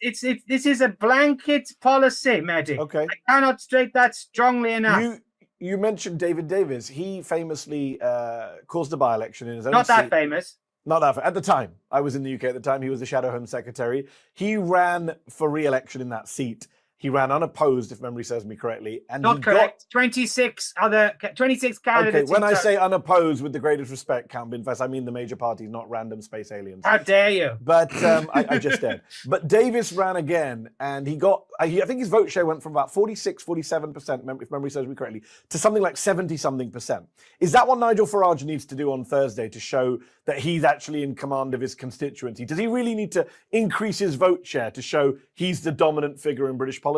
this is a blanket policy, Mehdi. Okay. I cannot stress that strongly enough. You mentioned David Davis. He famously caused a by-election in his own Not that seat. famous. Not that at the time. I was in the UK at the time. He was the Shadow Home Secretary. He ran for re-election in that seat. He ran unopposed, if memory serves me correctly. And Not correct. 26 candidates. Okay, when I say unopposed, with the greatest respect, Count Binface, I mean the major parties, not random space aliens. How dare you? But I just did. But Davis ran again, and he got, I think his vote share went from about 46, 47%, if memory serves me correctly, to something like 70-something percent. Is that what Nigel Farage needs to do on Thursday to show that he's actually in command of his constituency? Does he really need to increase his vote share to show he's the dominant figure in British politics?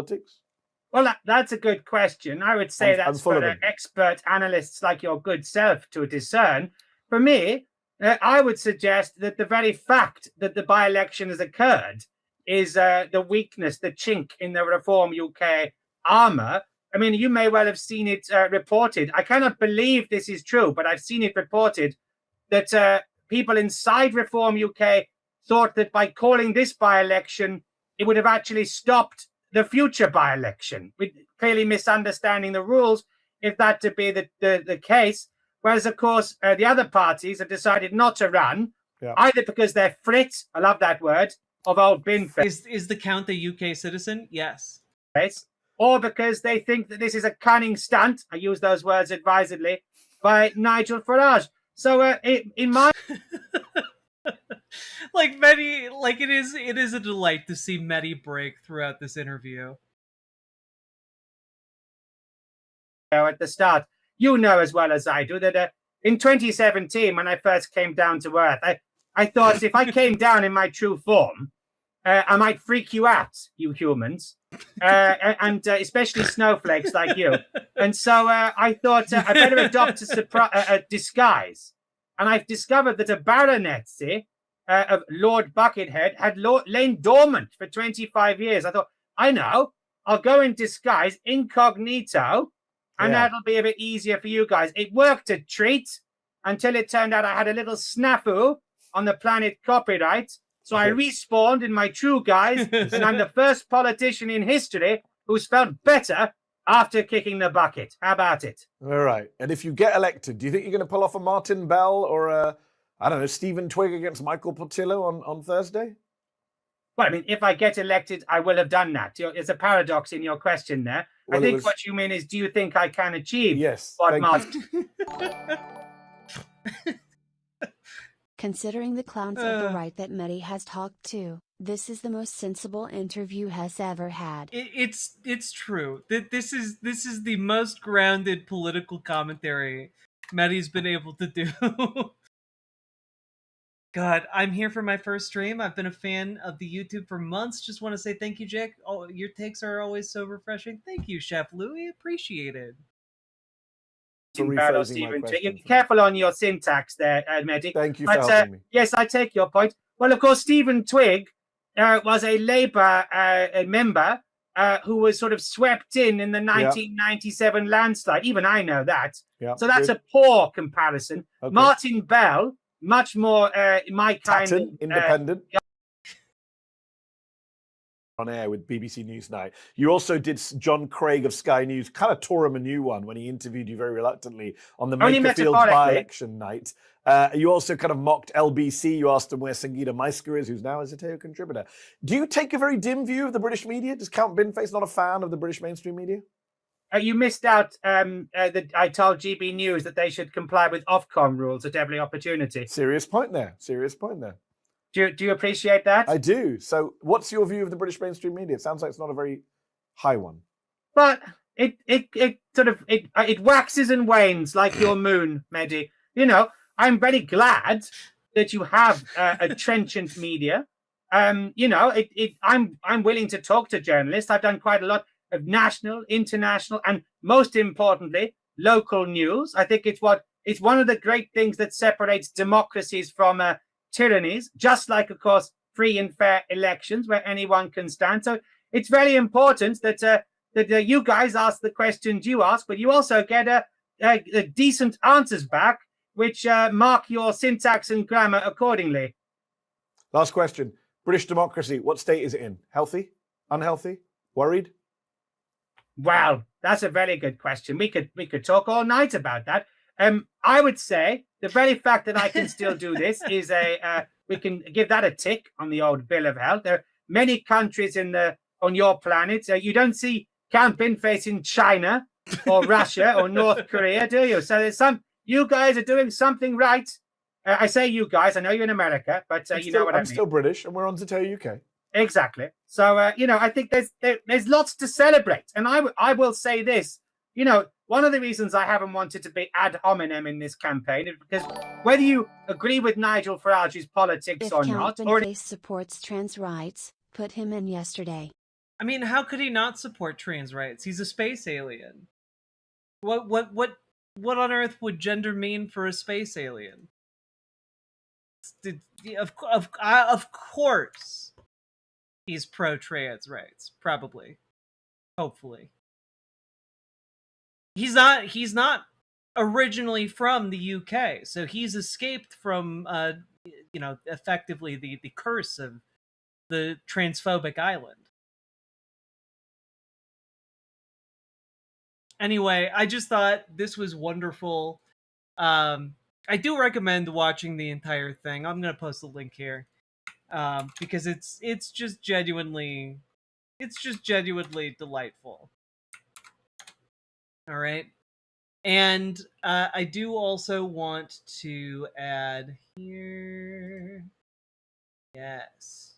Well, that's a good question. I would say that's for expert analysts like your good self to discern. For me, I would suggest that the very fact that the by-election has occurred is the weakness, the chink in the Reform UK armour. I mean, you may well have seen it reported. I cannot believe this is true, but I've seen it reported that people inside Reform UK thought that by calling this by-election, it would have actually stopped the future by-election, with clearly misunderstanding the rules. if that to be the case. Whereas, of course, the other parties have decided not to run, either because they're frit, I love that word, of old bin face. Is the Count a UK citizen? Yes. Or because they think that this is a cunning stunt, I use those words advisedly, by Nigel Farage. So in my like Mehdi, like it is a delight to see Mehdi break throughout this interview. At the start, you know as well as I do that in 2017, when I first came down to earth, I thought if I came down in my true form, I might freak you out, you humans, and especially snowflakes like you. And so I thought I better adopt a disguise. And I've discovered that a baronetcy of Lord Buckethead had lain dormant for 25 years. I thought, I know, I'll go in disguise, incognito, and that'll be a bit easier for you guys. It worked a treat until it turned out I had a little snafu on the planet copyright. So I respawned in my true guise, and I'm the first politician in history who's felt better after kicking the bucket. How about it? All right. And if you get elected, do you think you're going to pull off a Martin Bell or a, I don't know, Stephen Twigg against Michael Portillo on Thursday? Well, I mean, if I get elected, I will have done that. There's a paradox in your question there. Well, I think what you mean is, do you think I can achieve what Martin... Considering the clowns of the right that Mehdi has talked to, this is the most sensible interview has ever had. It's true. This is the most grounded political commentary Mehdi's been able to do. God, I'm here for my first stream. I've been a fan of the YouTube for months. Just want to say thank you, Jake. Oh, your takes are always so refreshing. Thank you, Chef Louis. Appreciate it. Careful on your syntax there, Mehdi. Thank you for helping me. Yes, I take your point. Well, of course, Stephen Twigg was a Labour member who was sort of swept in the 1997 landslide. Even I know that. So that's a poor comparison. Okay. Martin Bell, much more my kind of... independent. On air with BBC Newsnight. You also did John Craig of Sky News, kind of tore him a new one when he interviewed you very reluctantly on the Makerfield by-election night. You also kind of mocked LBC. You asked him where Sangeeta Maiska is, who's now a Zateo contributor. Do you take a very dim view of the British media? Does Count Binface not a fan of the British mainstream media? You missed out that I told GB News that they should comply with Ofcom rules at every opportunity. Serious point there. Serious point there. Do you appreciate that? I do. So what's your view of the British mainstream media? It sounds like it's not a very high one. But it waxes and wanes like your moon, Mehdi. You know, I'm very glad that you have a trenchant media. You know, I'm willing to talk to journalists. I've done quite a lot of national, international, and most importantly, local news. I think it's one of the great things that separates democracies from tyrannies, just like, of course, free and fair elections where anyone can stand. So it's very important that you guys ask the questions you ask, but you also get decent answers back, which mark your syntax and grammar accordingly. Last question. British democracy, what state is it in? Healthy? Unhealthy? Worried? Well, that's a very good question. We could talk all night about that. I would say the very fact that I can still do this is we can give that a tick on the old bill of health. There are many countries on your planet. You don't see Count Binface in China or Russia or North Korea, do you? So you guys are doing something right. I say you guys. I know you're in America, but you know what I mean. I'm still British, and we're on Zateo UK. Exactly. So I think there's lots to celebrate, and I will say this. One of the reasons I haven't wanted to be ad hominem in this campaign is because whether you agree with Nigel Farage's politics or not, or if supports trans rights, put him in yesterday. I mean, how could he not support trans rights? He's a space alien. What on earth would gender mean for a space alien? Of course, he's pro-trans rights. Probably, hopefully. He's not originally from the UK, so he's escaped from effectively the curse of the transphobic island. Anyway, I just thought this was wonderful. I do recommend watching the entire thing. I'm gonna post a link here because it's just genuinely delightful. All right, and I do also want to add here. Yes.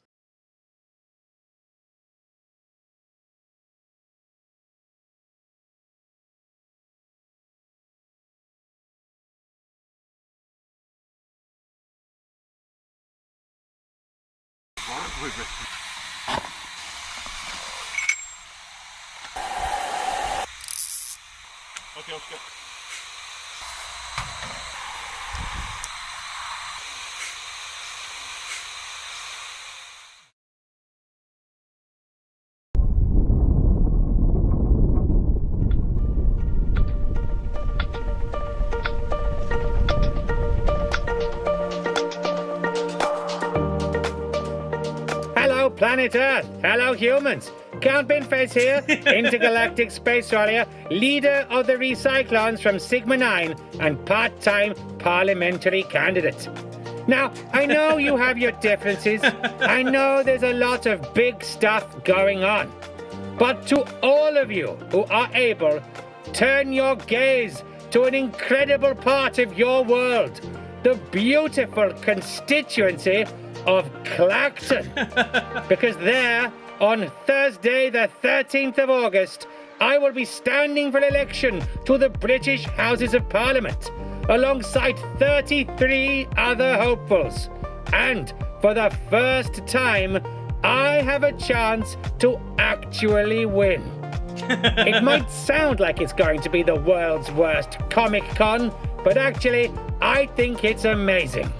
Okay, let's go. Hello, planet Earth. Hello, humans. Count Binface here, intergalactic space warrior, leader of the Recyclons from Sigma 9, and part-time parliamentary candidate. Now, I know you have your differences. I know there's a lot of big stuff going on. But to all of you who are able, turn your gaze to an incredible part of your world, the beautiful constituency of Clacton. Because there, on Thursday the 13th of August, I will be standing for election to the British Houses of Parliament, alongside 33 other hopefuls. And for the first time, I have a chance to actually win. It might sound like it's going to be the world's worst Comic-Con, but actually, I think it's amazing.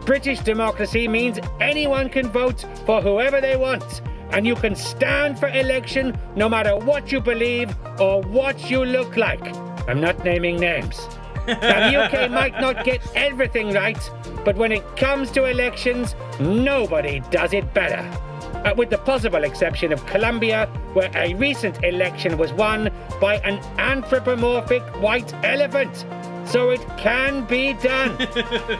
British democracy means anyone can vote for whoever they want, and you can stand for election no matter what you believe or what you look like. I'm not naming names. Now, the UK might not get everything right, but when it comes to elections, nobody does it better. With the possible exception of Colombia, where a recent election was won by an anthropomorphic white elephant. So it can be done.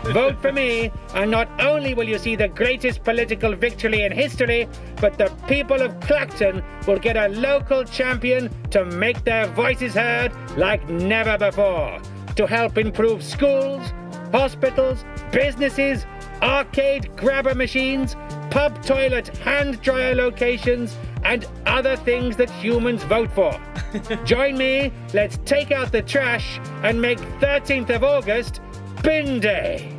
Vote for me, and not only will you see the greatest political victory in history, but the people of Clacton will get a local champion to make their voices heard like never before, to help improve schools, hospitals, businesses, arcade grabber machines, pub toilet hand dryer locations, and other things that humans vote for. Join me, let's take out the trash and make 13th of August Bin Day.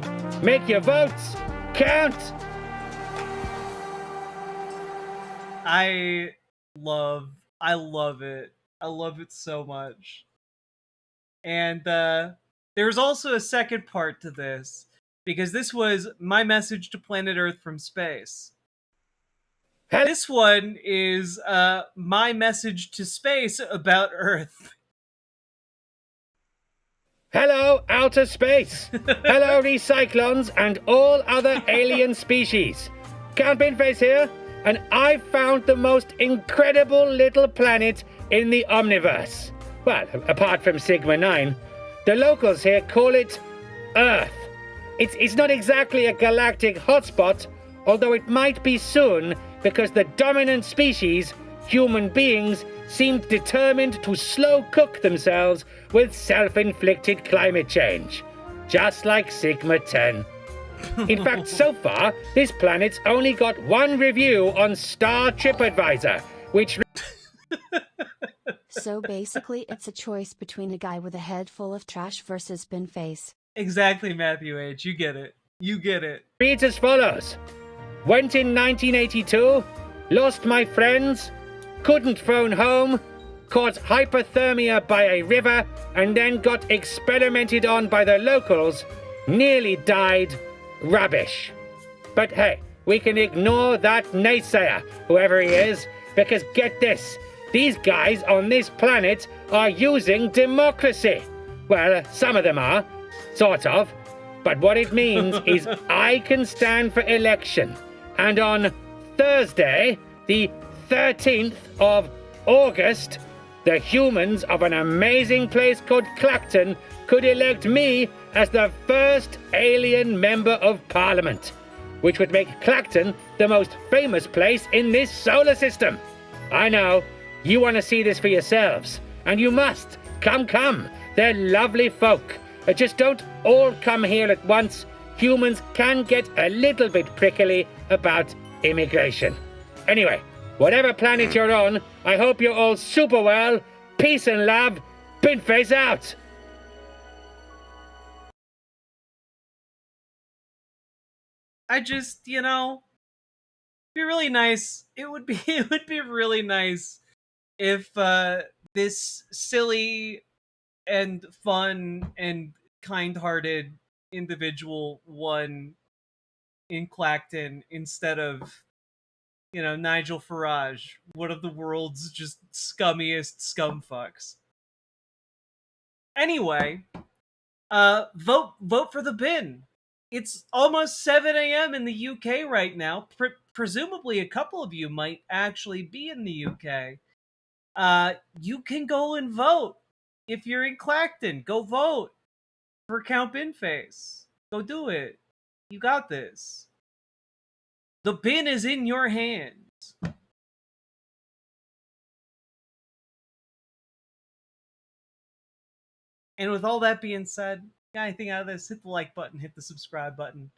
Make your votes count. I love it. I love it so much. And there's also a second part to this, because this was my message to planet Earth from space. This one is my message to space about Earth. Hello, outer space. Hello, Recyclons and all other alien species. Count Binface here, and I've found the most incredible little planet in the Omniverse. Well, apart from Sigma 9. The locals here call it Earth. It's not exactly a galactic hotspot, although it might be soon, because the dominant species, human beings, seemed determined to slow cook themselves with self-inflicted climate change, just like Sigma 10. In fact, so far, this planet's only got one review on Star TripAdvisor, which... So basically, it's a choice between a guy with a head full of trash versus Binface. Exactly, Matthew H. You get it. You get it. Reads as follows. Went in 1982, lost my friends, couldn't phone home, caught hypothermia by a river, and then got experimented on by the locals, nearly died. Rubbish. But hey, we can ignore that naysayer, whoever he is, because get this, these guys on this planet are using democracy. Well, some of them are, sort of. But what it means is I can stand for election. And on Thursday, the 13th of August, the humans of an amazing place called Clacton could elect me as the first alien member of Parliament, which would make Clacton the most famous place in this solar system. I know, you want to see this for yourselves, and you must. Come. They're lovely folk. Just don't all come here at once. Humans can get a little bit prickly about immigration. Anyway, whatever planet you're on, I hope you're all super well. Peace and love. Binface out. I just, be really nice. It would be really nice if this silly and fun and kind-hearted individual won in Clacton instead of Nigel Farage, one of the world's just scummiest scumfucks. Anyway, vote for the bin. It's almost 7 a.m. in the UK right now. Presumably, a couple of you might actually be in the UK. You can go and vote. If you're in Clacton, go vote for Count Binface. Go do it. You got this. The bin is in your hands. And with all that being said, got anything out of this, hit the like button, hit the subscribe button.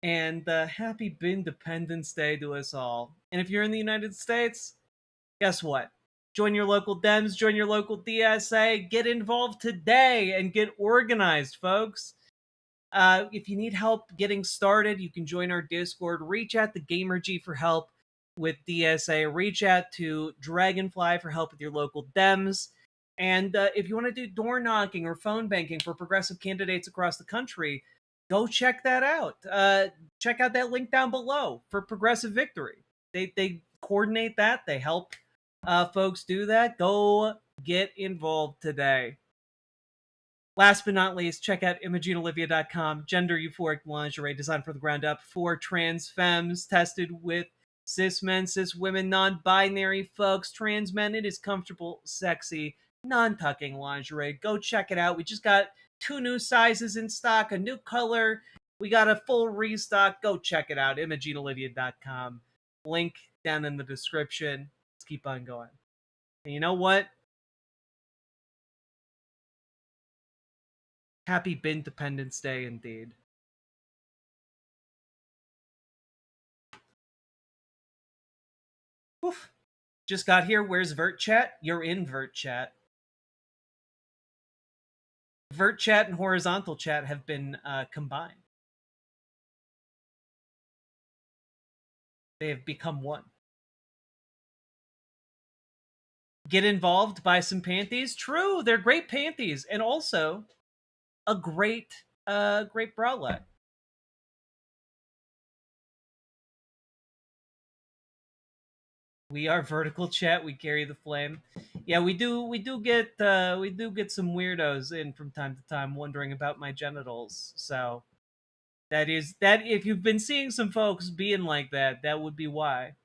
And happy Bindependence Day to us all. And if you're in the United States, guess what? Join your local Dems, join your local DSA, get involved today and get organized, folks. If you need help getting started, you can join our Discord. Reach out to GamerG for help with DSA. Reach out to Dragonfly for help with your local Dems. And if you want to do door knocking or phone banking for progressive candidates across the country, go check that out. Check out that link down below for Progressive Victory. They coordinate that. They help folks do that. Go get involved today. Last but not least, check out ImogeneOlivia.com. Gender euphoric lingerie designed from the ground up for trans femmes, tested with cis men, cis women, non-binary folks, trans men. It is comfortable, sexy, non-tucking lingerie. Go check it out. We just got 2 new sizes in stock, a new color. We got a full restock. Go check it out. ImogeneOlivia.com. Link down in the description. Let's keep on going. And you know what? Happy Bindependence Day indeed. Oof. Just got here. Where's Vert Chat? You're in Vert Chat. Vert Chat and Horizontal Chat have been combined. They have become one. Get involved, buy some panties. True, they're great panties, and also a great bralette. We are Vertical Chat. We carry the flame. Yeah, we do get some weirdos in from time to time wondering about my genitals. So that if you've been seeing some folks being like that, that would be why.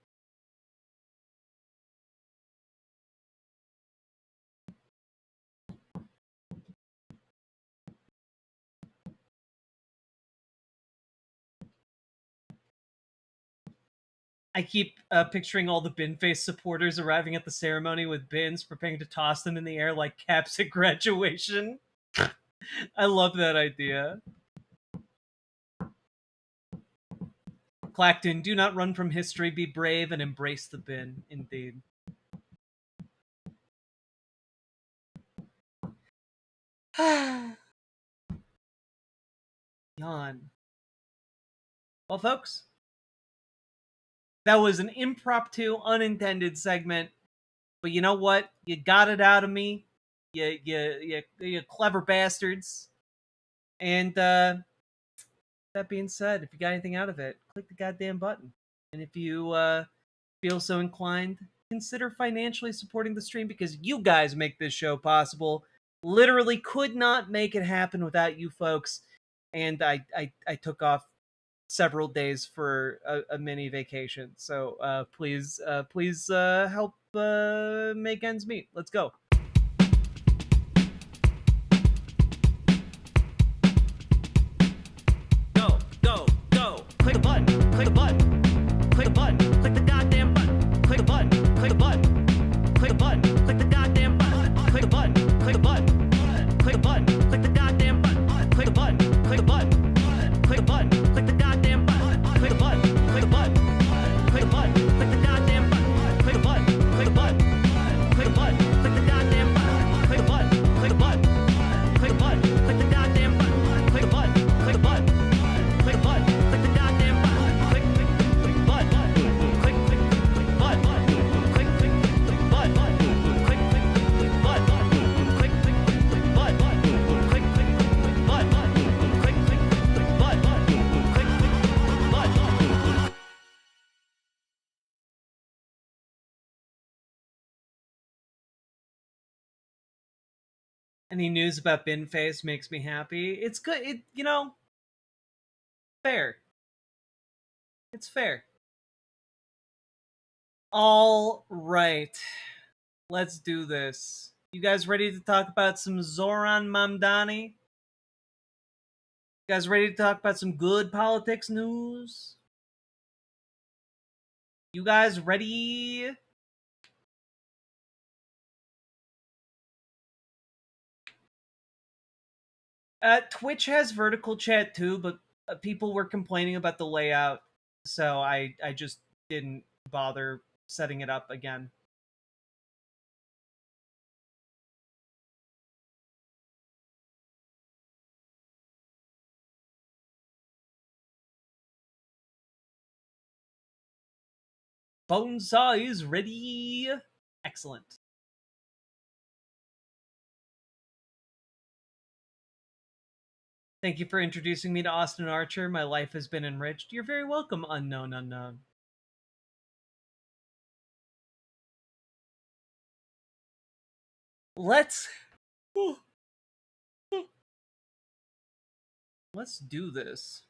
I keep picturing all the Binface supporters arriving at the ceremony with bins, preparing to toss them in the air like caps at graduation. I love that idea. Clacton, do not run from history. Be brave and embrace the bin. Indeed. Yawn. Well, folks, that was an impromptu, unintended segment. But you know what? You got it out of me. You clever bastards. And that being said, if you got anything out of it, click the goddamn button. And if you feel so inclined, consider financially supporting the stream because you guys make this show possible. Literally could not make it happen without you folks. And I took off several days for a mini vacation. So please help make ends meet. Let's go. Go. Click the button. Click the button. Click the button. Click the goddamn button. Click the button. Click the button. Click the button. Click the goddamn button. Click the button. Click the button. Click the button. Click the goddamn button. Click the button. Click the button. Click the button. Click the goddamn button. Click the button. Click the button. Click the button. Click the goddamn button. Click the button. Click the button. Click the button. Click the goddamn button. Click the button. Click the button. Click the button. Click the goddamn button. Click the button. Click the button. Click the button. Click the goddamn button. Click button. Click button. Click button. Click button. Click Any news about Binface makes me happy. It's good. Fair. It's fair. All right. Let's do this. You guys ready to talk about some Zoran Mamdani? You guys ready to talk about some good politics news? You guys ready? Twitch has vertical chat too, but people were complaining about the layout, so I just didn't bother setting it up again. Bonesaw is ready. Excellent. Thank you for introducing me to Austin Archer. My life has been enriched. You're very welcome, unknown. Let's do this.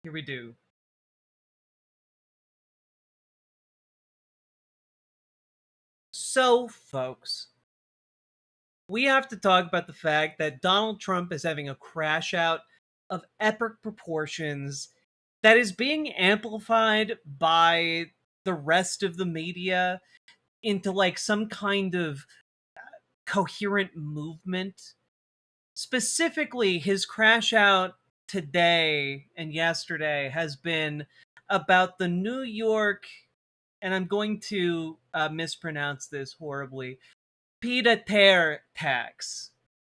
Here we do. So, folks, we have to talk about the fact that Donald Trump is having a crash out of epic proportions that is being amplified by the rest of the media into like some kind of coherent movement. Specifically, his crash out today and yesterday has been about the New York, and I'm going to mispronounce this horribly, pied-à-terre tax,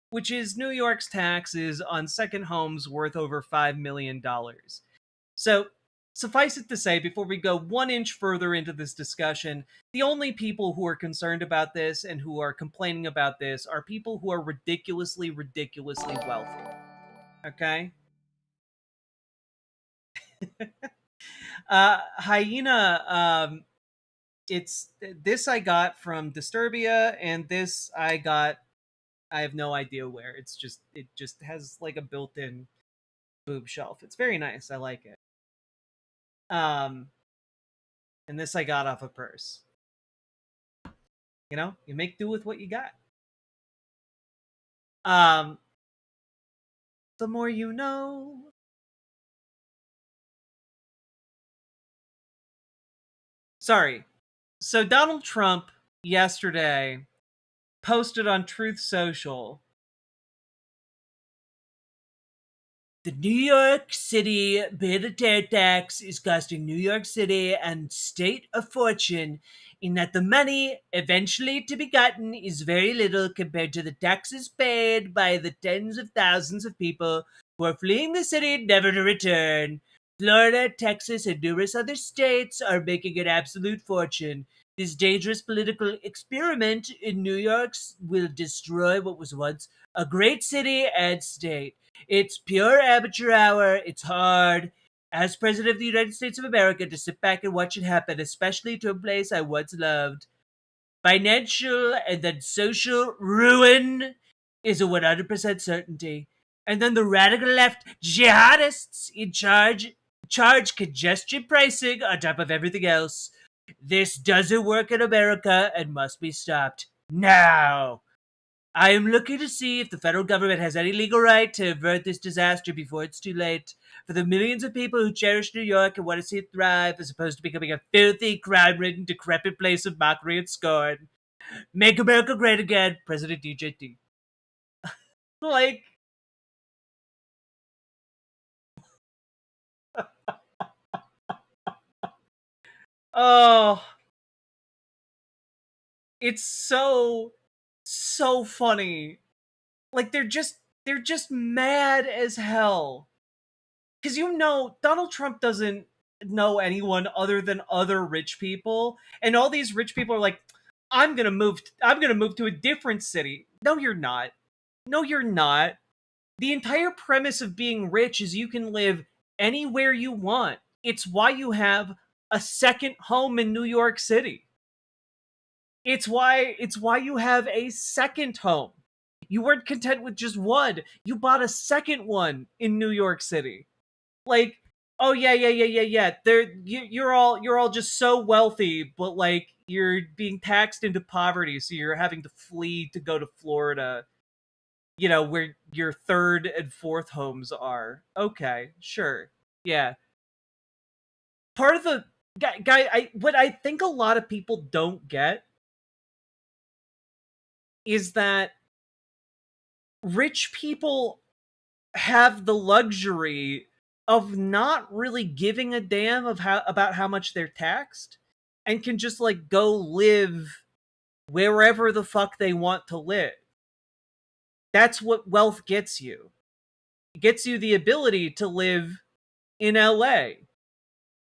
which is New York's taxes on second homes worth over $5 million. So, suffice it to say, before we go 1 inch further into this discussion, the only people who are concerned about this and who are complaining about this are people who are ridiculously wealthy. Okay? Hyena, it's this I got from Disturbia, and this I have no idea where. It just has like a built-in boob shelf. It's very nice. I like it. And this I got off a purse. You know, you make do with what you got. The more you know. Sorry. So Donald Trump yesterday posted on Truth Social, the New York City pied-à-terre tax is costing New York City and state a fortune, in that the money eventually to be gotten is very little compared to the taxes paid by the tens of thousands of people who are fleeing the city never to return. Florida, Texas, and numerous other states are making an absolute fortune. This dangerous political experiment in New York will destroy what was once a great city and state. It's pure amateur hour. It's hard, as President of the United States of America, to sit back and watch it happen, especially to a place I once loved. Financial and then social ruin is a 100% certainty. And then the radical left jihadists in charge congestion pricing on top of everything else. This doesn't work in America and must be stopped now. I am looking to see if the federal government has any legal right to avert this disaster before it's too late. For the millions of people who cherish New York and want to see it thrive, as opposed to becoming a filthy, crime-ridden, decrepit place of mockery and scorn. Make America great again, President DJT. Like, oh, it's so funny. Like, they're just mad as hell. Because Donald Trump doesn't know anyone other than other rich people, and all these rich people are like, I'm gonna move to a different city. No, you're not. No, you're not. The entire premise of being rich is you can live anywhere you want. It's why you have a second home in New York City. It's why you have a second home. You weren't content with just one. You bought a second one in New York City. Like, oh yeah. You're all just so wealthy, but like you're being taxed into poverty, so you're having to flee to go to Florida. Where your third and fourth homes are. Okay, sure. Yeah. Part of the what I think a lot of people don't get is that rich people have the luxury of not really giving a damn about how much they're taxed, and can just like go live wherever the fuck they want to live. That's what wealth gets you. It gets you the ability to live in LA,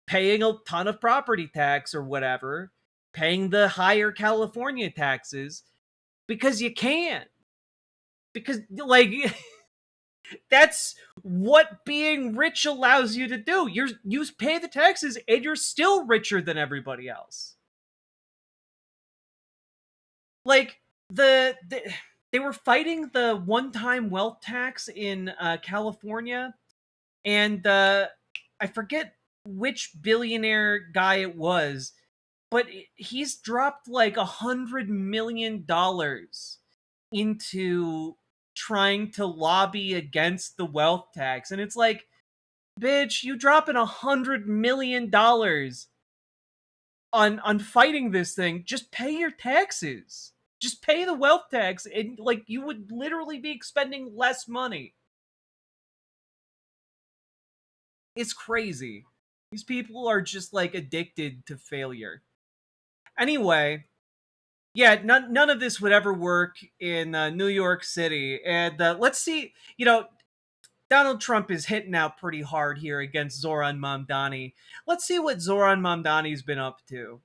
paying a ton of property tax or whatever, paying the higher California taxes because you can. Because like that's what being rich allows you to do. You pay the taxes and you're still richer than everybody else. Like they were fighting the one-time wealth tax in California, and I forget which billionaire guy it was, but he's dropped like $100 million into trying to lobby against the wealth tax. And it's like, bitch, you dropping $100 million on fighting this thing. Just pay your taxes. Just pay the wealth tax, and like you would literally be expending less money. It's crazy. These people are just like addicted to failure. Anyway, yeah, none of this would ever work in New York City. And let's see, Donald Trump is hitting out pretty hard here against Zoran Mamdani. Let's see what Zoran Mamdani's been up to,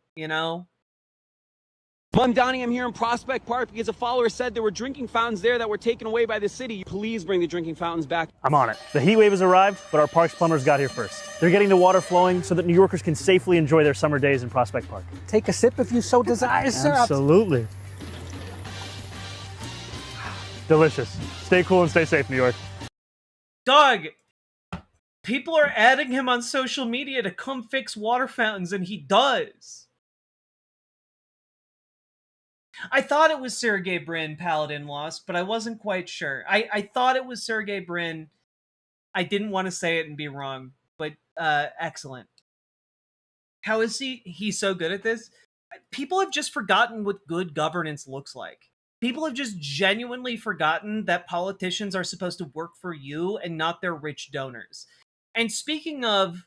Mamdani, I'm here in Prospect Park because a follower said there were drinking fountains there that were taken away by the city. Please bring the drinking fountains back. I'm on it. The heat wave has arrived, but our parks plumbers got here first. They're getting the water flowing so that New Yorkers can safely enjoy their summer days in Prospect Park. Take a sip if you so desire, sir. Absolutely. Delicious. Stay cool and stay safe, New York. Dog, people are adding him on social media to come fix water fountains, and he does. I thought it was Sergey Brin Paladin lost, but I wasn't quite sure. I thought it was Sergey Brin. I didn't want to say it and be wrong, but excellent. How is he so good at this? People have just forgotten what good governance looks like. People have just genuinely forgotten that politicians are supposed to work for you and not their rich donors. And speaking of,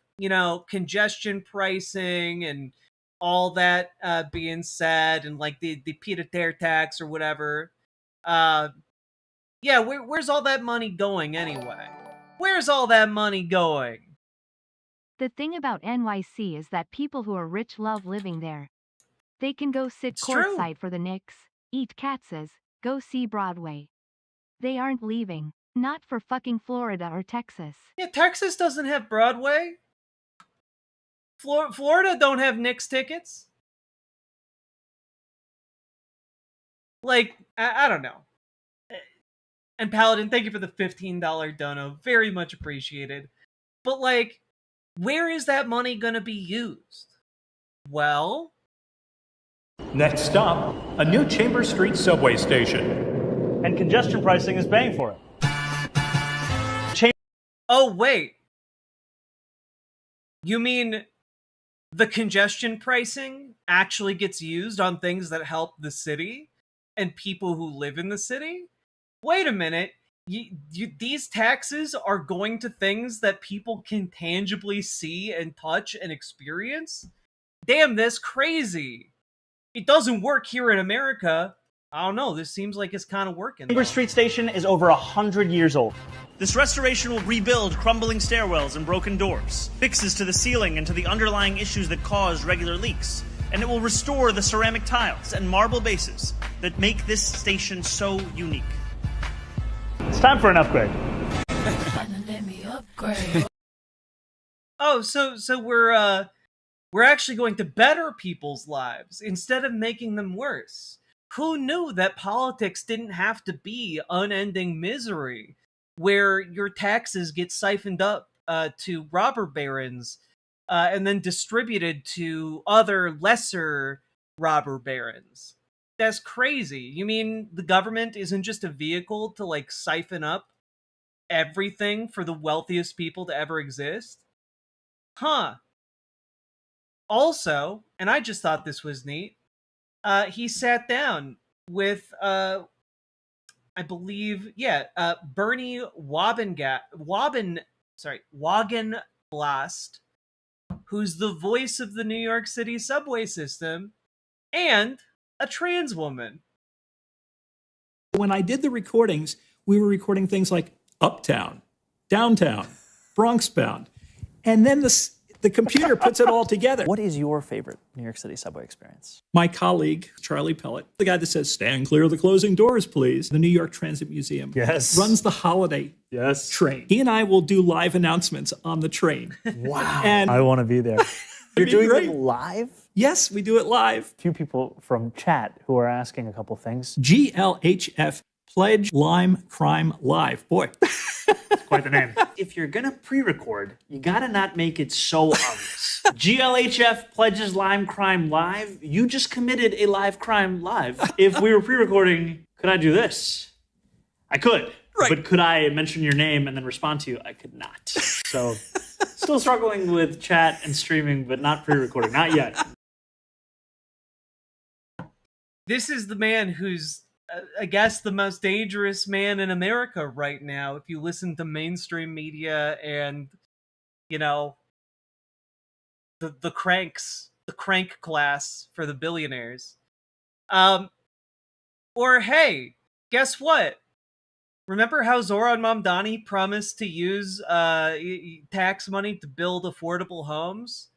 congestion pricing and all that being said, and like the pied-à-terre tax or whatever, where's all that money going anyway? Where's all that money going? The thing about NYC is that people who are rich love living there. They can go sit It's true. courtside for the Knicks, eat katzes, go see Broadway. They aren't leaving. Not for fucking Florida or Texas. Yeah, Texas doesn't have Broadway. Florida don't have Knicks tickets. Like, I don't know. And Paladin, thank you for the $15 dono. Very much appreciated. But, like, where is that money going to be used? Well... Next stop, a new Chambers Street subway station. And congestion pricing is paying for it. Oh, wait. You mean the congestion pricing actually gets used on things that help the city and people who live in the city? Wait a minute. These taxes are going to things that people can tangibly see and touch and experience? Damn, that's crazy. It doesn't work here in America. I don't know. This seems like it's kind of working. Chambers Street Station is over 100 years old. This restoration will rebuild crumbling stairwells and broken doors, fixes to the ceiling and to the underlying issues that caused regular leaks, and it will restore the ceramic tiles and marble bases that make this station so unique. It's time for an upgrade. Let me upgrade. Oh, so we're actually going to better people's lives instead of making them worse. Who knew that politics didn't have to be unending misery, where your taxes get siphoned up to robber barons and then distributed to other lesser robber barons? That's crazy. You mean the government isn't just a vehicle to, like, siphon up everything for the wealthiest people to ever exist? Huh. Also, and I just thought this was neat, he sat down with, I believe, Bernie Wagenblast, who's the voice of the New York City subway system, and a trans woman. When I did the recordings, we were recording things like Uptown, Downtown, Bronx Bound, and then the computer puts it all together. What is your favorite New York City subway experience? My colleague, Charlie Pellet, the guy that says, "Stand clear of the closing doors, please." The New York Transit Museum runs the holiday train. He and I will do live announcements on the train. Wow. And I want to be there. You're doing it live? Yes, we do it live. A few people from chat who are asking a couple things. GLHF Pledge Lime Crime Live. Boy. It's quite the name. If you're gonna pre-record, you gotta not make it so obvious. GLHF pledges Lime Crime Live. You just committed a live crime live. If we were pre-recording, could I do this? I could. Right. But could I mention your name and then respond to you? I could not. So, still struggling with chat and streaming, but not pre-recording. Not yet. This is the man who's, I guess, the most dangerous man in America right now, if you listen to mainstream media and, you know, the cranks, the crank class for the billionaires. Or, hey, guess what? Remember how Zoran Mamdani promised to use tax money to build affordable homes?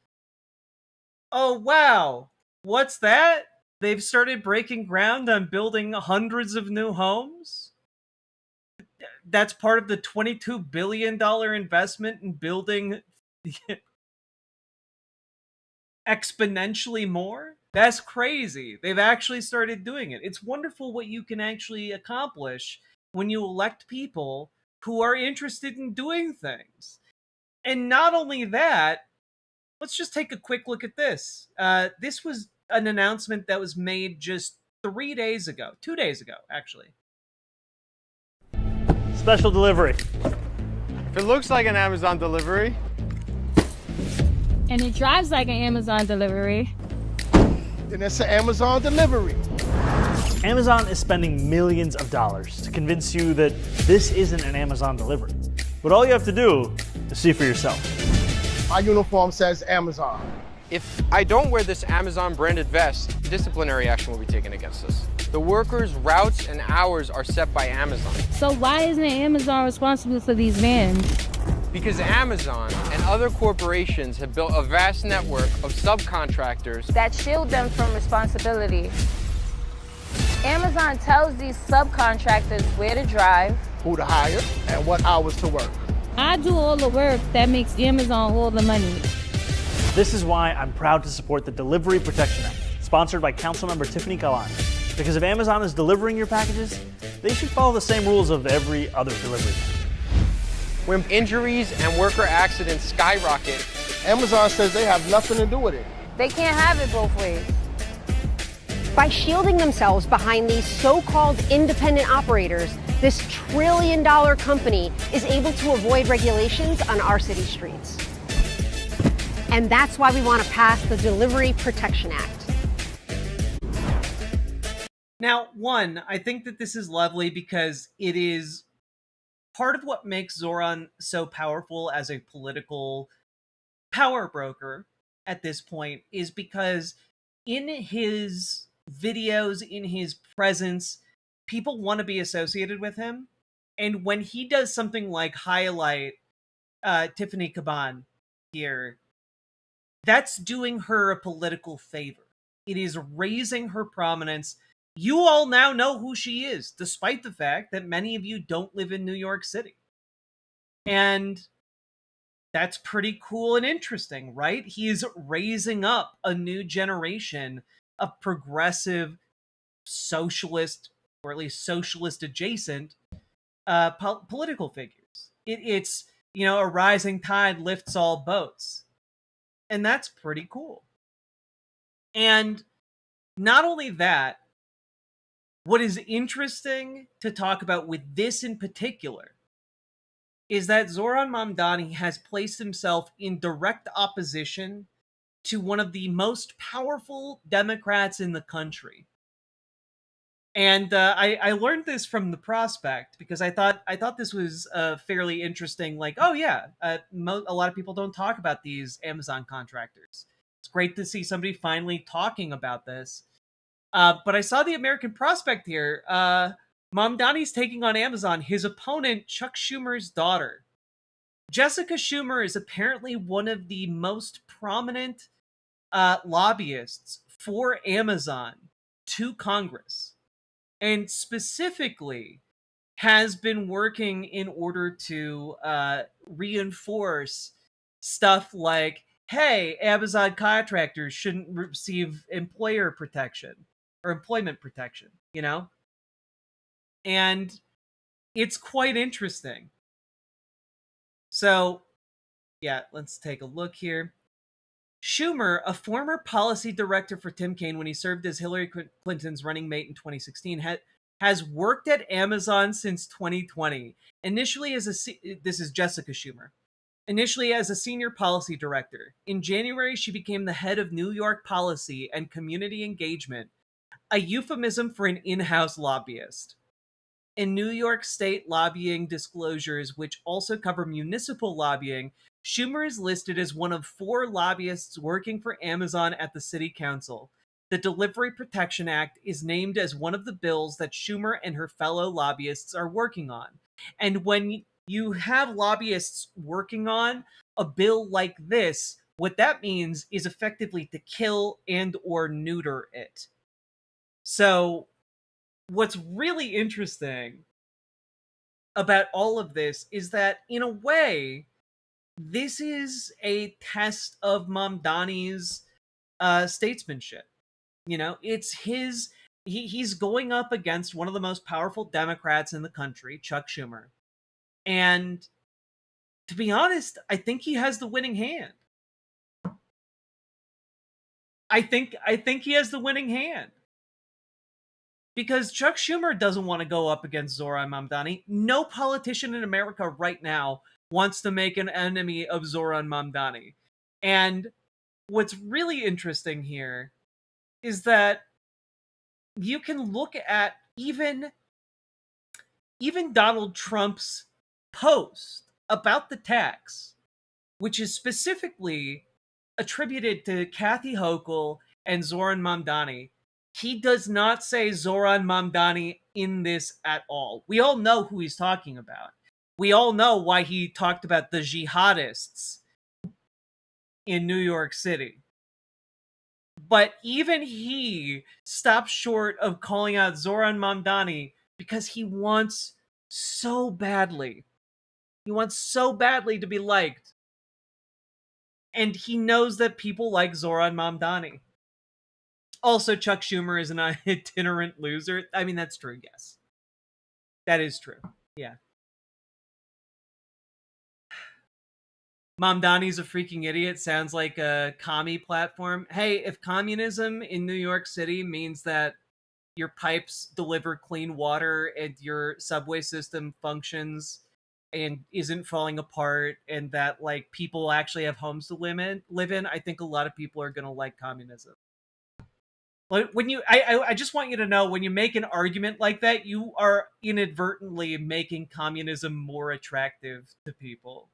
Oh, wow. What's that? They've started breaking ground on building hundreds of new homes? That's part of the $22 billion investment in building exponentially more? That's crazy. They've actually started doing it. It's wonderful what you can actually accomplish when you elect people who are interested in doing things. And not only that, let's just take a quick look at this. This was an announcement that was made just 2 days ago, actually. Special delivery. If it looks like an Amazon delivery, and it drives like an Amazon delivery, then it's an Amazon delivery. Amazon is spending millions of dollars to convince you that this isn't an Amazon delivery. But all you have to do is see for yourself. My uniform says Amazon. if I don't wear this Amazon branded vest, disciplinary action will be taken against us. The workers' routes and hours are set by Amazon. So why isn't Amazon responsible for these vans? Because Amazon and other corporations have built a vast network of subcontractors that shield them from responsibility. Amazon tells these subcontractors where to drive, who to hire, and what hours to work. I do all the work that makes Amazon all the money. This is why I'm proud to support the Delivery Protection Act, sponsored by Councilmember Tiffany Carlson. Because if Amazon is delivering your packages, they should follow the same rules of every other delivery. When injuries and worker accidents skyrocket, Amazon says they have nothing to do with it. They can't have it both ways. By shielding themselves behind these so-called independent operators, this trillion-dollar company is able to avoid regulations on our city streets. And that's why we want to pass the Delivery Protection Act. Now, one, I think that this is lovely because it is part of what makes Zoran so powerful as a political power broker at this point is because in his videos, in his presence, people want to be associated with him. And when he does something like highlight Tiffany Caban here, that's doing her a political favor. It is raising her prominence. You all now know who she is, despite the fact that many of you don't live in New York City. And that's pretty cool and interesting, right? He is raising up a new generation of progressive socialist, or at least socialist adjacent political figures. It's, you know, a rising tide lifts all boats. And that's pretty cool. And not only that, what is interesting to talk about with this in particular is that Zoran Mamdani has placed himself in direct opposition to one of the most powerful Democrats in the country. And I learned this from The Prospect because I thought this was fairly interesting. Like, oh yeah, a lot of people don't talk about these Amazon contractors. It's great to see somebody finally talking about this. But I saw the American Prospect here. Mamdani's taking on Amazon, his opponent, Chuck Schumer's daughter. Jessica Schumer is apparently one of the most prominent lobbyists for Amazon to Congress, and specifically has been working in order to reinforce stuff like, hey, Amazon contractors shouldn't receive employer protection or employment protection, you know? And it's quite interesting. So, yeah, let's take a look here. Schumer, a former policy director for Tim Kaine when he served as Hillary Clinton's running mate in 2016, has worked at Amazon since 2020. Initially as this is Jessica Schumer. Initially as a senior policy director. In January, she became the head of New York policy and community engagement, a euphemism for an in-house lobbyist. In New York State lobbying disclosures, which also cover municipal lobbying, Schumer is listed as one of 4 lobbyists working for Amazon at the City Council. The Delivery Protection Act is named as one of the bills that Schumer and her fellow lobbyists are working on. And when you have lobbyists working on a bill like this, what that means is effectively to kill and or neuter it. So what's really interesting about all of this is that, in a way, this is a test of Mamdani's statesmanship. You know, it's he's going up against one of the most powerful Democrats in the country, Chuck Schumer. And to be honest, I think he has the winning hand. I think he has the winning hand. Because Chuck Schumer doesn't want to go up against Zoran Mamdani. No politician in America right now wants to make an enemy of Zoran Mamdani. And what's really interesting here is that you can look at even Donald Trump's post about the tax, which is specifically attributed to Kathy Hochul and Zoran Mamdani. He does not say Zoran Mamdani in this at all. We all know who he's talking about. We all know why he talked about the jihadists in New York City. But even he stopped short of calling out Zoran Mamdani because he wants so badly. He wants so badly to be liked. And he knows that people like Zoran Mamdani. Also, Chuck Schumer is an itinerant loser. I mean, that's true, yes. That is true. Yeah. Mamdani's a freaking idiot sounds like a commie platform. Hey, if communism in New York City means that your pipes deliver clean water and your subway system functions and isn't falling apart and that like people actually have homes to live in, I think a lot of people are going to like communism. When you I just want you to know, when you make an argument like that, you are inadvertently making communism more attractive to people.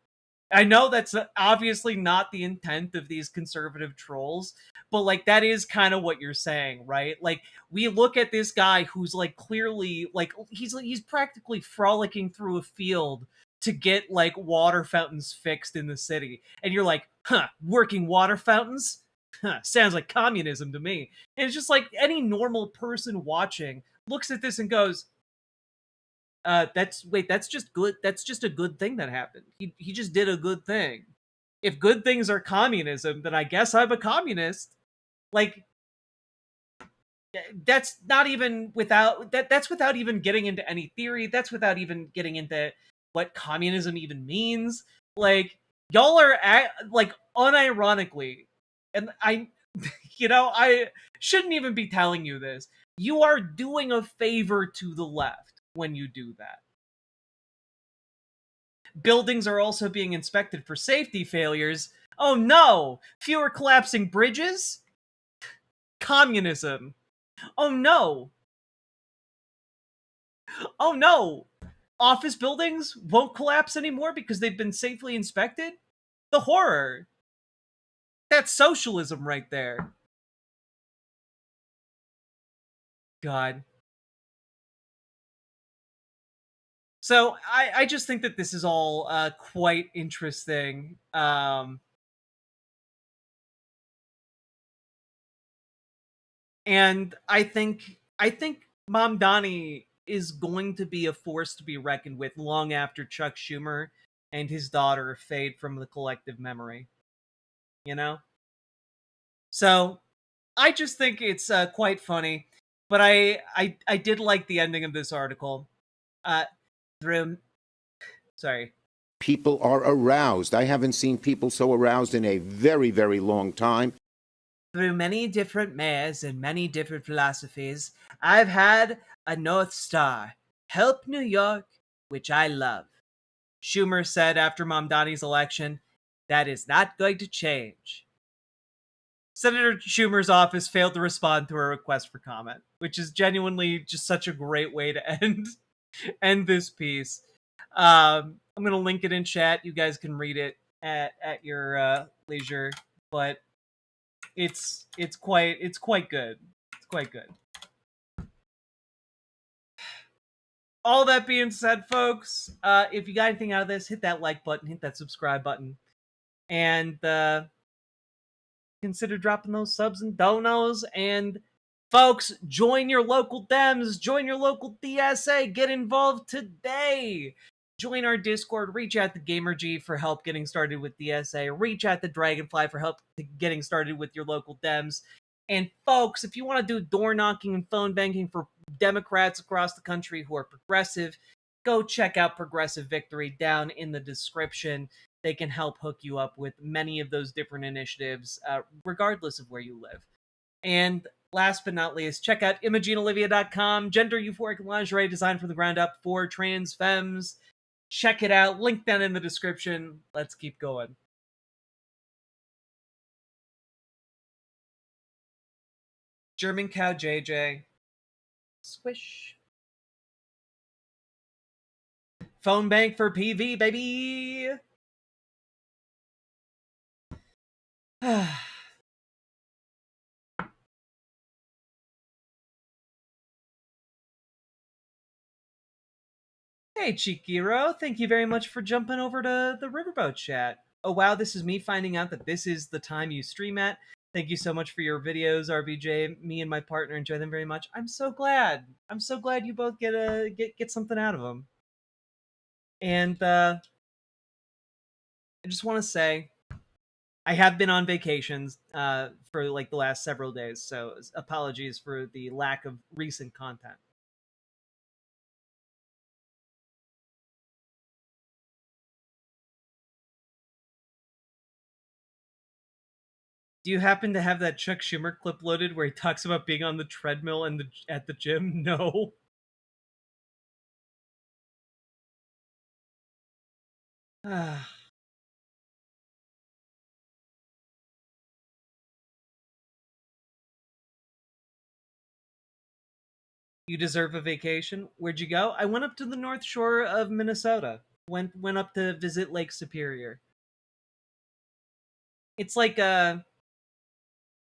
I know that's obviously not the intent of these conservative trolls, but like that is kind of what you're saying, right? Like we look at this guy who's like clearly like he's practically frolicking through a field to get like water fountains fixed in the city. And you're like, "Huh, working water fountains? Huh, sounds like communism to me." And it's just like any normal person watching looks at this and goes, that's just good. That's just a good thing that happened. He just did a good thing. If good things are communism, then I guess I'm a communist. Like that's not even without that's without even getting into any theory. That's without even getting into what communism even means. Like y'all are like unironically, and I I shouldn't even be telling you this. You are doing a favor to the left when you do that. Buildings are also being inspected for safety failures. Oh no! Fewer collapsing bridges? Communism. Oh no! Oh no! Office buildings won't collapse anymore because they've been safely inspected? The horror! That's socialism right there. God. So I just think that this is all quite interesting. And I think Mamdani is going to be a force to be reckoned with long after Chuck Schumer and his daughter fade from the collective memory. You know? So I just think it's quite funny. But I did like the ending of this article. Through sorry. People are aroused. I haven't seen people so aroused in a very, very long time. Through many different mayors and many different philosophies, I've had a North Star. Help New York, which I love. Schumer said after Mamdani's election, that is not going to change. Senator Schumer's office failed to respond to a request for comment, which is genuinely just such a great way to end this piece. I'm going to link it in chat. You guys can read it at your leisure, but it's quite good. It's quite good. All that being said, folks, if you got anything out of this, hit that like button, hit that subscribe button, and consider dropping those subs and donos. And folks, join your local Dems, join your local DSA, get involved today. Join our Discord, reach out to GamerG for help getting started with DSA, reach out to Dragonfly for help getting started with your local Dems. And folks, if you want to do door knocking and phone banking for Democrats across the country who are progressive, go check out Progressive Victory down in the description. They can help hook you up with many of those different initiatives, regardless of where you live. And last but not least, check out ImogeneOlivia.com, gender euphoric lingerie designed from the ground up for trans femmes. Check it out. Link down in the description. Let's keep going. German cow JJ. Squish. Phone bank for PV, baby. Hey, Chikiro, thank you very much for jumping over to the Riverboat chat. Oh wow, this is me finding out that this is the time you stream at. Thank you so much for your videos, RBJ. Me and my partner enjoy them very much. I'm so glad. I'm so glad you both get something out of them. And I just want to say, I have been on vacations for like the last several days, so apologies for the lack of recent content. Do you happen to have that Chuck Schumer clip loaded where he talks about being on the treadmill and at the gym? No. You deserve a vacation. Where'd you go? I went up to the North Shore of Minnesota. Went up to visit Lake Superior. It's like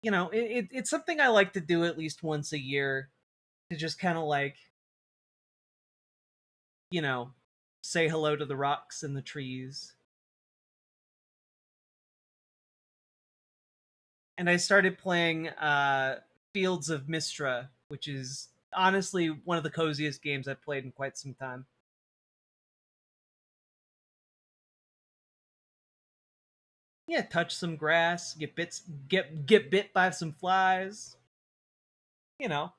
it's something I like to do at least once a year to just kind of like, you know, say hello to the rocks and the trees. And I started playing Fields of Mistra, which is honestly one of the coziest games I've played in quite some time. Yeah, touch some grass, get bit by some flies. You know,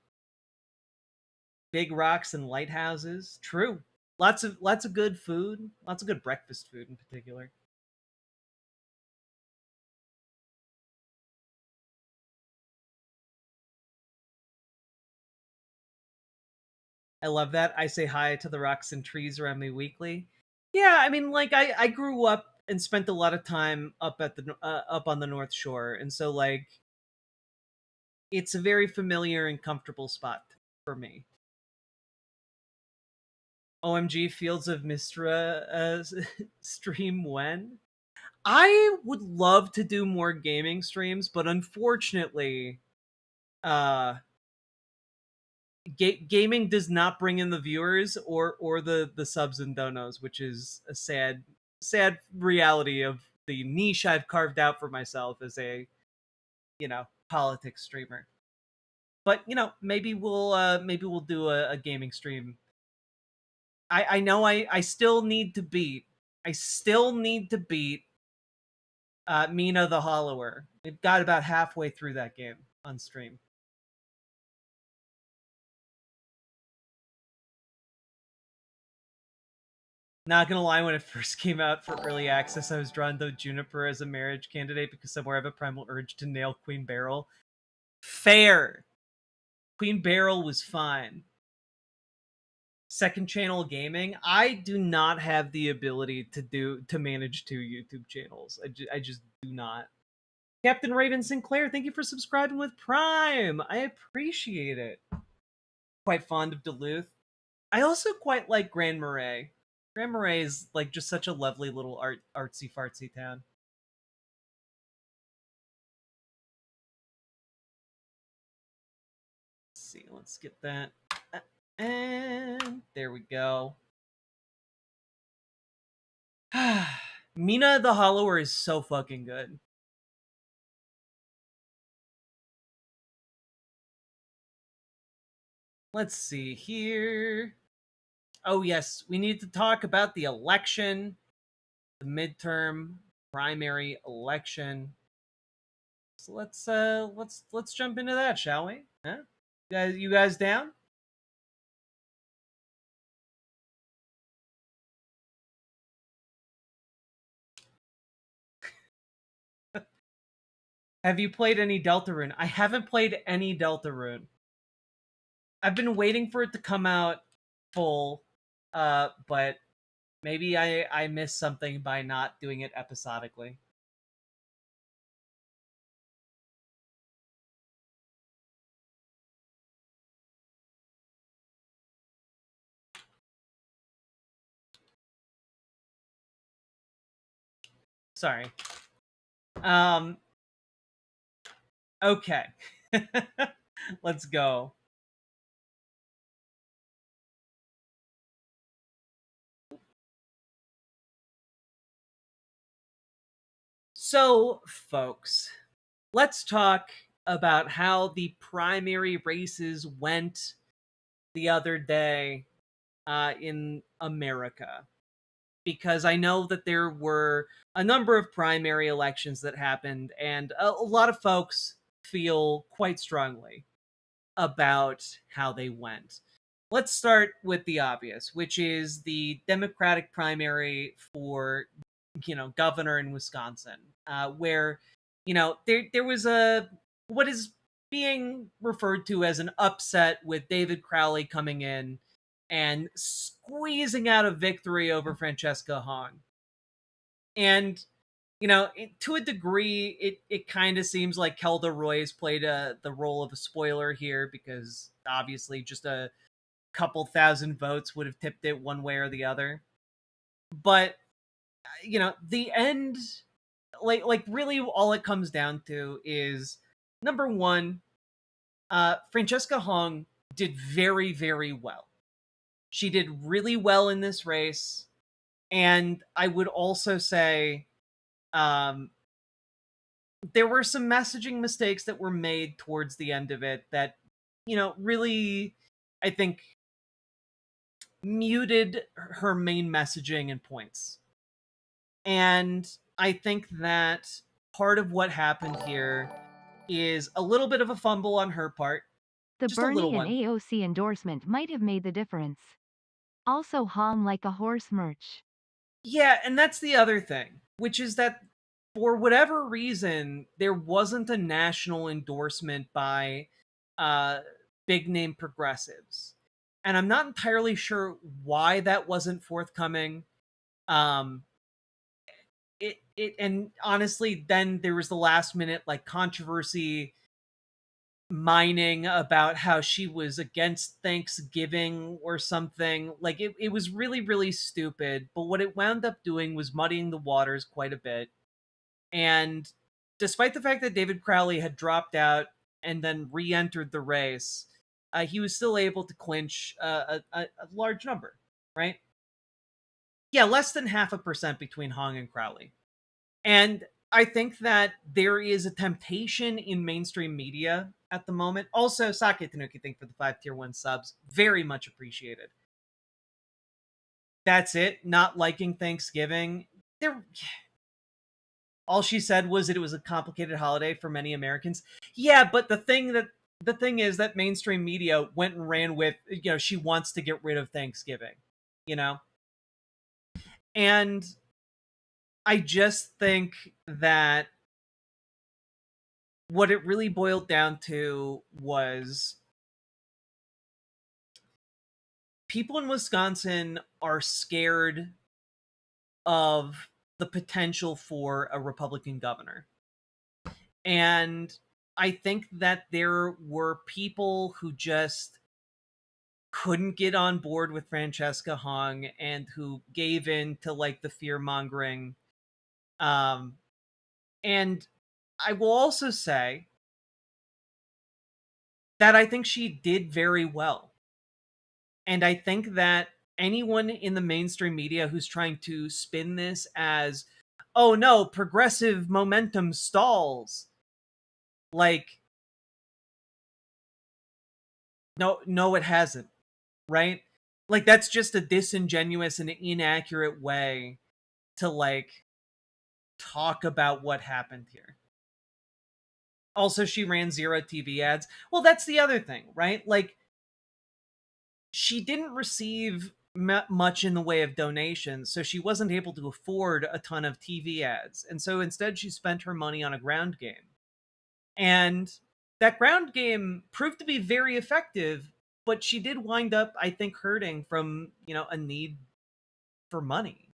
big rocks and lighthouses. True. Lots of good food, lots of good breakfast food in particular. I love that. I say hi to the rocks and trees around me weekly. Yeah, I mean, like I grew up and spent a lot of time up at the up on the North Shore, and so like it's a very familiar and comfortable spot for me. OMG, Fields of Mistra stream when? I would love to do more gaming streams, but unfortunately, uh, gaming does not bring in the viewers or the subs and donos, which is a sad reality of the niche I've carved out for myself as a politics streamer. But maybe we'll do a gaming stream. I know I still need to beat Mina the Hollower. We've got about halfway through that game on stream. Not gonna lie, when it first came out for early access, I was drawn to Juniper as a marriage candidate because somewhere I have a primal urge to nail Queen Beryl. Fair. Queen Beryl was fine. Second channel gaming, I do not have the ability to manage two YouTube channels. I just do not. Captain Raven Sinclair, thank you for subscribing with Prime. I appreciate it. Quite fond of Duluth. I also quite like Grand Marais. Grand Marais is like just such a lovely little artsy fartsy town. Let's see, let's get that. And there we go. Mina the Hollower is so fucking good. Let's see here. Oh yes, we need to talk about the election, the midterm primary election. So let's jump into that, shall we? Huh? You guys down? Have you played any Deltarune? I haven't played any Deltarune. I've been waiting for it to come out full, but maybe I missed something by not doing it episodically. Sorry. Okay. Let's go. So, folks, let's talk about how the primary races went the other day in America. Because I know that there were a number of primary elections that happened, and a lot of folks feel quite strongly about how they went. Let's start with the obvious, which is the Democratic primary for, governor in Wisconsin, where, there was what is being referred to as an upset with David Crowley coming in and squeezing out a victory over Francesca Hong. And to a degree, it kind of seems like Kelda Royce played the role of a spoiler here, because obviously just a couple thousand votes would have tipped it one way or the other. But the end, like really, all it comes down to is, number one, Francesca Hong did very, very well. She did really well in this race, and I would also say, there were some messaging mistakes that were made towards the end of it that, really, I think, muted her main messaging and points. And I think that part of what happened here is a little bit of a fumble on her part. The Just a little Bernie and one. AOC endorsement might have made the difference. Also, Hong like a horse merch. Yeah, and that's the other thing, which is that for whatever reason, there wasn't a national endorsement by big name progressives. And I'm not entirely sure why that wasn't forthcoming. And honestly, then there was the last minute controversy mining about how she was against Thanksgiving or something. Like it was really, really stupid. But what it wound up doing was muddying the waters quite a bit. And despite the fact that David Crowley had dropped out and then re-entered the race, he was still able to clinch a large number, right? Yeah, less than 0.5% between Hong and Crowley. And I think that there is a temptation in mainstream media at the moment. Also, Sake Tanuki, thank for the 5 tier 1 subs. Very much appreciated. That's it. Not liking Thanksgiving. All she said was that it was a complicated holiday for many Americans. Yeah, but the thing is that mainstream media went and ran with, she wants to get rid of Thanksgiving, And I just think that what it really boiled down to was people in Wisconsin are scared of the potential for a Republican governor. And I think that there were people who just couldn't get on board with Francesca Hong and who gave in to the fear mongering. And I will also say that I think she did very well. And I think that anyone in the mainstream media who's trying to spin this as, oh no, progressive momentum stalls, no, it hasn't, right? That's just a disingenuous and inaccurate way to talk about what happened here. Also, she ran 0 TV ads. Well, that's the other thing, right? She didn't receive much in the way of donations, so she wasn't able to afford a ton of TV ads. And so instead, she spent her money on a ground game. And that ground game proved to be very effective, but she did wind up, I think, hurting from, a need for money.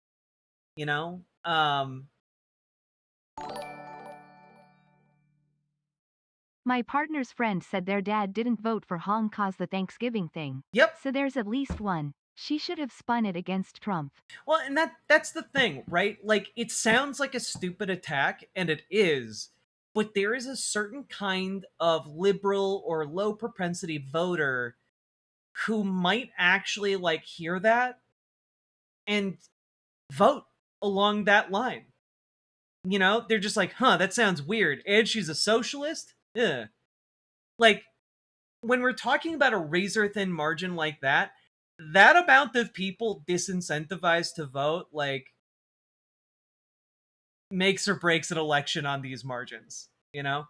My partner's friend said their dad didn't vote for Hong cause the Thanksgiving thing. Yep. So there's at least one. She should have spun it against Trump. Well, and that's the thing, right? It sounds like a stupid attack, and it is, but there is a certain kind of liberal or low propensity voter who might actually hear that and vote along that line. You know, they're just like, huh, that sounds weird. And she's a socialist? Ugh. Like, when we're talking about a razor thin margin like that amount of people disincentivized to vote, like, makes or breaks an election on these margins, you know?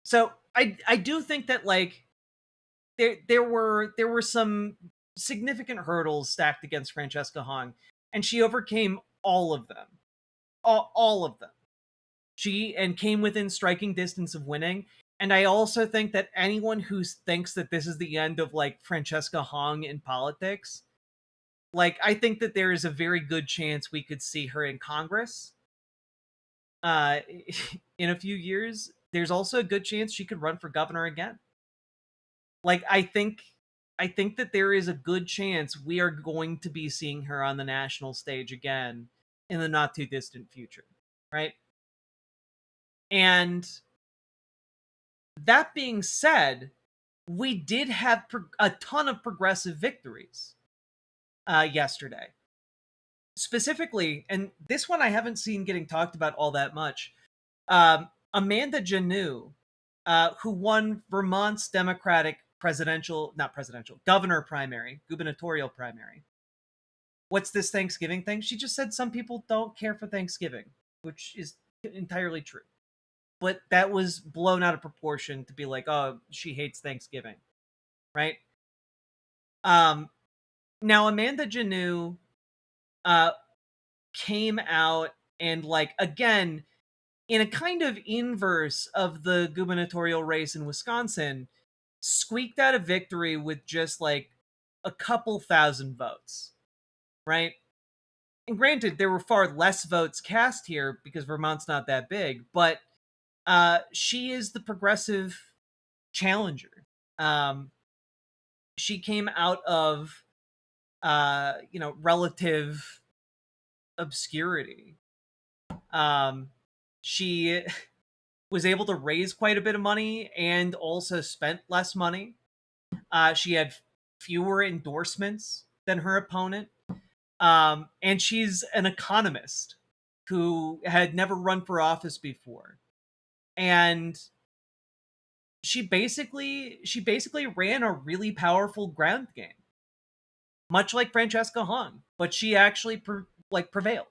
So I do think that, like, there were some significant hurdles stacked against Francesca Hong, and she overcame all of them. All of them. She came within striking distance of winning. And I also think that anyone who thinks that this is the end of, like, Francesca Hong in politics, like, I think that there is a very good chance we could see her in Congress in a few years. There's also a good chance she could run for governor again. Like, I think that there is a good chance we are going to be seeing her on the national stage again in the not too distant future, right? And that being said, we did have a ton of progressive victories yesterday. Specifically, and this one I haven't seen getting talked about all that much, Amanda Janeau, who won Vermont's Democratic governor primary, gubernatorial primary. What's this Thanksgiving thing? She just said some people don't care for Thanksgiving, which is entirely true. But that was blown out of proportion to be like, oh, she hates Thanksgiving, right? Now Amanda Janeau came out and, like, again, in a kind of inverse of the gubernatorial race in Wisconsin, squeaked out a victory with just, like, a couple thousand votes, right? And granted, there were far less votes cast here because Vermont's not that big, but she is the progressive challenger. She came out of, relative obscurity. She was able to raise quite a bit of money and also spent less money. She had fewer endorsements than her opponent. And she's an economist who had never run for office before. And she basically ran a really powerful ground game, much like Francesca Hong, but she actually prevailed.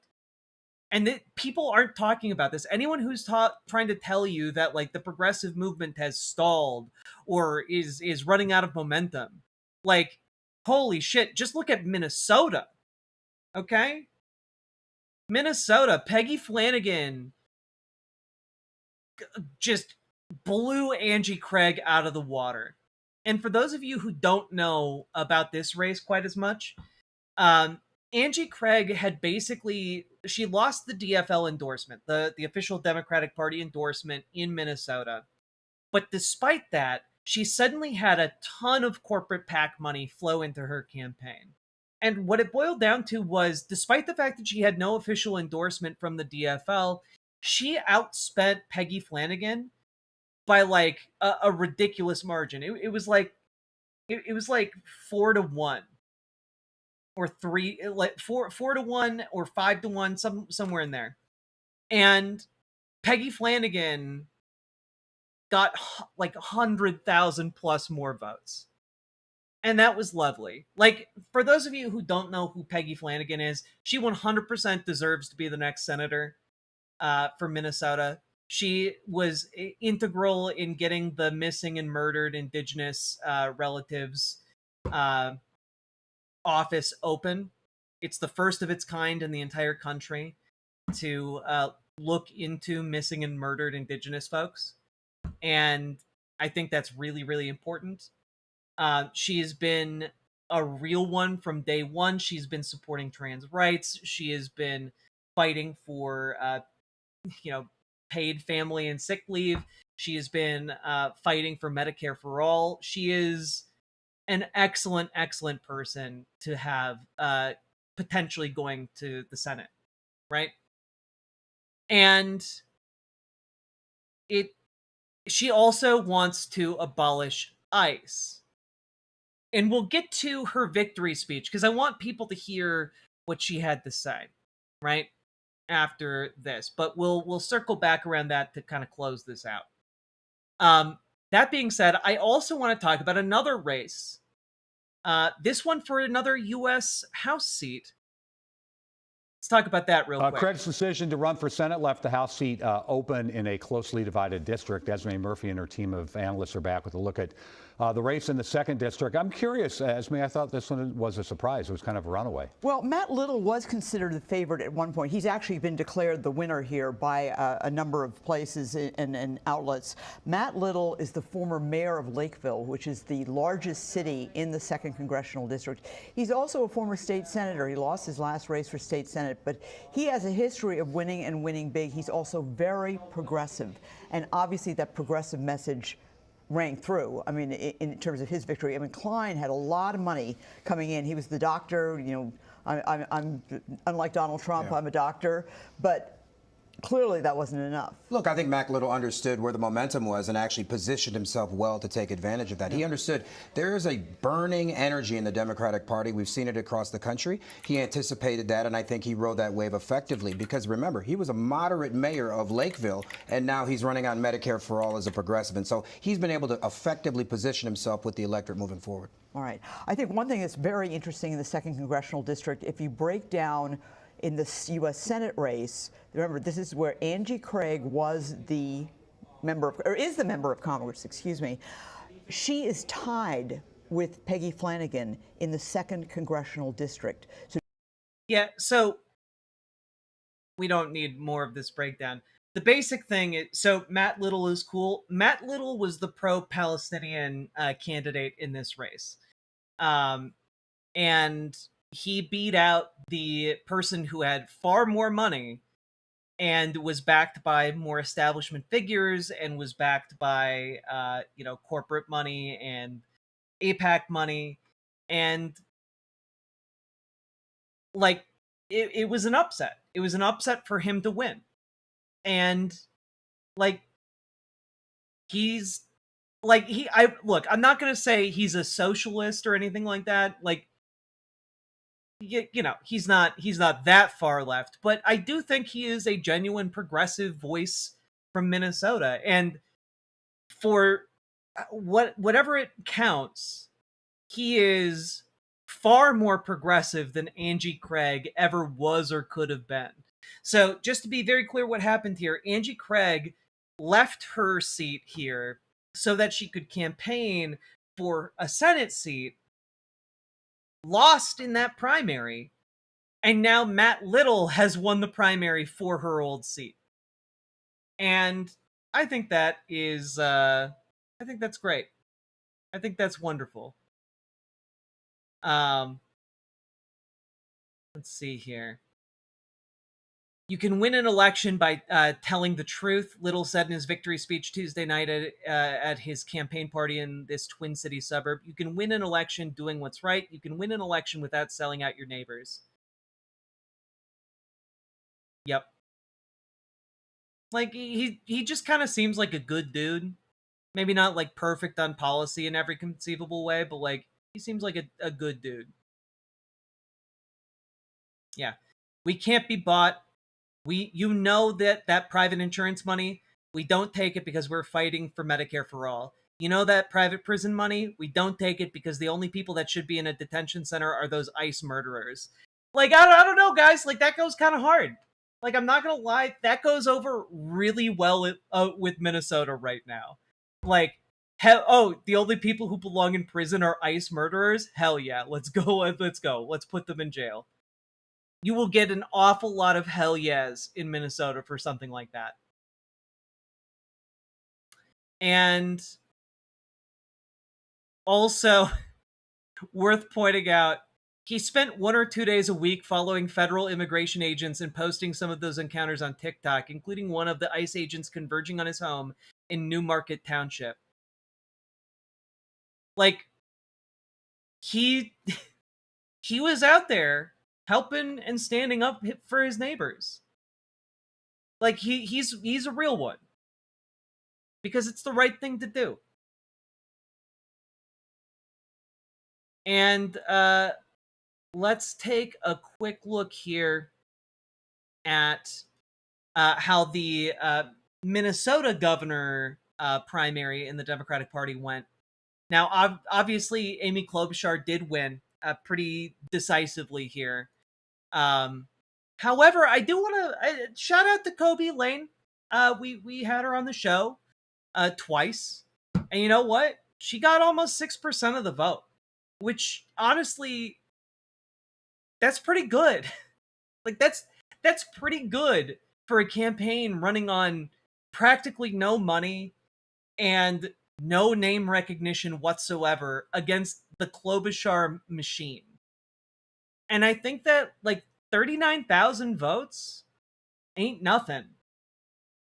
And people aren't talking about this. Anyone who's trying to tell you that, like, the progressive movement has stalled or is running out of momentum, like, holy shit, just look at Minnesota. Okay? Minnesota, Peggy Flanagan just blew Angie Craig out of the water. And for those of you who don't know about this race quite as much, Angie Craig had she lost the DFL endorsement, the official Democratic Party endorsement in Minnesota. But despite that, she suddenly had a ton of corporate PAC money flow into her campaign. And what it boiled down to was, despite the fact that she had no official endorsement from the DFL, she outspent Peggy Flanagan by, like, a ridiculous margin. It was like 4-1 or 4-1 or 5-1, somewhere in there. And Peggy Flanagan got like 100,000 plus more votes. And that was lovely. Like, for those of you who don't know who Peggy Flanagan is, she 100% deserves to be the next senator for Minnesota. She was integral in getting the missing and murdered Indigenous relatives office open. It's the first of its kind in the entire country to look into missing and murdered Indigenous folks. And I think that's really, really important. She has been a real one from day one. She's been supporting trans rights. She has been fighting for, paid family and sick leave. She has been fighting for Medicare for all. She is an excellent, excellent person to have potentially going to the Senate, right? And she also wants to abolish ICE. And we'll get to her victory speech because I want people to hear what she had to say. right after this, but we'll circle back around that to kind of close this out. That being said, I also want to talk about another race. This one for another U.S. House seat. Let's talk about that real quick. Craig's decision to run for Senate left the House seat open in a closely divided district. Esme Murphy and her team of analysts are back with a look at the race in the 2nd district. I'm curious, Esme, I thought this one was a surprise. It was kind of a runaway. Well, Matt Little was considered the favorite at one point. He's actually been declared the winner here by a number of places and outlets. Matt Little is the former mayor of Lakeville, which is the largest city in the 2nd Congressional District. He's also a former state senator. He lost his last race for state senate, but he has a history of winning and winning big. He's also very progressive, and obviously that progressive message rang through. I mean, in terms of his victory, I mean, Klein had a lot of money coming in. He was the doctor. You know, I'm unlike Donald Trump. Yeah. I'm a doctor, but clearly that wasn't enough. Look, I think Mac Little understood where the momentum was and actually positioned himself well to take advantage of that. Yeah. He understood there is a burning energy in the Democratic Party. We've seen it across the country. He anticipated that, and I think he rode that wave effectively because, remember, he was a moderate mayor of Lakeville, and now he's running on Medicare for All as a progressive. And so he's been able to effectively position himself with the electorate moving forward. All right. I think one thing that's very interesting in the 2nd Congressional District, if you break down in the U.S. Senate race, remember, this is where Angie Craig was the member of, or is the member of Congress, excuse me. She is tied with Peggy Flanagan in the 2nd Congressional District. So yeah, so we don't need more of this breakdown. The basic thing is, so Matt Little is cool. Matt Little was the pro-Palestinian candidate in this race. And he beat out the person who had far more money and was backed by more establishment figures and was backed by, corporate money and AIPAC money. And like, it was an upset. It was an upset for him to win. And like, I'm not going to say he's a socialist or anything like that. Like, he's not that far left, but I do think he is a genuine progressive voice from Minnesota. And for whatever it counts, he is far more progressive than Angie Craig ever was or could have been. So just to be very clear what happened here, Angie Craig left her seat here so that she could campaign for a Senate seat, lost in that primary, and now Matt Little has won the primary for her old seat. And I think that is, I think that's great. I think that's wonderful. Let's see here. You can win an election by telling the truth, Little said in his victory speech Tuesday night at his campaign party in this Twin City suburb. You can win an election doing what's right. You can win an election without selling out your neighbors. Yep. Like, he just kind of seems like a good dude. Maybe not, like, perfect on policy in every conceivable way, but, like, he seems like a good dude. Yeah. We can't be bought. You know that private insurance money, we don't take it because we're fighting for Medicare for all. You know that private prison money, we don't take it because the only people that should be in a detention center are those ICE murderers. Like, I don't know, guys. Like, that goes kind of hard. Like, I'm not going to lie. That goes over really well with Minnesota right now. Like, the only people who belong in prison are ICE murderers? Hell yeah. Let's go. Let's go. Let's put them in jail. You will get an awful lot of hell yes in Minnesota for something like that. And also, worth pointing out, he spent 1 or 2 days a week following federal immigration agents and posting some of those encounters on TikTok, including one of the ICE agents converging on his home in Newmarket Township. Like, he was out there helping and standing up for his neighbors. Like, he's a real one. Because it's the right thing to do. And let's take a quick look here at how the Minnesota governor primary in the Democratic Party went. Now, obviously, Amy Klobuchar did win pretty decisively here. However, I do want to shout out to Kobe Lane. We had her on the show twice, and you know what? She got almost 6% of the vote, which honestly, that's pretty good. Like that's pretty good for a campaign running on practically no money and no name recognition whatsoever against the Klobuchar machine. And I think that like 39,000 votes ain't nothing.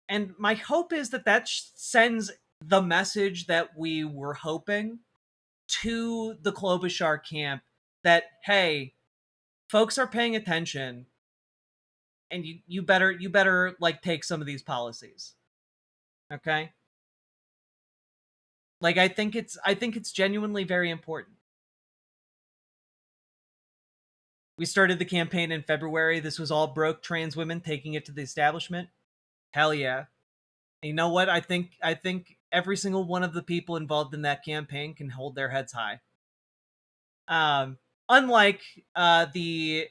And my hope is that that sends the message that we were hoping to the Klobuchar camp that, hey, folks are paying attention and you better like take some of these policies. Okay? Like I think it's genuinely very important. We started the campaign in February. This was all broke trans women taking it to the establishment. Hell yeah. And you know what? I think every single one of the people involved in that campaign can hold their heads high. Unlike the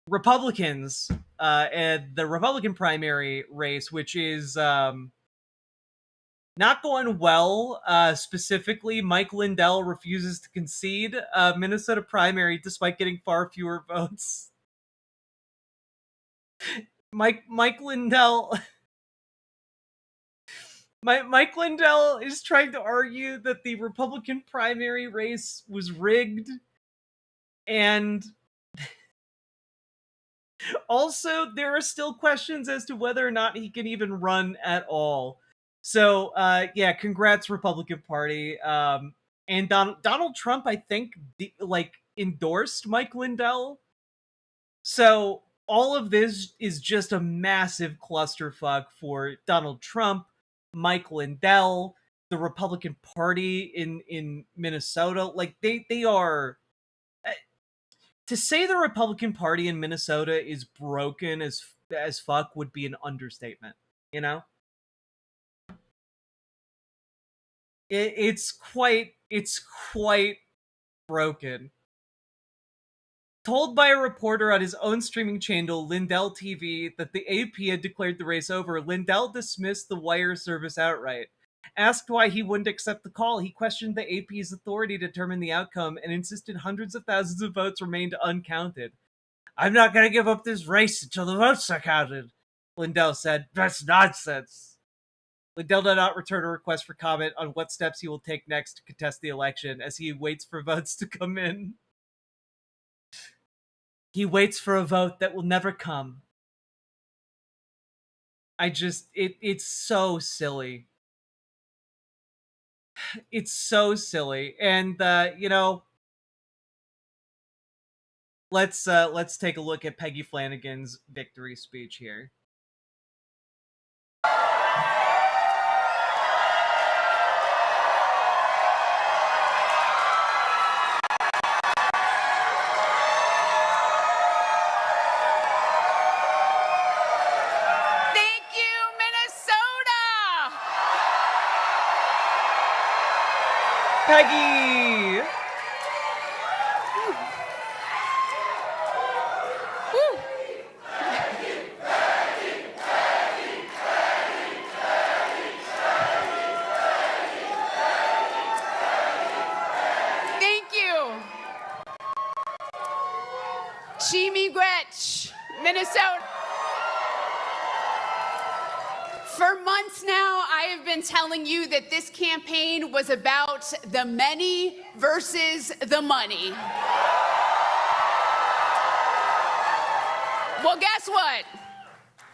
Republicans and the Republican primary race, which is not going well. Specifically, Mike Lindell refuses to concede Minnesota primary despite getting far fewer votes. Mike Lindell... Mike Lindell is trying to argue that the Republican primary race was rigged, and also there are still questions as to whether or not he can even run at all. So, yeah, congrats, Republican Party. And Donald Trump, I think, endorsed Mike Lindell. So all of this is just a massive clusterfuck for Donald Trump, Mike Lindell, the Republican Party in Minnesota. Like they are... To say the Republican Party in Minnesota is broken as fuck would be an understatement, you know? It's quite broken. Told by a reporter on his own streaming channel, Lindell TV, that the AP had declared the race over, Lindell dismissed the wire service outright. Asked why he wouldn't accept the call, he questioned the AP's authority to determine the outcome and insisted hundreds of thousands of votes remained uncounted. "I'm not going to give up this race until the votes are counted," Lindell said. "That's nonsense." Lindell did not return a request for comment on what steps he will take next to contest the election as he waits for votes to come in. He waits for a vote that will never come. It's so silly. It's so silly. And, you know, let's take a look at Peggy Flanagan's victory speech here. Peggy! Thank you. Chimi Gretsch, Minnesota. For months now, I have been telling you that this campaign was about the many versus the money. Well, guess what?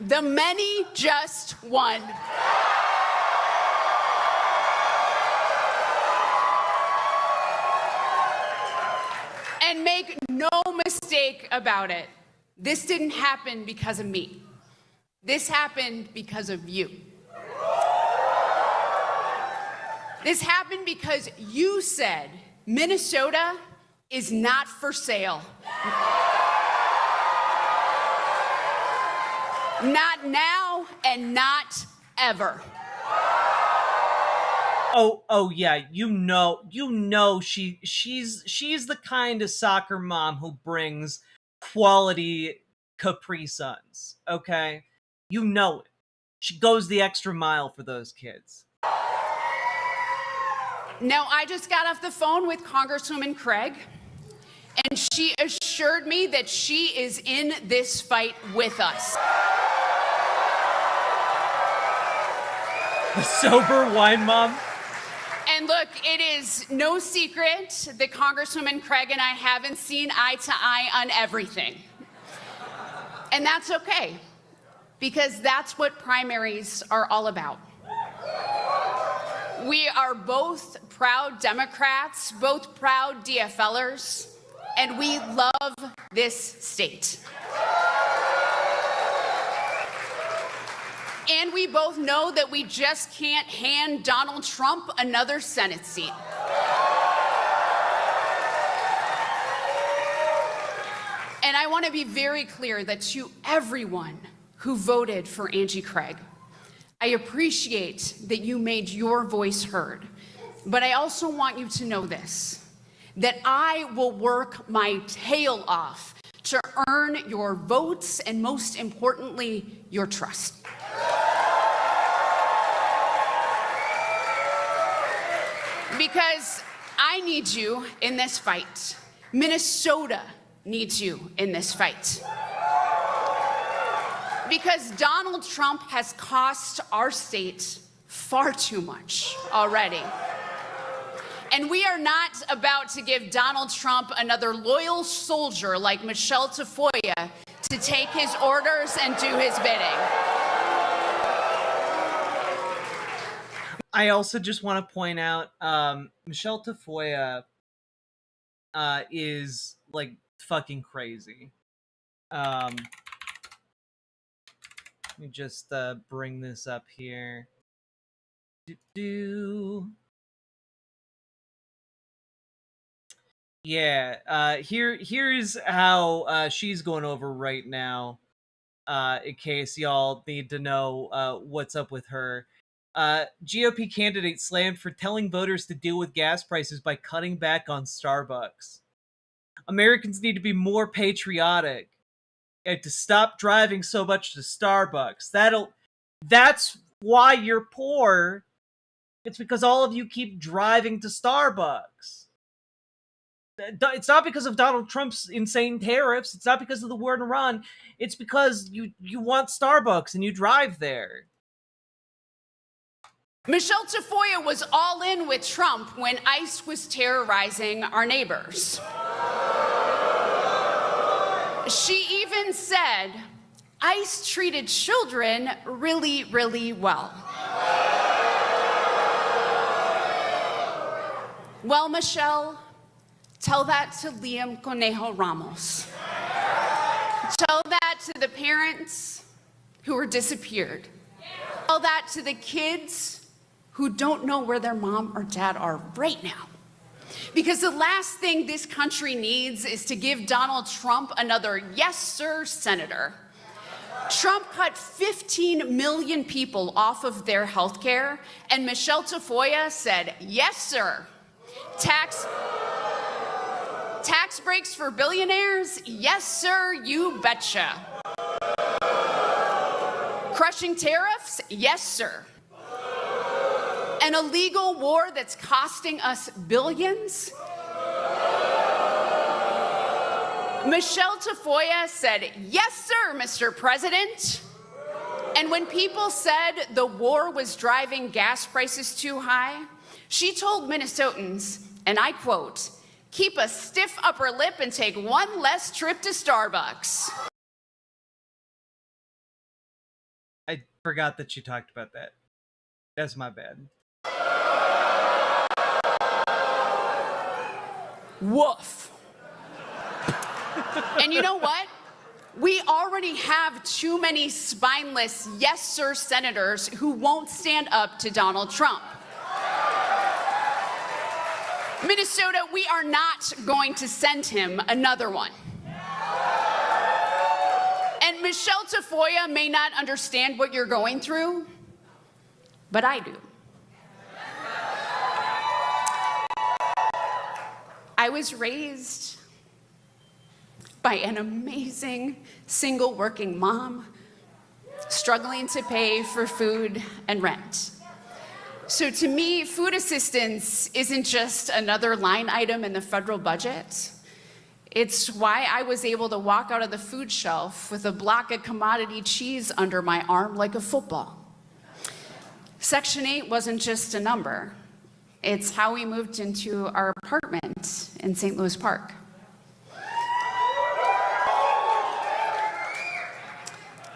The many just won. And make no mistake about it, this didn't happen because of me. This happened because of you. This happened because you said Minnesota is not for sale. Not now and not ever. Oh yeah, you know she's the kind of soccer mom who brings quality Capri Suns, okay? You know it. She goes the extra mile for those kids. Now, I just got off the phone with Congresswoman Craig, and she assured me that she is in this fight with us. The sober wine mom. And look, it is no secret that Congresswoman Craig and I haven't seen eye to eye on everything. And that's okay, because that's what primaries are all about. We are both proud Democrats, both proud DFLers, and we love this state. And we both know that we just can't hand Donald Trump another Senate seat. And I want to be very clear that to everyone who voted for Angie Craig, I appreciate that you made your voice heard. But I also want you to know this, that I will work my tail off to earn your votes and, most importantly, your trust. Because I need you in this fight. Minnesota needs you in this fight. Because Donald Trump has cost our state far too much already. And we are not about to give Donald Trump another loyal soldier like Michelle Tafoya to take his orders and do his bidding. I also just want to point out, Michelle Tafoya is like fucking crazy. Let me just bring this up here. Yeah, here's how she's going over right now, in case y'all need to know what's up with her. GOP candidate slammed for telling voters to deal with gas prices by cutting back on Starbucks. Americans need to be more patriotic and to stop driving so much to Starbucks. That's why you're poor. It's because all of you keep driving to Starbucks. It's not because of Donald Trump's insane tariffs. It's not because of the war in Iran. It's because you want Starbucks and you drive there. Michelle Tafoya was all in with Trump when ICE was terrorizing our neighbors. She even said ICE treated children really, really well. Well, Michelle, tell that to Liam Conejo Ramos. Tell that to the parents who were disappeared. Tell that to the kids who don't know where their mom or dad are right now. Because the last thing this country needs is to give Donald Trump another yes, sir, senator. Trump cut 15 million people off of their health care, and Michelle Tafoya said, yes, sir. Tax breaks for billionaires? Yes, sir, you betcha. Crushing tariffs? Yes, sir. An illegal war that's costing us billions? Michelle Tafoya said, yes, sir, Mr. President. And when people said the war was driving gas prices too high, she told Minnesotans, and I quote, keep a stiff upper lip and take one less trip to Starbucks. I forgot that you talked about that. That's my bad. Woof. And you know what? We already have too many spineless yes sir senators who won't stand up to Donald Trump. Minnesota, we are not going to send him another one. And Michelle Tafoya may not understand what you're going through, but I do. I was raised by an amazing single working mom struggling to pay for food and rent. So to me, food assistance isn't just another line item in the federal budget. It's why I was able to walk out of the food shelf with a block of commodity cheese under my arm like a football. Section 8 wasn't just a number. It's how we moved into our apartment in St. Louis Park.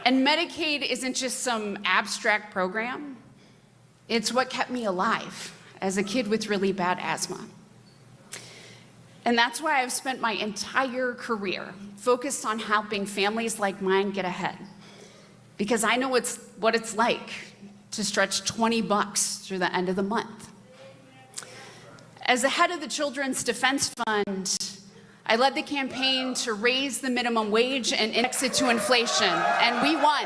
And Medicaid isn't just some abstract program. It's what kept me alive as a kid with really bad asthma. And that's why I've spent my entire career focused on helping families like mine get ahead. Because I know what it's like to stretch $20 through the end of the month. As the head of the Children's Defense Fund, I led the campaign to raise the minimum wage and index it to inflation, and we won.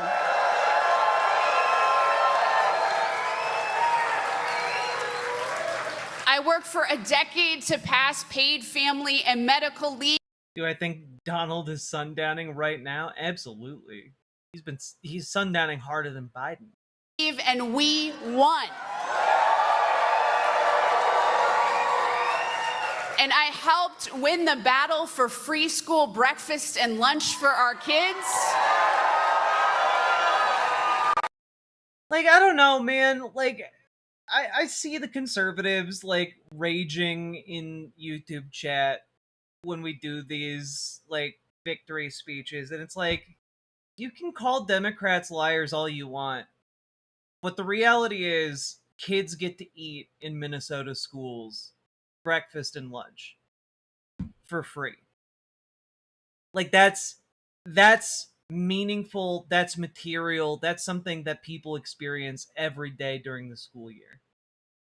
I worked for a decade to pass paid family and medical leave. Do I think Donald is sundowning right now? Absolutely. He's sundowning harder than Biden. And we won. And I helped win the battle for free school breakfast and lunch for our kids. Like, I don't know, man. Like, I see the conservatives, like, raging in YouTube chat when we do these, like, victory speeches. And it's like, you can call Democrats liars all you want. But the reality is, kids get to eat in Minnesota schools breakfast and lunch for free. Like, that's meaningful, that's material, that's something that people experience every day during the school year.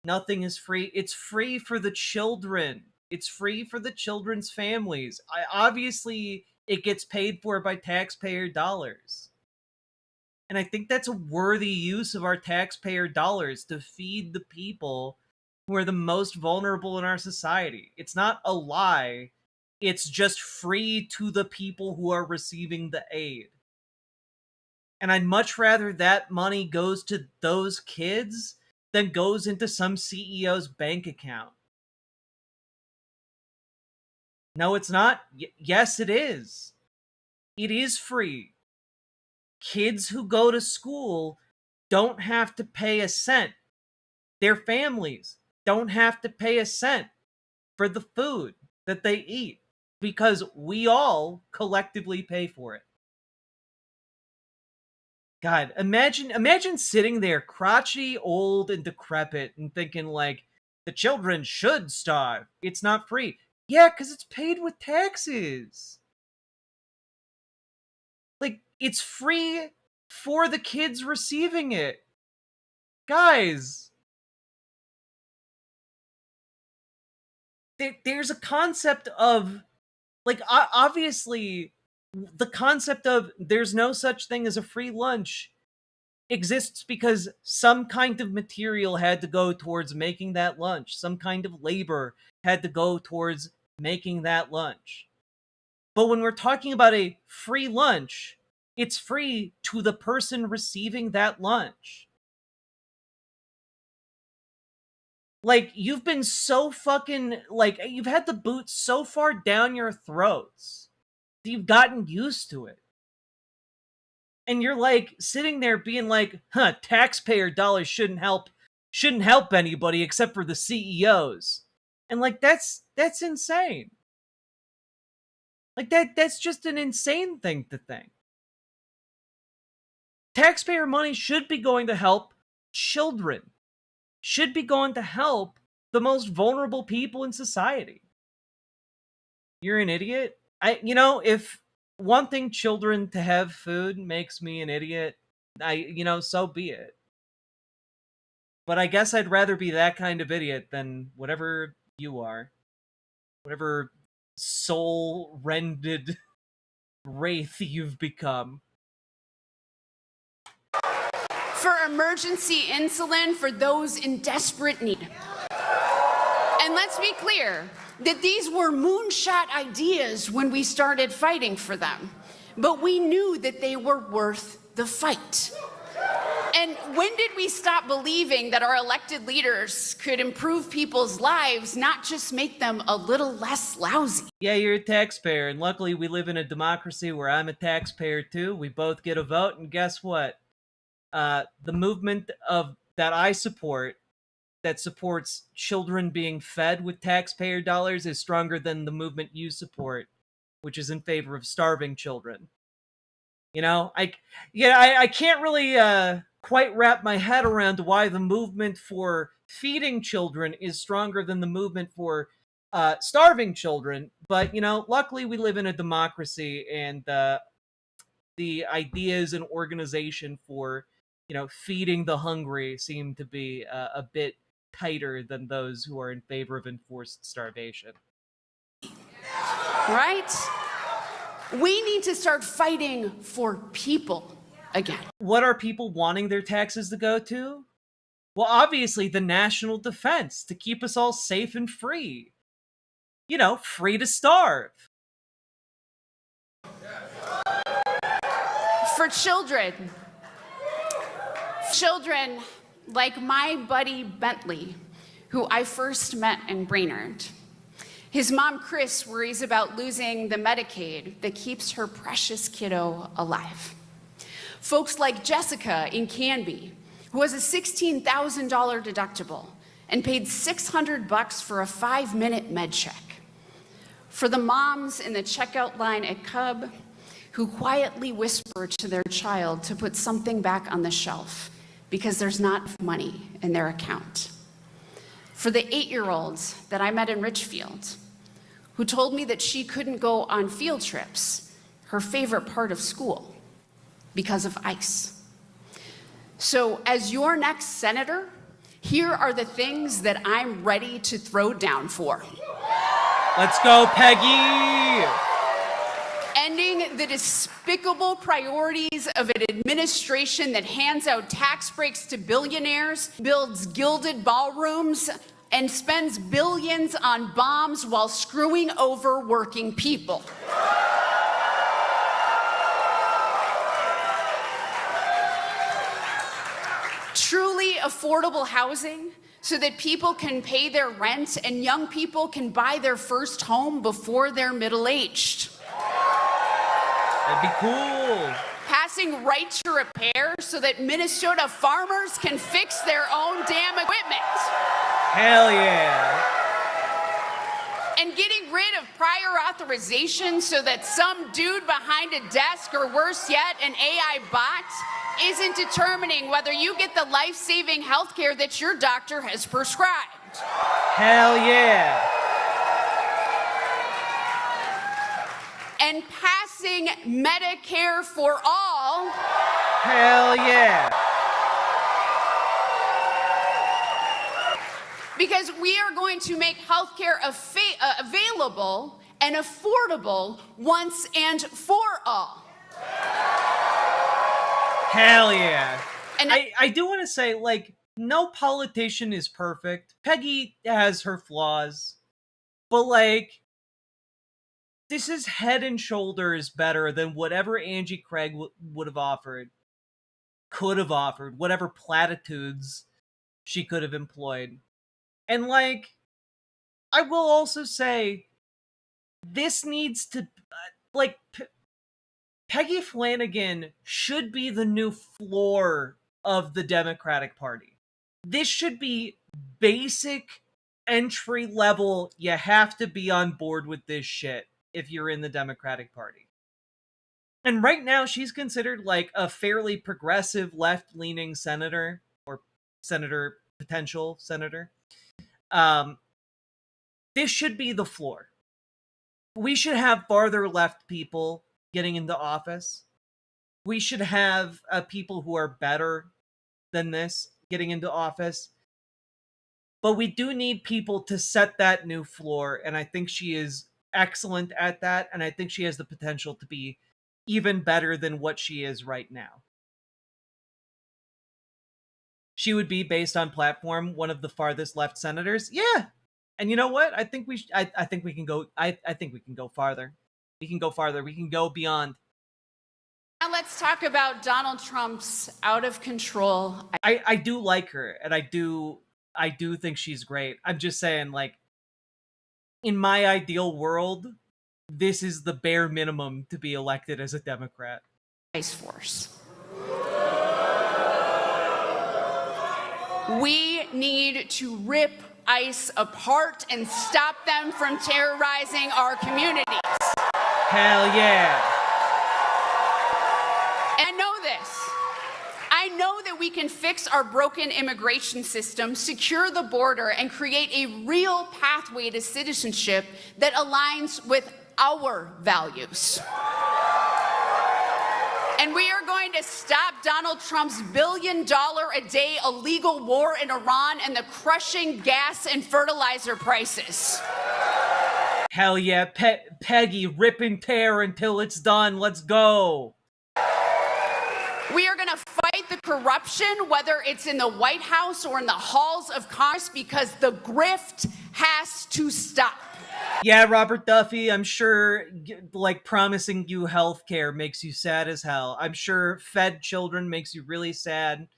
Nothing is free. It's free for the children. It's free for the children's families. Obviously, it gets paid for by taxpayer dollars. And I think that's a worthy use of our taxpayer dollars to feed the people who are the most vulnerable in our society. It's not a lie. It's just free to the people who are receiving the aid. And I'd much rather that money goes to those kids than goes into some CEO's bank account. No, it's not. Yes, it is. It is free. Kids who go to school don't have to pay a cent. Their families don't have to pay a cent for the food that they eat because we all collectively pay for it. God, imagine sitting there crotchety, old, and decrepit and thinking like, the children should starve. It's not free. Yeah, because it's paid with taxes. Like, it's free for the kids receiving it. Guys, there's a concept of, like, obviously, the concept of there's no such thing as a free lunch exists because some kind of material had to go towards making that lunch. Some kind of labor had to go towards making that lunch. But when we're talking about a free lunch, it's free to the person receiving that lunch. Like, you've been so fucking, like, you've had the boot so far down your throats that you've gotten used to it. And you're, like, sitting there being like, taxpayer dollars shouldn't help anybody except for the CEOs. And, like, that's insane. Like, that's just an insane thing to think. Taxpayer money should be going to help children. Should be going to help the most vulnerable people in society. You're an idiot? If wanting children to have food makes me an idiot, so be it. But I guess I'd rather be that kind of idiot than whatever you are. Whatever soul-rended wraith you've become. for emergency insulin for those in desperate need. And let's be clear that these were moonshot ideas when we started fighting for them, but we knew that they were worth the fight. And when did we stop believing that our elected leaders could improve people's lives, not just make them a little less lousy? Yeah, you're a taxpayer, and luckily we live in a democracy where I'm a taxpayer too. We both get a vote, and guess what? The movement that I support, that supports children being fed with taxpayer dollars, is stronger than the movement you support, which is in favor of starving children. You know, I can't really quite wrap my head around why the movement for feeding children is stronger than the movement for starving children. But, you know, luckily we live in a democracy, and the ideas and organization for, you know, feeding the hungry seem to be a bit tighter than those who are in favor of enforced starvation. Right? We need to start fighting for people again. What are people wanting their taxes to go to? Well, obviously the national defense, to keep us all safe and free. You know, free to starve. For children like my buddy Bentley, who I first met in Brainerd. His mom, Chris, worries about losing the Medicaid that keeps her precious kiddo alive. Folks like Jessica in Canby, who has a $16,000 deductible and paid $600 for a 5-minute med check. For the moms in the checkout line at Cub, who quietly whisper to their child to put something back on the shelf because there's not money in their account. For the 8-year-olds that I met in Richfield, who told me that she couldn't go on field trips, her favorite part of school, because of ICE. So as your next senator, here are the things that I'm ready to throw down for. Let's go, Peggy! Ending the despicable priorities of an administration that hands out tax breaks to billionaires, builds gilded ballrooms, and spends billions on bombs while screwing over working people. Truly affordable housing so that people can pay their rent and young people can buy their first home before they're middle-aged. That'd be cool. Passing right to repair so that Minnesota farmers can fix their own damn equipment. Hell yeah. And getting rid of prior authorization so that some dude behind a desk, or worse yet, an AI bot, isn't determining whether you get the life-saving health care that your doctor has prescribed. Hell yeah. And passing Medicare for all. Hell yeah. Because we are going to make healthcare available and affordable once and for all. Hell yeah. And I do want to say, like, no politician is perfect. Peggy has her flaws. But, like, this is head and shoulders better than whatever Angie Craig would have offered. Could have offered. Whatever platitudes she could have employed. And, like, I will also say, this needs to, like, Peggy Flanagan should be the new floor of the Democratic Party. This should be basic entry level. You have to be on board with this shit if you're in the Democratic Party. And right now, she's considered like a fairly progressive left-leaning senator, or potential senator. This should be the floor. We should have farther left people getting into office. We should have people who are better than this getting into office. But we do need people to set that new floor, and I think she is excellent at that, and I think she has the potential to be even better than what she is right now. she would be, based on platform, one of the farthest left senators. Yeah. And you know what? I think I think we can go. I think we can go farther. We can go farther. We can go beyond. Now let's talk about Donald Trump's out of control. I do like her, and I do think she's great. I'm just saying, like, in my ideal world, this is the bare minimum to be elected as a Democrat. Ice Force. We need to rip ICE apart and stop them from terrorizing our communities. Hell yeah. And I know this. I know that we can fix our broken immigration system, secure the border, and create a real pathway to citizenship that aligns with our values. And we are going to stop Donald Trump's billion-a-day illegal war in Iran and the crushing gas and fertilizer prices. Hell yeah, Peggy, rip and tear until it's done. Let's go. We are going to fight the corruption, whether it's in the White House or in the halls of Congress, because the grift has to stop. Yeah, Robert Duffy, I'm sure, like, promising you health care makes you sad as hell. I'm sure fed children makes you really sad.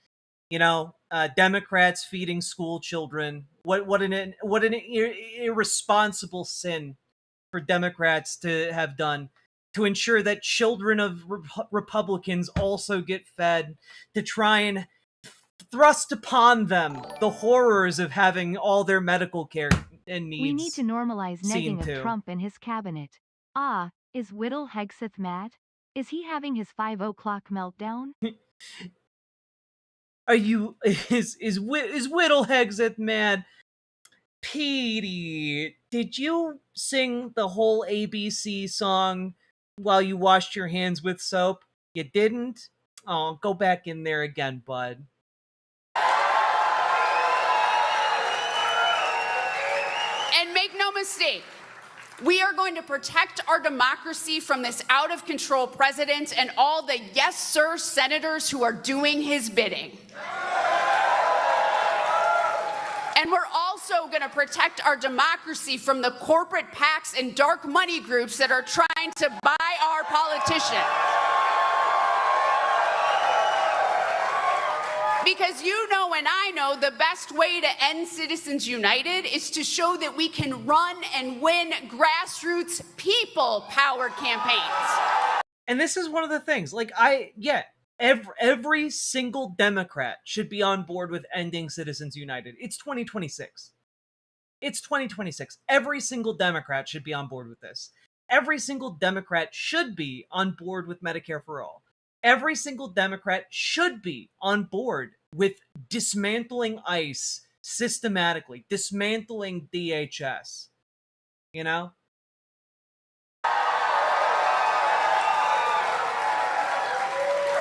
You know, Democrats feeding school children. What an irresponsible sin for Democrats to have done, to ensure that children of Republicans also get fed, to try and thrust upon them the horrors of having all their medical care and needs. We need to normalize negging to. of Trump and his cabinet. Ah, is Whittle Hegseth mad? Is he having his 5 o'clock meltdown? Is Whittle Hegseth mad? Petey, did you sing the whole ABC song while you washed your hands with soap? You didn't? Oh, go back in there again, bud. And make no mistake, we are going to protect our democracy from this out-of-control president and all the yes sir senators who are doing his bidding. And we're also going to protect our democracy from the corporate PACs and dark money groups that are trying to buy our politicians. Because you know and I know the best way to end Citizens United is to show that we can run and win grassroots people-powered campaigns. And this is one of the things, like, every single Democrat should be on board with ending Citizens United. It's 2026. It's 2026. Every single Democrat should be on board with this. Every single Democrat should be on board with Medicare for All. Every single Democrat should be on board with dismantling ICE systematically, dismantling DHS. You know?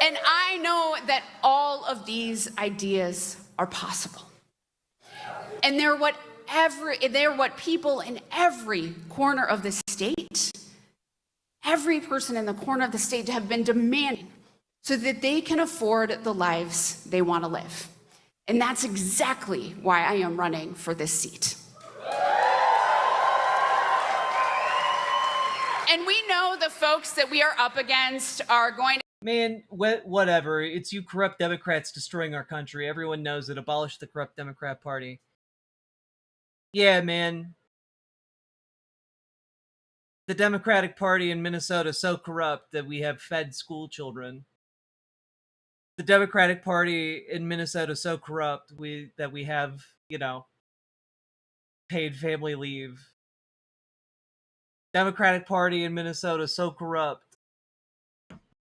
And I know that all of these ideas are possible. And they're what people in every corner of the state, every person in the corner of the state have been demanding, so that they can afford the lives they want to live. And that's exactly why I am running for this seat. And we know the folks that we are up against are going to... Man, whatever. It's you corrupt Democrats destroying our country. Everyone knows it. Abolish the corrupt Democrat Party. Yeah, man. The Democratic Party in Minnesota is so corrupt that we have fed school children. The Democratic Party in Minnesota is so corrupt that we have, you know, paid family leave. Democratic Party in Minnesota is so corrupt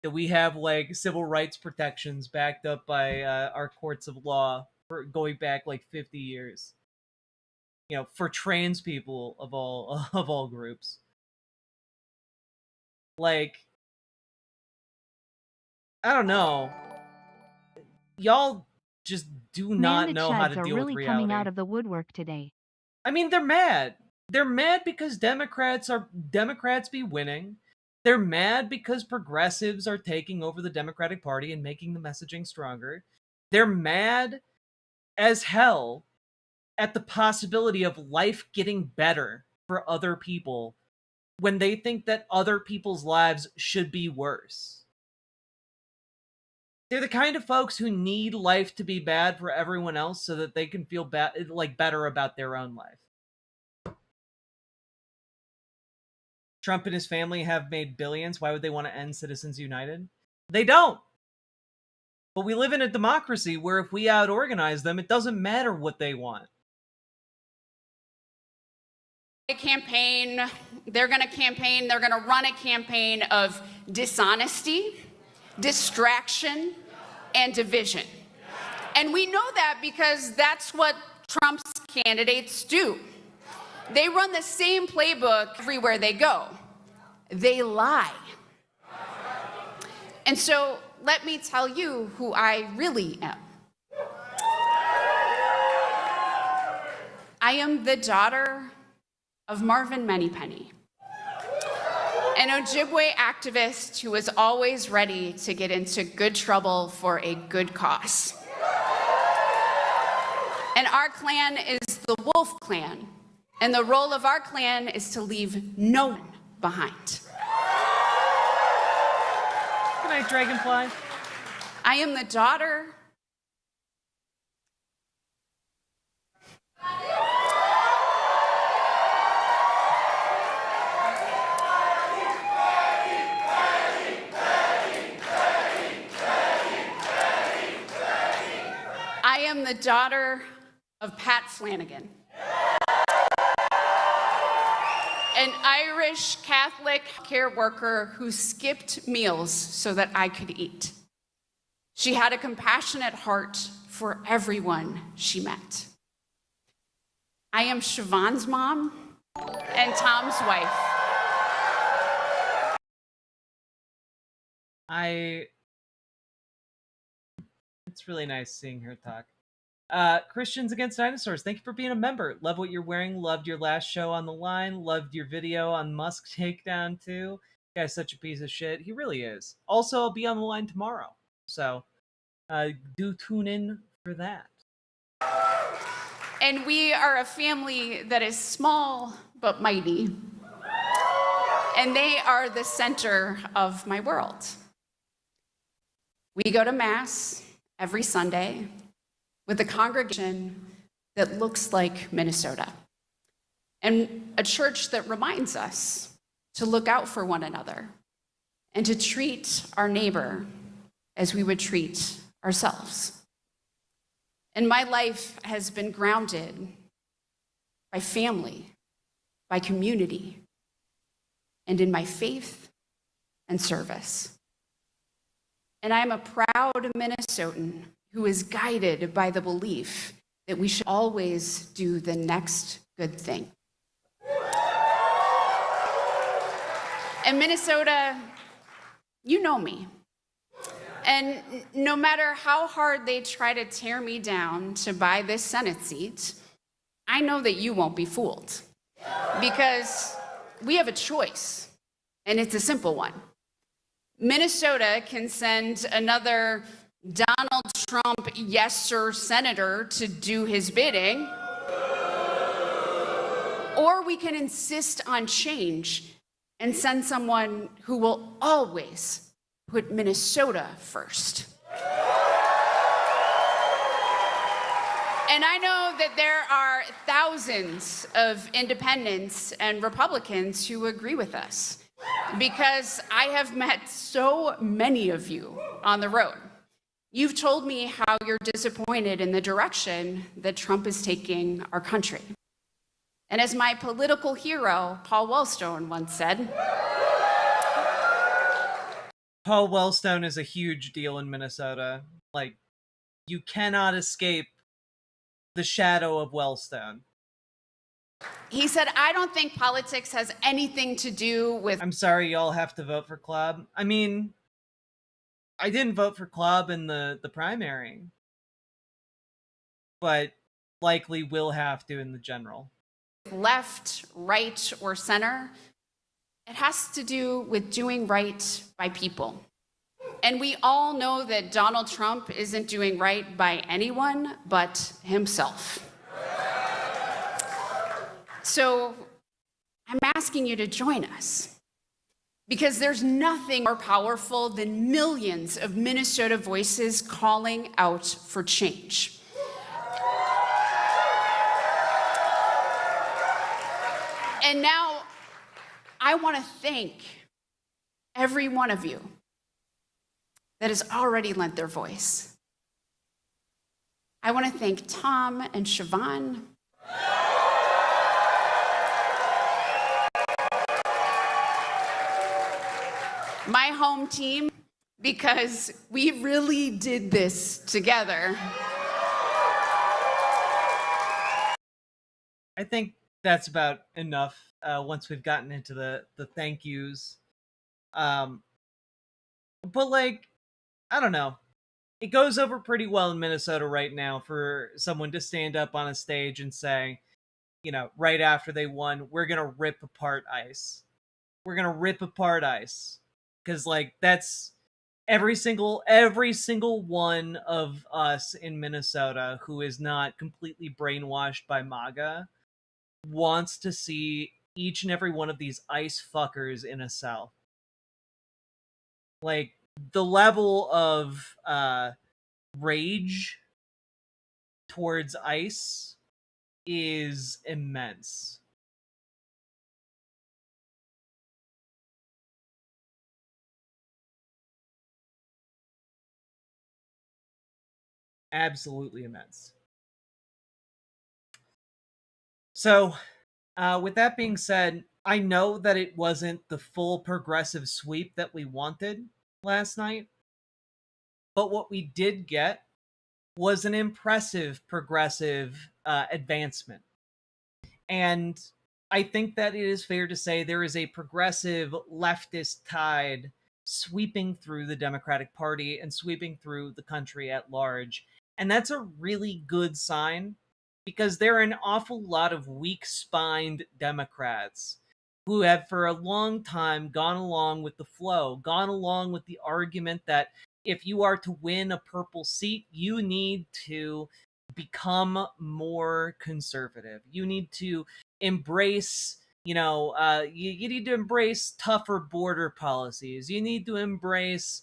that we have, like, civil rights protections backed up by our courts of law for going back like 50 years. You know, for trans people of all groups. Like, I don't know. Y'all just do not know how to deal with reality. are really coming out of the woodwork today. I mean, they're mad. They're mad because Democrats be winning. They're mad because progressives are taking over the Democratic Party and making the messaging stronger. They're mad as hell at the possibility of life getting better for other people when they think that other people's lives should be worse. They're the kind of folks who need life to be bad for everyone else so that they can feel better about their own life. Trump and his family have made billions. Why would they want to end Citizens United? They don't. But we live in a democracy where if we out-organize them, it doesn't matter what they want. Campaign, they're going to run a campaign of dishonesty, distraction, and division. And we know that because that's what Trump's candidates do. They run the same playbook everywhere they go. They lie. And so let me tell you who I really am. I am the daughter of Marvin Moneypenny, an Ojibwe activist who was always ready to get into good trouble for a good cause. And our clan is the Wolf Clan, and the role of our clan is to leave no one behind. Good night, Dragonfly. I am the daughter of Pat Flanagan, an Irish Catholic care worker who skipped meals so that I could eat. She had a compassionate heart for everyone she met. I am Siobhan's mom and Tom's wife. It's really nice seeing her talk. Christians Against Dinosaurs, thank you for being a member. Love what you're wearing. Loved your last show on the line. Loved your video on Musk takedown too. Guy's such a piece of shit. He really is. Also, I'll be on the line tomorrow. So do tune in for that. And we are a family that is small but mighty. And they are the center of my world. We go to Mass every Sunday with a congregation that looks like Minnesota, and a church that reminds us to look out for one another and to treat our neighbor as we would treat ourselves. And my life has been grounded by family, by community, and in my faith and service. And I am a proud Minnesotan who is guided by the belief that we should always do the next good thing. And Minnesota, you know me. And no matter how hard they try to tear me down to buy this Senate seat, I know that you won't be fooled. Because we have a choice, and it's a simple one. Minnesota can send another Donald Trump yes sir senator to do his bidding, or we can insist on change and send someone who will always put Minnesota first. And I know that there are thousands of independents and Republicans who agree with us, because I have met so many of you on the road. You've told me how you're disappointed in the direction that Trump is taking our country. And as my political hero, Paul Wellstone, once said, Paul Wellstone is a huge deal in Minnesota. Like, you cannot escape the shadow of Wellstone. He said, I don't think politics has anything to do with... I'm sorry, y'all have to vote for Club. I mean, I didn't vote for Club in the primary, but likely will have to in the general. Left, right, or center. It has to do with doing right by people. And we all know that Donald Trump isn't doing right by anyone but himself. So I'm asking you to join us, because there's nothing more powerful than millions of Minnesota voices calling out for change. And now I want to thank every one of you that has already lent their voice. I want to thank Tom and Siobhan. My home team, because we really did this together. I think that's about enough once we've gotten into the thank yous. But like, I don't know. It goes over pretty well in Minnesota right now for someone to stand up on a stage and say, you know, right after they won, we're going to rip apart ICE. We're going to rip apart ICE. Because, like, that's every single one of us in Minnesota who is not completely brainwashed by MAGA wants to see each and every one of these ICE fuckers in a cell. Like, the level of rage towards ICE is immense. Absolutely immense. So, with that being said, I know that it wasn't the full progressive sweep that we wanted last night, but what we did get was an impressive progressive advancement. And I think that it is fair to say there is a progressive leftist tide sweeping through the Democratic Party and sweeping through the country at large. And that's a really good sign, because there are an awful lot of weak-spined Democrats who have for a long time gone along with the flow, gone along with the argument that if you are to win a purple seat, you need to become more conservative. You need to embrace, you need to embrace tougher border policies. You need to embrace,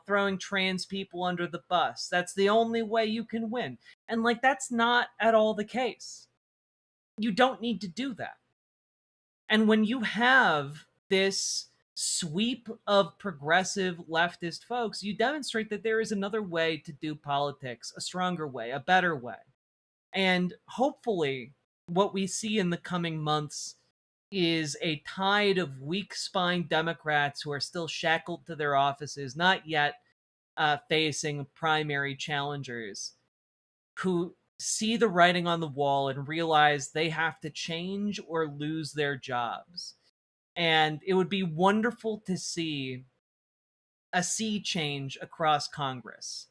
throwing trans people under the bus. That's the only way you can win. And, like, that's not at all the case. You don't need to do that. And when you have this sweep of progressive leftist folks, you demonstrate that there is another way to do politics, a stronger way, a better way. And hopefully what we see in the coming months is a tide of weak-spined Democrats who are still shackled to their offices, not yet facing primary challengers, who see the writing on the wall and realize they have to change or lose their jobs. And it would be wonderful to see a sea change across Congress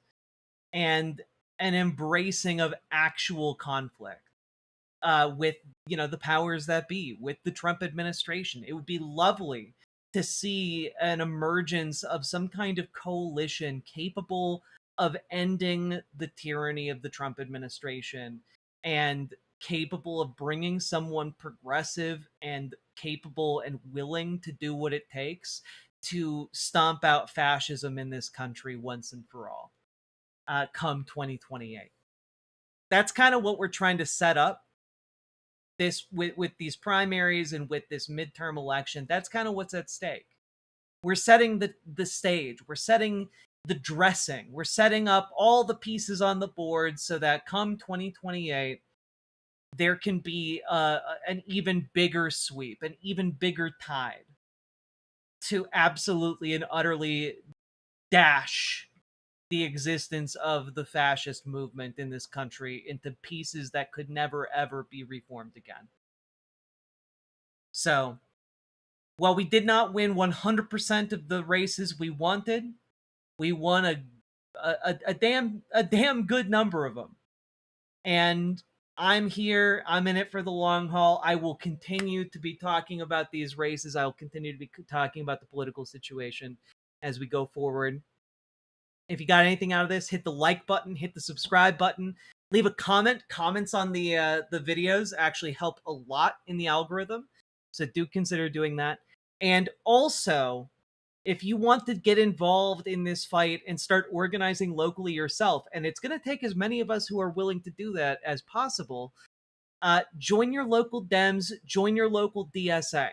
and an embracing of actual conflict with, the powers that be, with the Trump administration. It would be lovely to see an emergence of some kind of coalition capable of ending the tyranny of the Trump administration and capable of bringing someone progressive and capable and willing to do what it takes to stomp out fascism in this country once and for all, come 2028. That's kind of what we're trying to set up this with these primaries and with this midterm election. That's kind of what's at stake. We're setting the stage. We're setting the dressing. We're setting up all the pieces on the board so that come 2028, there can be an even bigger sweep, an even bigger tide to absolutely and utterly dash the existence of the fascist movement in this country into pieces that could never, ever be reformed again. So, while we did not win 100% of the races we wanted, we won a damn good number of them. And I'm here. I'm in it for the long haul. I will continue to be talking about these races. I will continue to be talking about the political situation as we go forward. If you got anything out of this, hit the like button, hit the subscribe button, leave a comment. Comments on the videos actually help a lot in the algorithm, so do consider doing that. And also, if you want to get involved in this fight and start organizing locally yourself, and it's going to take as many of us who are willing to do that as possible, join your local Dems, join your local DSA.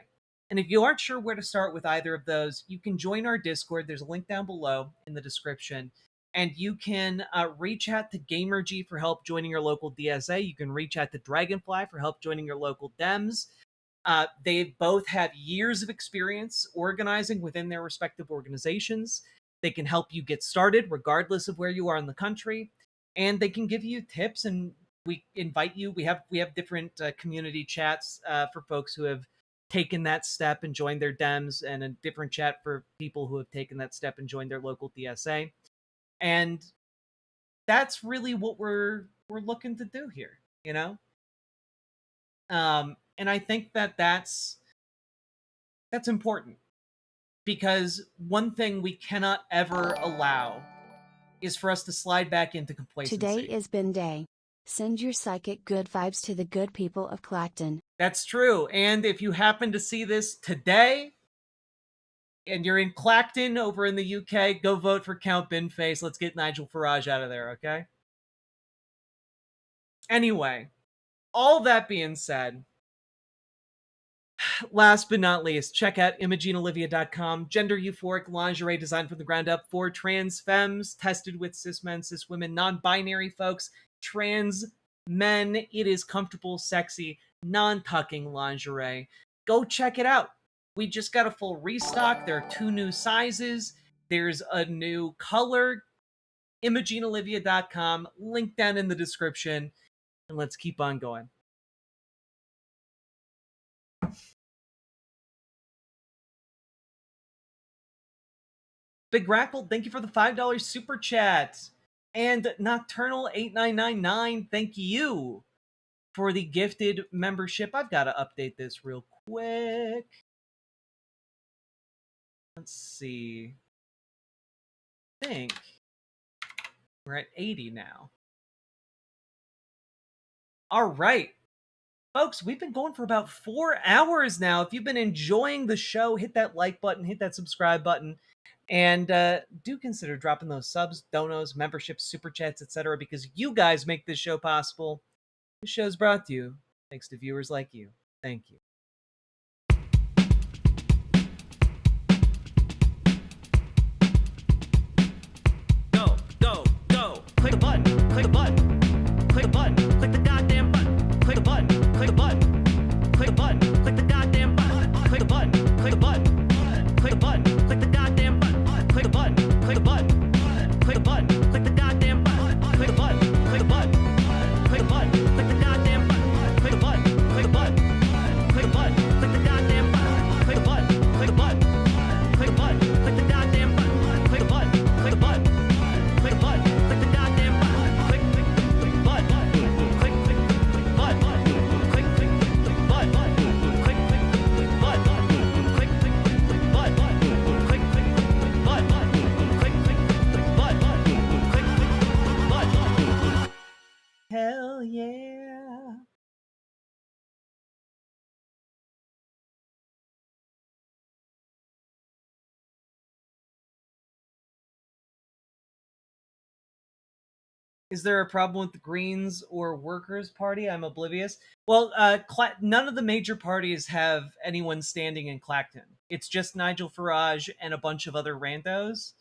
And if you aren't sure where to start with either of those, you can join our Discord. There's a link down below in the description. And you can reach out to GamerG for help joining your local DSA. You can reach out to Dragonfly for help joining your local Dems. They both have years of experience organizing within their respective organizations. They can help you get started regardless of where you are in the country. And they can give you tips, and we invite you. We have different community chats for folks who have taken that step and joined their Dems, and a different chat for people who have taken that step and joined their local DSA. And that's really what we're looking to do here, you know? And I think that that's important, because one thing we cannot ever allow is for us to slide back into complacency. Today is bin day. Send your psychic good vibes to the good people of Clacton. That's true. And if you happen to see this today and you're in Clacton over in the UK, go vote for Count Binface. Let's get Nigel Farage out of there, okay? Anyway, all that being said, last but not least, check out ImogeneOlivia.com. Gender euphoric lingerie designed from the ground up for trans femmes, tested with cis men, cis women, non-binary folks, trans men. It is comfortable, sexy, non-tucking lingerie. Go check it out. We just got a full restock. There are 2 new sizes. There's a new color. ImogeneOlivia.com. Link down in the description. And let's keep on going. Big Rackle, thank you for the $5 super chat. And Nocturnal8999, thank you for the gifted membership. I've got to update this real quick. Let's see. I think we're at 80 now. All right. Folks, we've been going for about 4 hours now. If you've been enjoying the show, hit that like button, hit that subscribe button. And do consider dropping those subs, donos, memberships, super chats, etc., because you guys make this show possible. This show's brought to you thanks to viewers like you. Thank you. Go, go, go. Click the button. Click the button. Click the button. Click the goddamn button. Click the button. Click the button. Click the button. Click the goddamn button. Click the button. Click the button. Click the button. Click the goddamn button. Click the button. Click the button. Click the button. Click the goddamn button. Click the button. Click the button. Click the button. Click the goddamn button. Click the button. Click the button. Click the button. Click the goddamn button. Click the button. Click the button. Click the button. Click the goddamn button. Click the button. Click the button. Click the button. Click the goddamn button. Click button. Click button. Click button. Click button. Click hell yeah. Is there a problem with the Greens or Workers' Party? I'm oblivious. Well, none of the major parties have anyone standing in Clacton. It's just Nigel Farage and a bunch of other randos.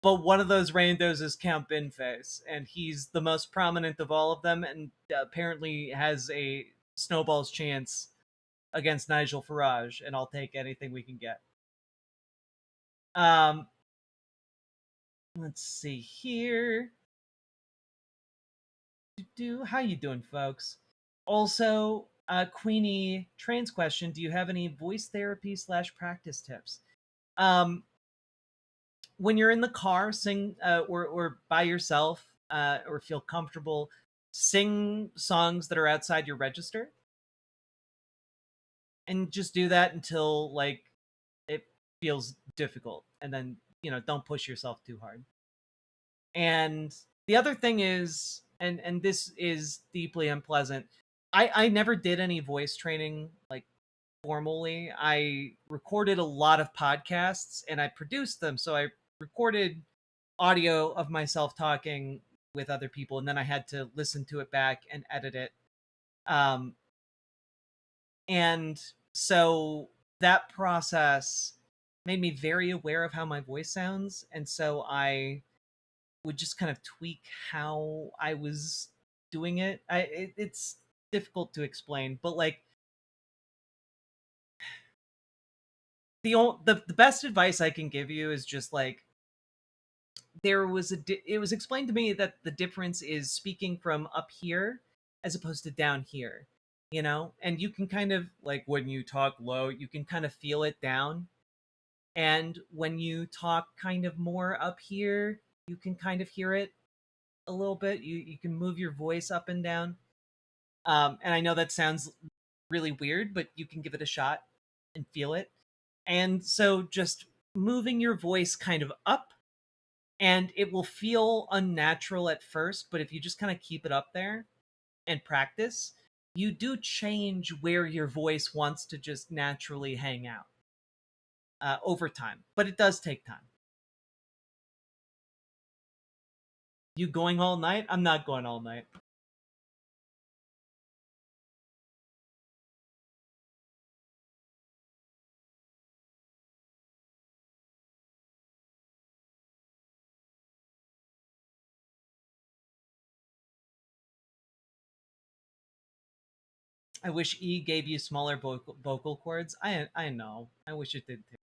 But one of those randos is Count Binface, and he's the most prominent of all of them, and apparently has a snowball's chance against Nigel Farage, and I'll take anything we can get. Let's see here. How you doing, folks? Also, Queenie, trans question, do you have any voice therapy / practice tips? When you're in the car, sing or by yourself or feel comfortable, sing songs that are outside your register. And just do that until, like, it feels difficult. And then, don't push yourself too hard. And the other thing is, and this is deeply unpleasant, I never did any voice training like formally. I recorded a lot of podcasts and I produced them. So I recorded audio of myself talking with other people, and then I had to listen to it back and edit it. And so that process made me very aware of how my voice sounds. And so I would just kind of tweak how I was doing it. It's difficult to explain, but like the best advice I can give you is just like it was explained to me that the difference is speaking from up here as opposed to down here, you know? And you can kind of like when you talk low, you can kind of feel it down. And when you talk kind of more up here, you can kind of hear it a little bit. You can move your voice up and down. And I know that sounds really weird, but you can give it a shot and feel it. And so just moving your voice kind of up, and it will feel unnatural at first, but if you just kind of keep it up there and practice, you do change where your voice wants to just naturally hang out over time. But it does take time. You going all night? I'm not going all night. I wish E gave you smaller vocal cords. I know. I wish it did too.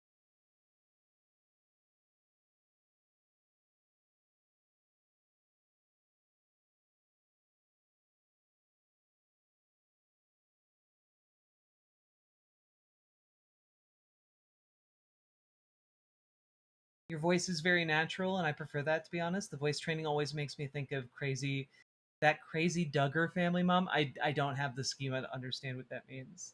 Your voice is very natural, and I prefer that, to be honest. The voice training always makes me think of that crazy Duggar family mom. I don't have the schema to understand what that means.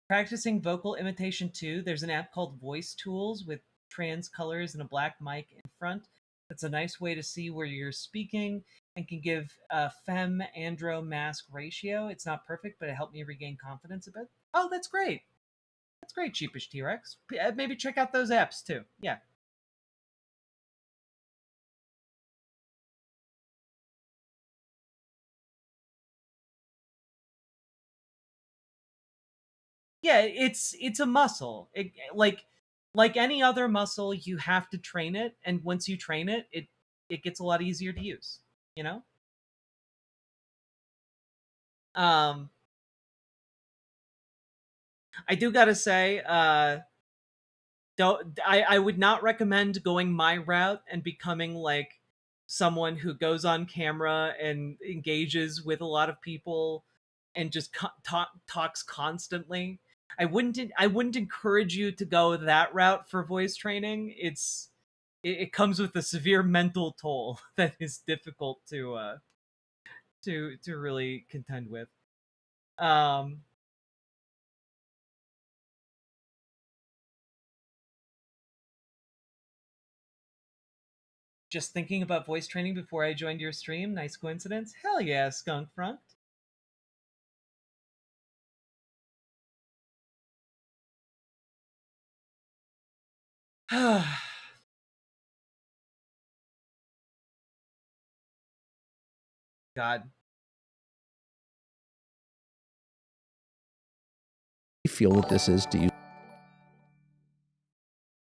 Practicing vocal imitation too. There's an app called Voice Tools with trans colors and a black mic in front. That's a nice way to see where you're speaking and can give a fem-andro mask ratio. It's not perfect, but it helped me regain confidence a bit. Oh, that's great. That's great, Cheapish T-Rex. Maybe check out those apps too. Yeah. Yeah, it's a muscle. Like any other muscle, you have to train it, and once you train it, it gets a lot easier to use, you know? I do gotta say, don't I would not recommend going my route and becoming like someone who goes on camera and engages with a lot of people and just talks constantly. I wouldn't encourage you to go that route for voice training. It comes with a severe mental toll that is difficult to really contend with. Um Just thinking about voice training before I joined your stream. Nice coincidence. Hell yeah, Skunk Front. God. You feel that this is to you?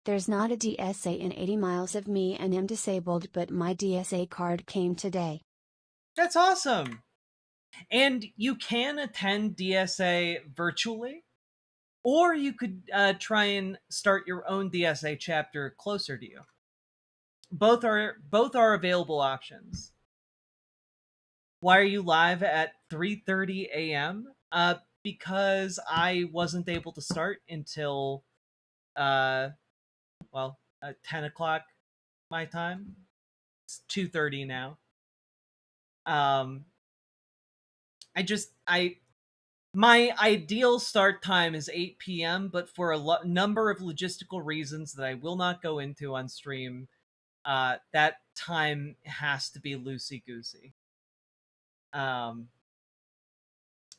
There's not a DSA in 80 miles of me and am disabled, but my DSA card came today. That's awesome. And you can attend DSA virtually, or you could try and start your own DSA chapter closer to you. Both are available options. Why are you live at 3:30 a.m.? Because I wasn't able to start until 10 o'clock my time. It's 2:30 now. I My ideal start time is 8 p.m., but for a number of logistical reasons that I will not go into on stream, that time has to be loosey-goosey.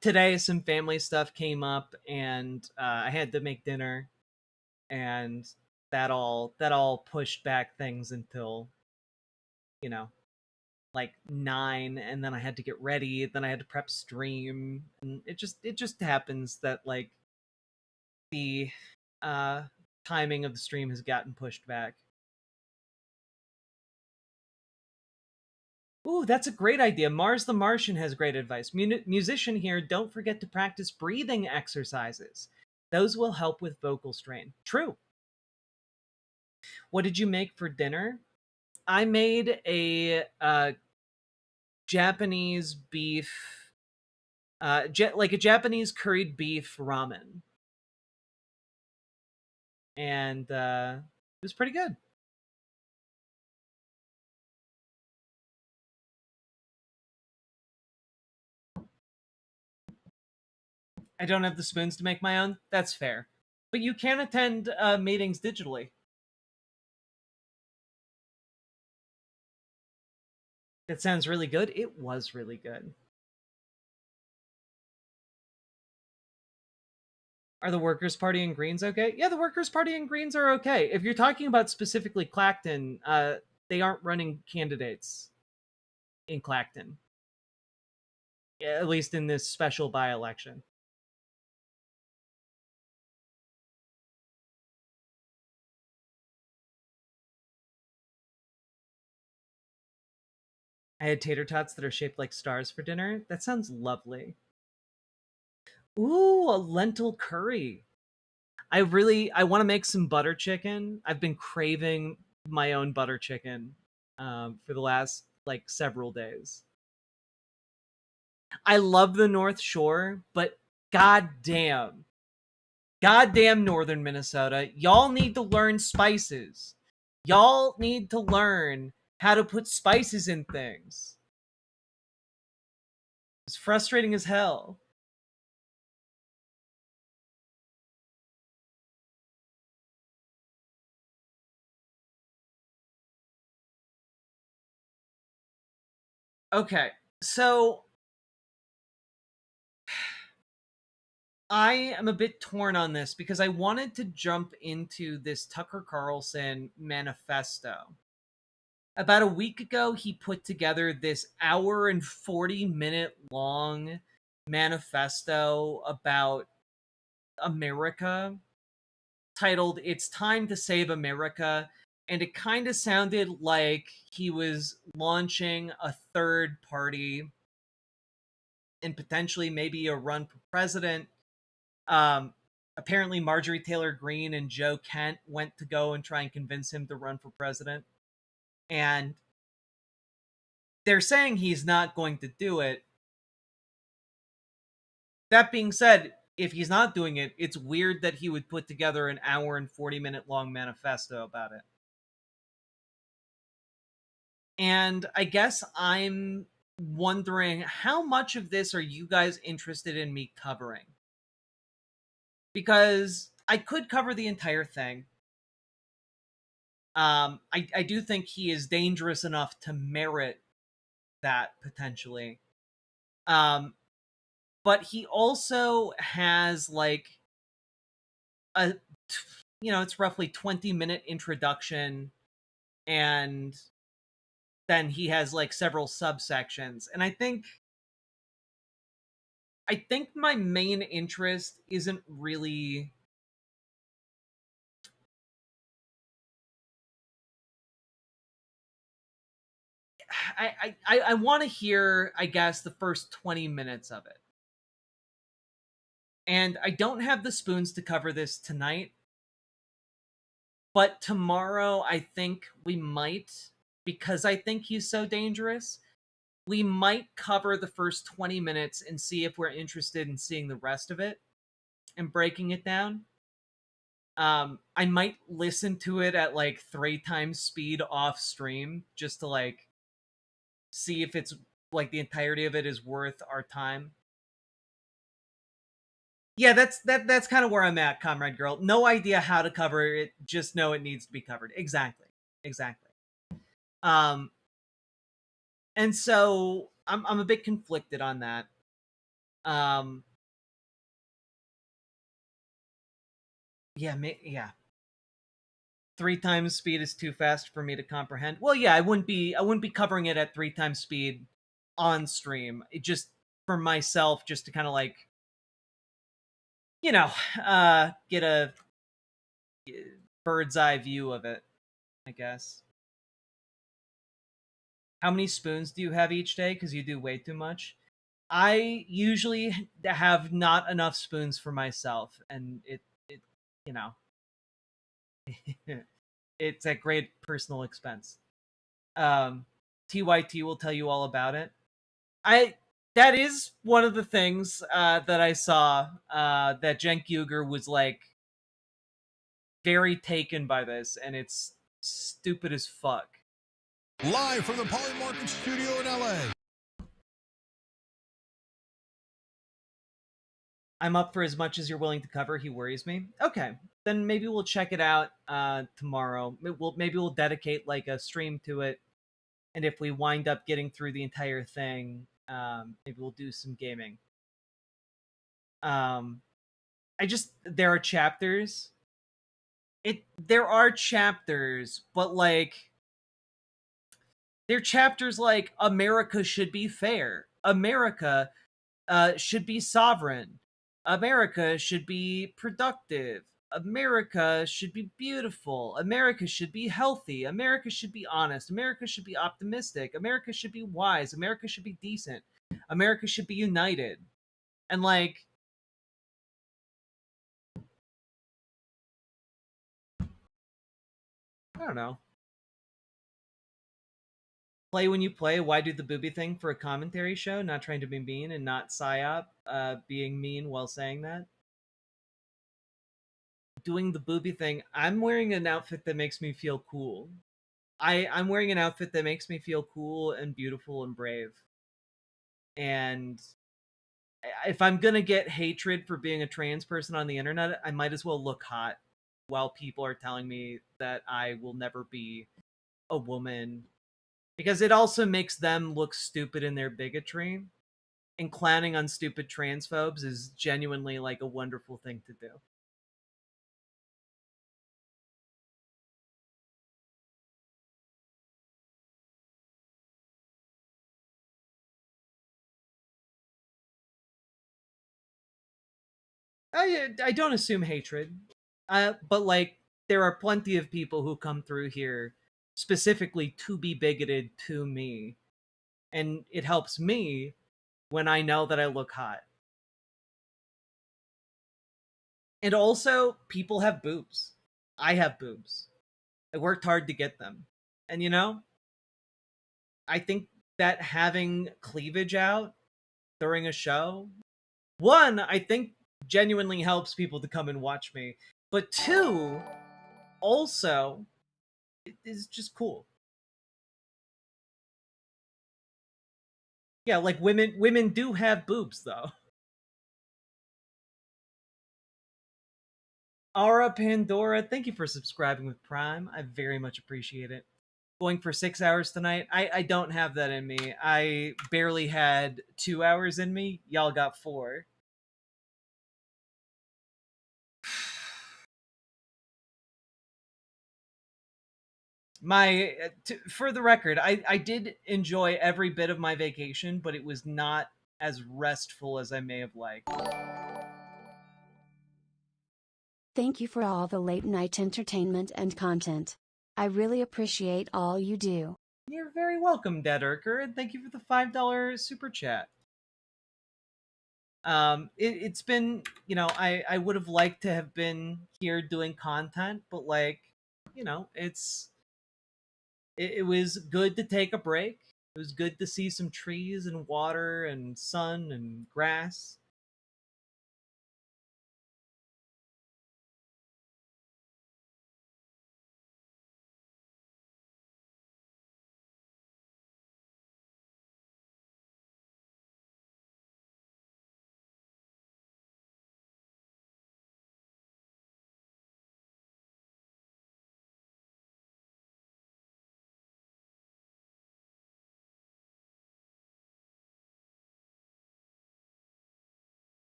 Today, some family stuff came up, and I had to make dinner, and that all pushed back things until, you know, like 9, and then I had to get ready, then I had to prep stream, and it just happens that like the timing of the stream has gotten pushed back. Ooh, that's a great idea. Mars the Martian has great advice. Musician here, don't forget to practice breathing exercises. Those will help with vocal strain. True. What did you make for dinner? I made a Japanese beef, like a Japanese curried beef ramen. And it was pretty good. I don't have the spoons to make my own. That's fair. But you can attend meetings digitally. That sounds really good. It was really good. Are the Workers' Party and Greens okay? Yeah, the Workers' Party and Greens are okay. If you're talking about specifically Clacton, they aren't running candidates in Clacton. At least in this special by-election. I had tater tots that are shaped like stars for dinner. That sounds lovely. Ooh, a lentil curry. I want to make some butter chicken. I've been craving my own butter chicken for the last like several days. I love the North Shore, but goddamn northern Minnesota, y'all need to learn spices. Y'all need to learn how to put spices in things. It's frustrating as hell. Okay, so I am a bit torn on this because I wanted to jump into this Tucker Carlson manifesto. About a week ago, he put together this hour and 40-minute long manifesto about America titled It's Time to Save America. And it kind of sounded like he was launching a third party and potentially maybe a run for president. Apparently, Marjorie Taylor Greene and Joe Kent went to go and try and convince him to run for president. And they're saying he's not going to do it. That being said, if he's not doing it, it's weird that he would put together an hour and 40-minute long manifesto about it. And I guess I'm wondering, how much of this are you guys interested in me covering? Because I could cover the entire thing. I do think he is dangerous enough to merit that potentially. But he also has like a, it's roughly 20-minute introduction, and then he has like several subsections. And I think my main interest isn't really I want to hear, I guess, the first 20 minutes of it. And I don't have the spoons to cover this tonight, but tomorrow I think we might, because I think he's so dangerous, we might cover the first 20 minutes and see if we're interested in seeing the rest of it and breaking it down. I might listen to it at like 3 times speed off stream just to like see if it's like the entirety of it is worth our time. Yeah, that's kind of where I'm at, Comrade Girl. No idea how to cover it, just know it needs to be covered. Exactly. Um, and so I'm a bit conflicted on that. Yeah. 3 times speed is too fast for me to comprehend. Well, yeah, I wouldn't be covering it at 3 times speed on stream. It just for myself, just to kind of like, get a bird's eye view of it, I guess. How many spoons do you have each day? Because you do way too much. I usually have not enough spoons for myself, and it you know, it's at great personal expense. TYT will tell you all about it. That is one of the things that I saw that Cenk Uygur was like very taken by this, and it's stupid as fuck. Live from the Poly Market Studio in LA. I'm up for as much as you're willing to cover. He worries me. Okay, then maybe we'll check it out tomorrow. Maybe we'll dedicate like a stream to it, and if we wind up getting through the entire thing, maybe we'll do some gaming. There are chapters. There are chapters, but like they're chapters like America should be fair. America should be sovereign. America should be productive. America should be beautiful. America should be healthy. America should be honest. America should be optimistic. America should be wise. America should be decent. America should be united. And like, I don't know. Play when you play. Why do the booby thing for a commentary show? Not trying to be mean and not psyop being mean while saying that. Doing the booby thing. I'm wearing an outfit that makes me feel cool. I'm wearing an outfit that makes me feel cool and beautiful and brave. And if I'm gonna get hatred for being a trans person on the internet, I might as well look hot while people are telling me that I will never be a woman. Because it also makes them look stupid in their bigotry. And clowning on stupid transphobes is genuinely like a wonderful thing to do. I don't assume hatred, but like there are plenty of people who come through here specifically to be bigoted to me, and it helps me when I know that I look hot. And also, people have boobs. I have boobs. I worked hard to get them, and I think that having cleavage out during a show, one, I think genuinely helps people to come and watch me, but two, also it is just cool. Yeah, like women do have boobs though. Aura Pandora, thank you for subscribing with Prime. I very much appreciate it. Going for 6 hours tonight. I don't have that in me. I barely had 2 hours in me. Y'all got 4. For the record, I did enjoy every bit of my vacation, but it was not as restful as I may have liked. Thank you for all the late night entertainment and content. I really appreciate all you do. You're very welcome, Dead Urker, and thank you for the $5 super chat. It's been, I would have liked to have been here doing content, but like, it was good to take a break. It was good to see some trees and water and sun and grass.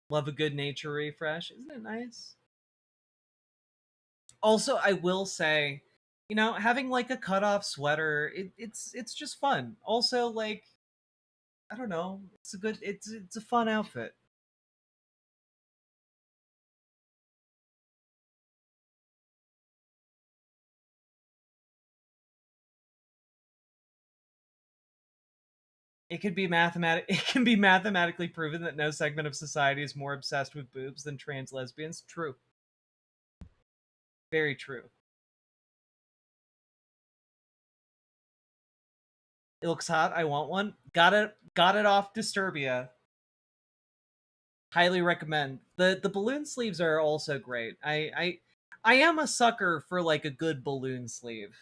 Love a good nature refresh. Isn't it nice? Also, I will say, you know, having like a cutoff sweater, it's just fun. Also, like, I don't know, it's a fun outfit. It could be it can be mathematically proven that no segment of society is more obsessed with boobs than trans lesbians. True. Very true. It looks hot. I want one. Got it off Disturbia. Highly recommend. The balloon sleeves are also great. I am a sucker for like a good balloon sleeve.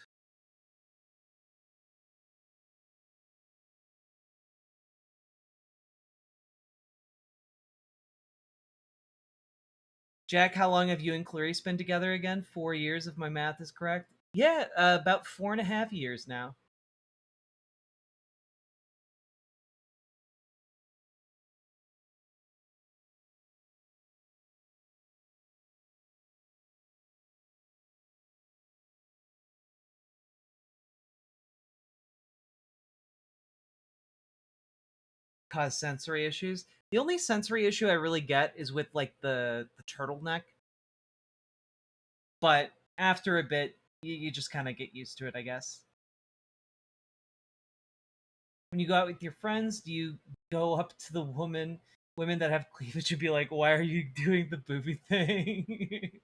Jack, how long have you and Clarice been together again? 4 years, if my math is correct. Yeah, about 4.5 years now. Cause sensory issues. The only sensory issue I really get is with like the turtleneck. But after a bit, you just kind of get used to it, I guess. When you go out with your friends, do you go up to the women that have cleavage and be like, "Why are you doing the booby thing?"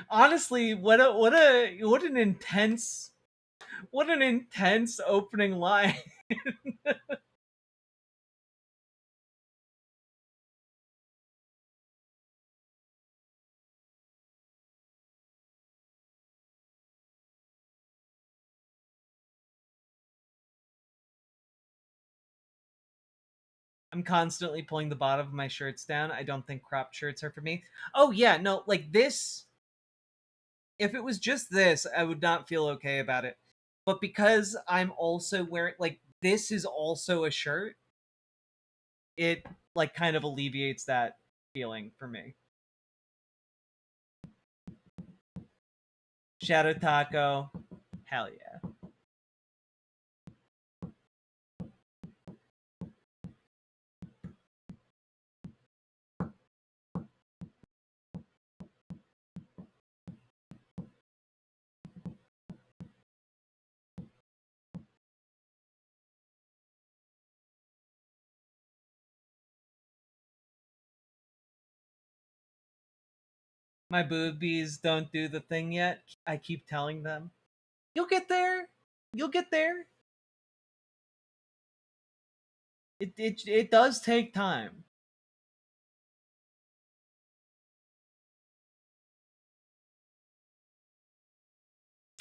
Honestly, what an intense opening line. I'm constantly pulling the bottom of my shirts down. I don't think cropped shirts are for me. Oh yeah, no, like this, if it was just this, I would not feel okay about it. But because I'm also wearing like this is also a shirt, it like kind of alleviates that feeling for me. Shadow Taco, hell yeah. My boobies don't do the thing yet. I keep telling them, "You'll get there. You'll get there." It does take time.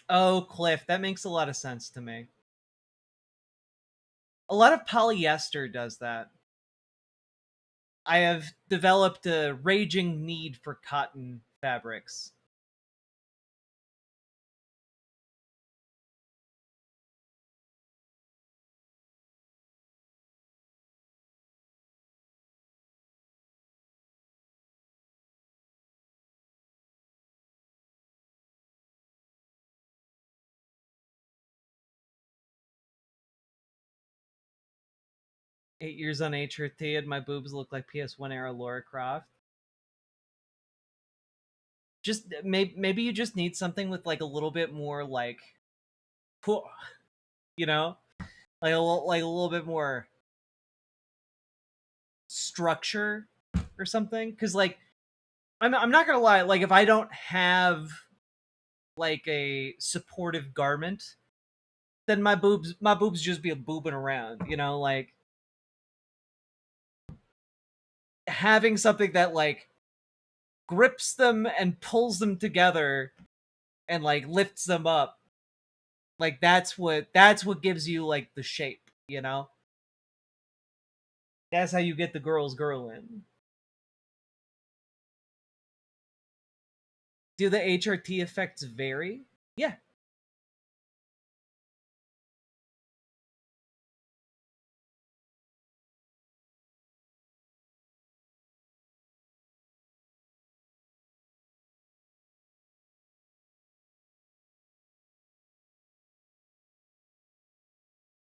Oh, Cliff, that makes a lot of sense to me. A lot of polyester does that. I have developed a raging need for cotton fabrics. Eight years on HRT and my boobs look like PS1 era Lara Croft. Just maybe you just need something with like a little bit more like, you know, like a little bit more structure or something. Because like I'm not gonna lie, like if I don't have like a supportive garment, then my boobs just be boobing around, you know, like having something that like grips them and pulls them together and like lifts them up, like that's what gives you like the shape, you know. That's how you get the girl in. Do the HRT effects vary? Yeah.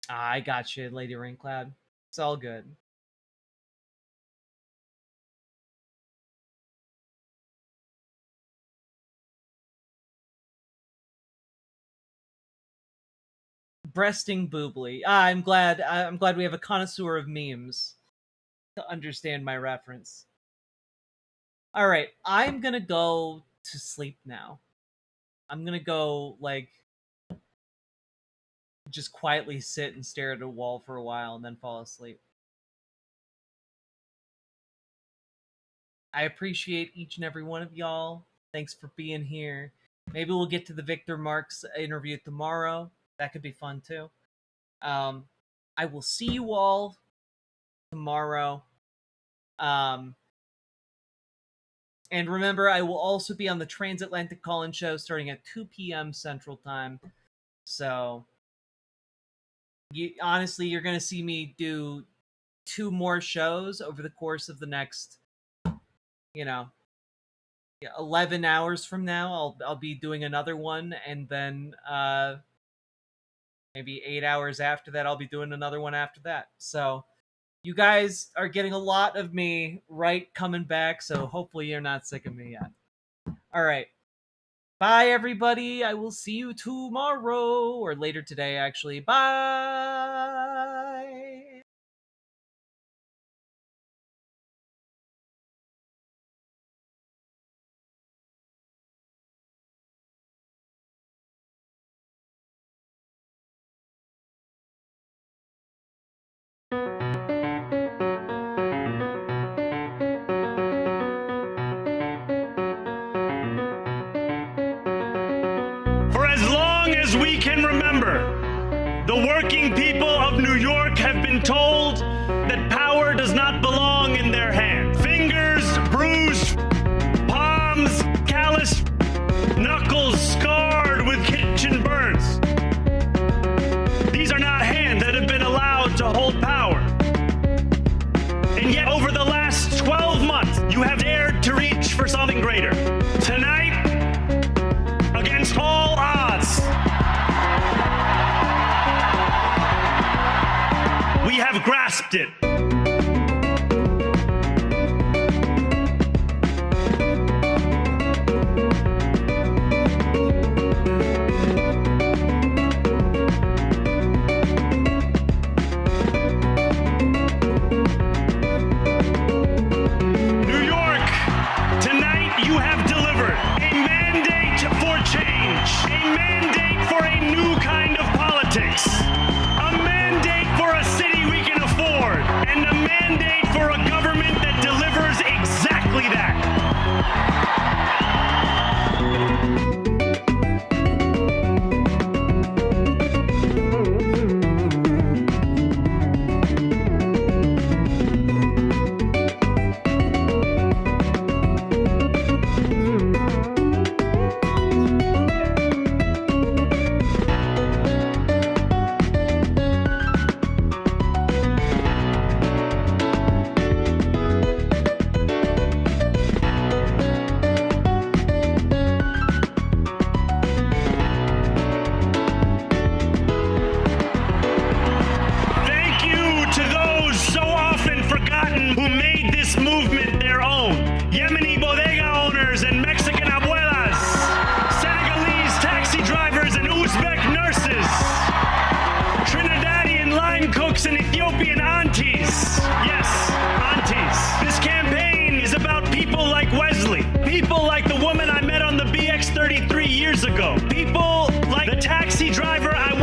I got you, Lady Raincloud. It's all good. Breasting boobly. I'm glad we have a connoisseur of memes to understand my reference. All right, I'm gonna go to sleep now. I'm gonna go, like, just quietly sit and stare at a wall for a while and then fall asleep. I appreciate each and every one of y'all. Thanks for being here. Maybe we'll get to the Victor Marks interview tomorrow. That could be fun too. I will see you all tomorrow. And remember, I will also be on the Transatlantic Call-In Show starting at 2 p.m. Central Time. So, honestly, you're going to see me do 2 more shows over the course of the next, 11 hours from now. I'll be doing another one, and then maybe 8 hours after that, I'll be doing another one after that. So you guys are getting a lot of me coming back, so hopefully you're not sick of me yet. All right. Bye, everybody. I will see you tomorrow, or later today, actually. Bye. For as long as we can remember, the working people of New York have been told that power does not belong in their hands. Fingers bruised, palms calloused, knuckles scarred with kitchen burns. These are not hands that have been allowed to hold power. And yet, over the last 12 months, you have dared to reach for something greater. Tonight, against all odds, we have grasped it. New York, tonight you have delivered a mandate for change, a mandate for a new kind of politics, a mandate for a city we can afford, and a mandate for a government that delivers exactly that. Thank you to those so often forgotten who made this movement their own. Yemeni bodega owners and Mexican abuelas, Senegalese taxi drivers and Uzbek nurses, Trinidadian line cooks and Ethiopian aunties. Yes, aunties. This campaign is about people like Wesley, people like the woman I met on the BX 33 years ago, people like the taxi driver I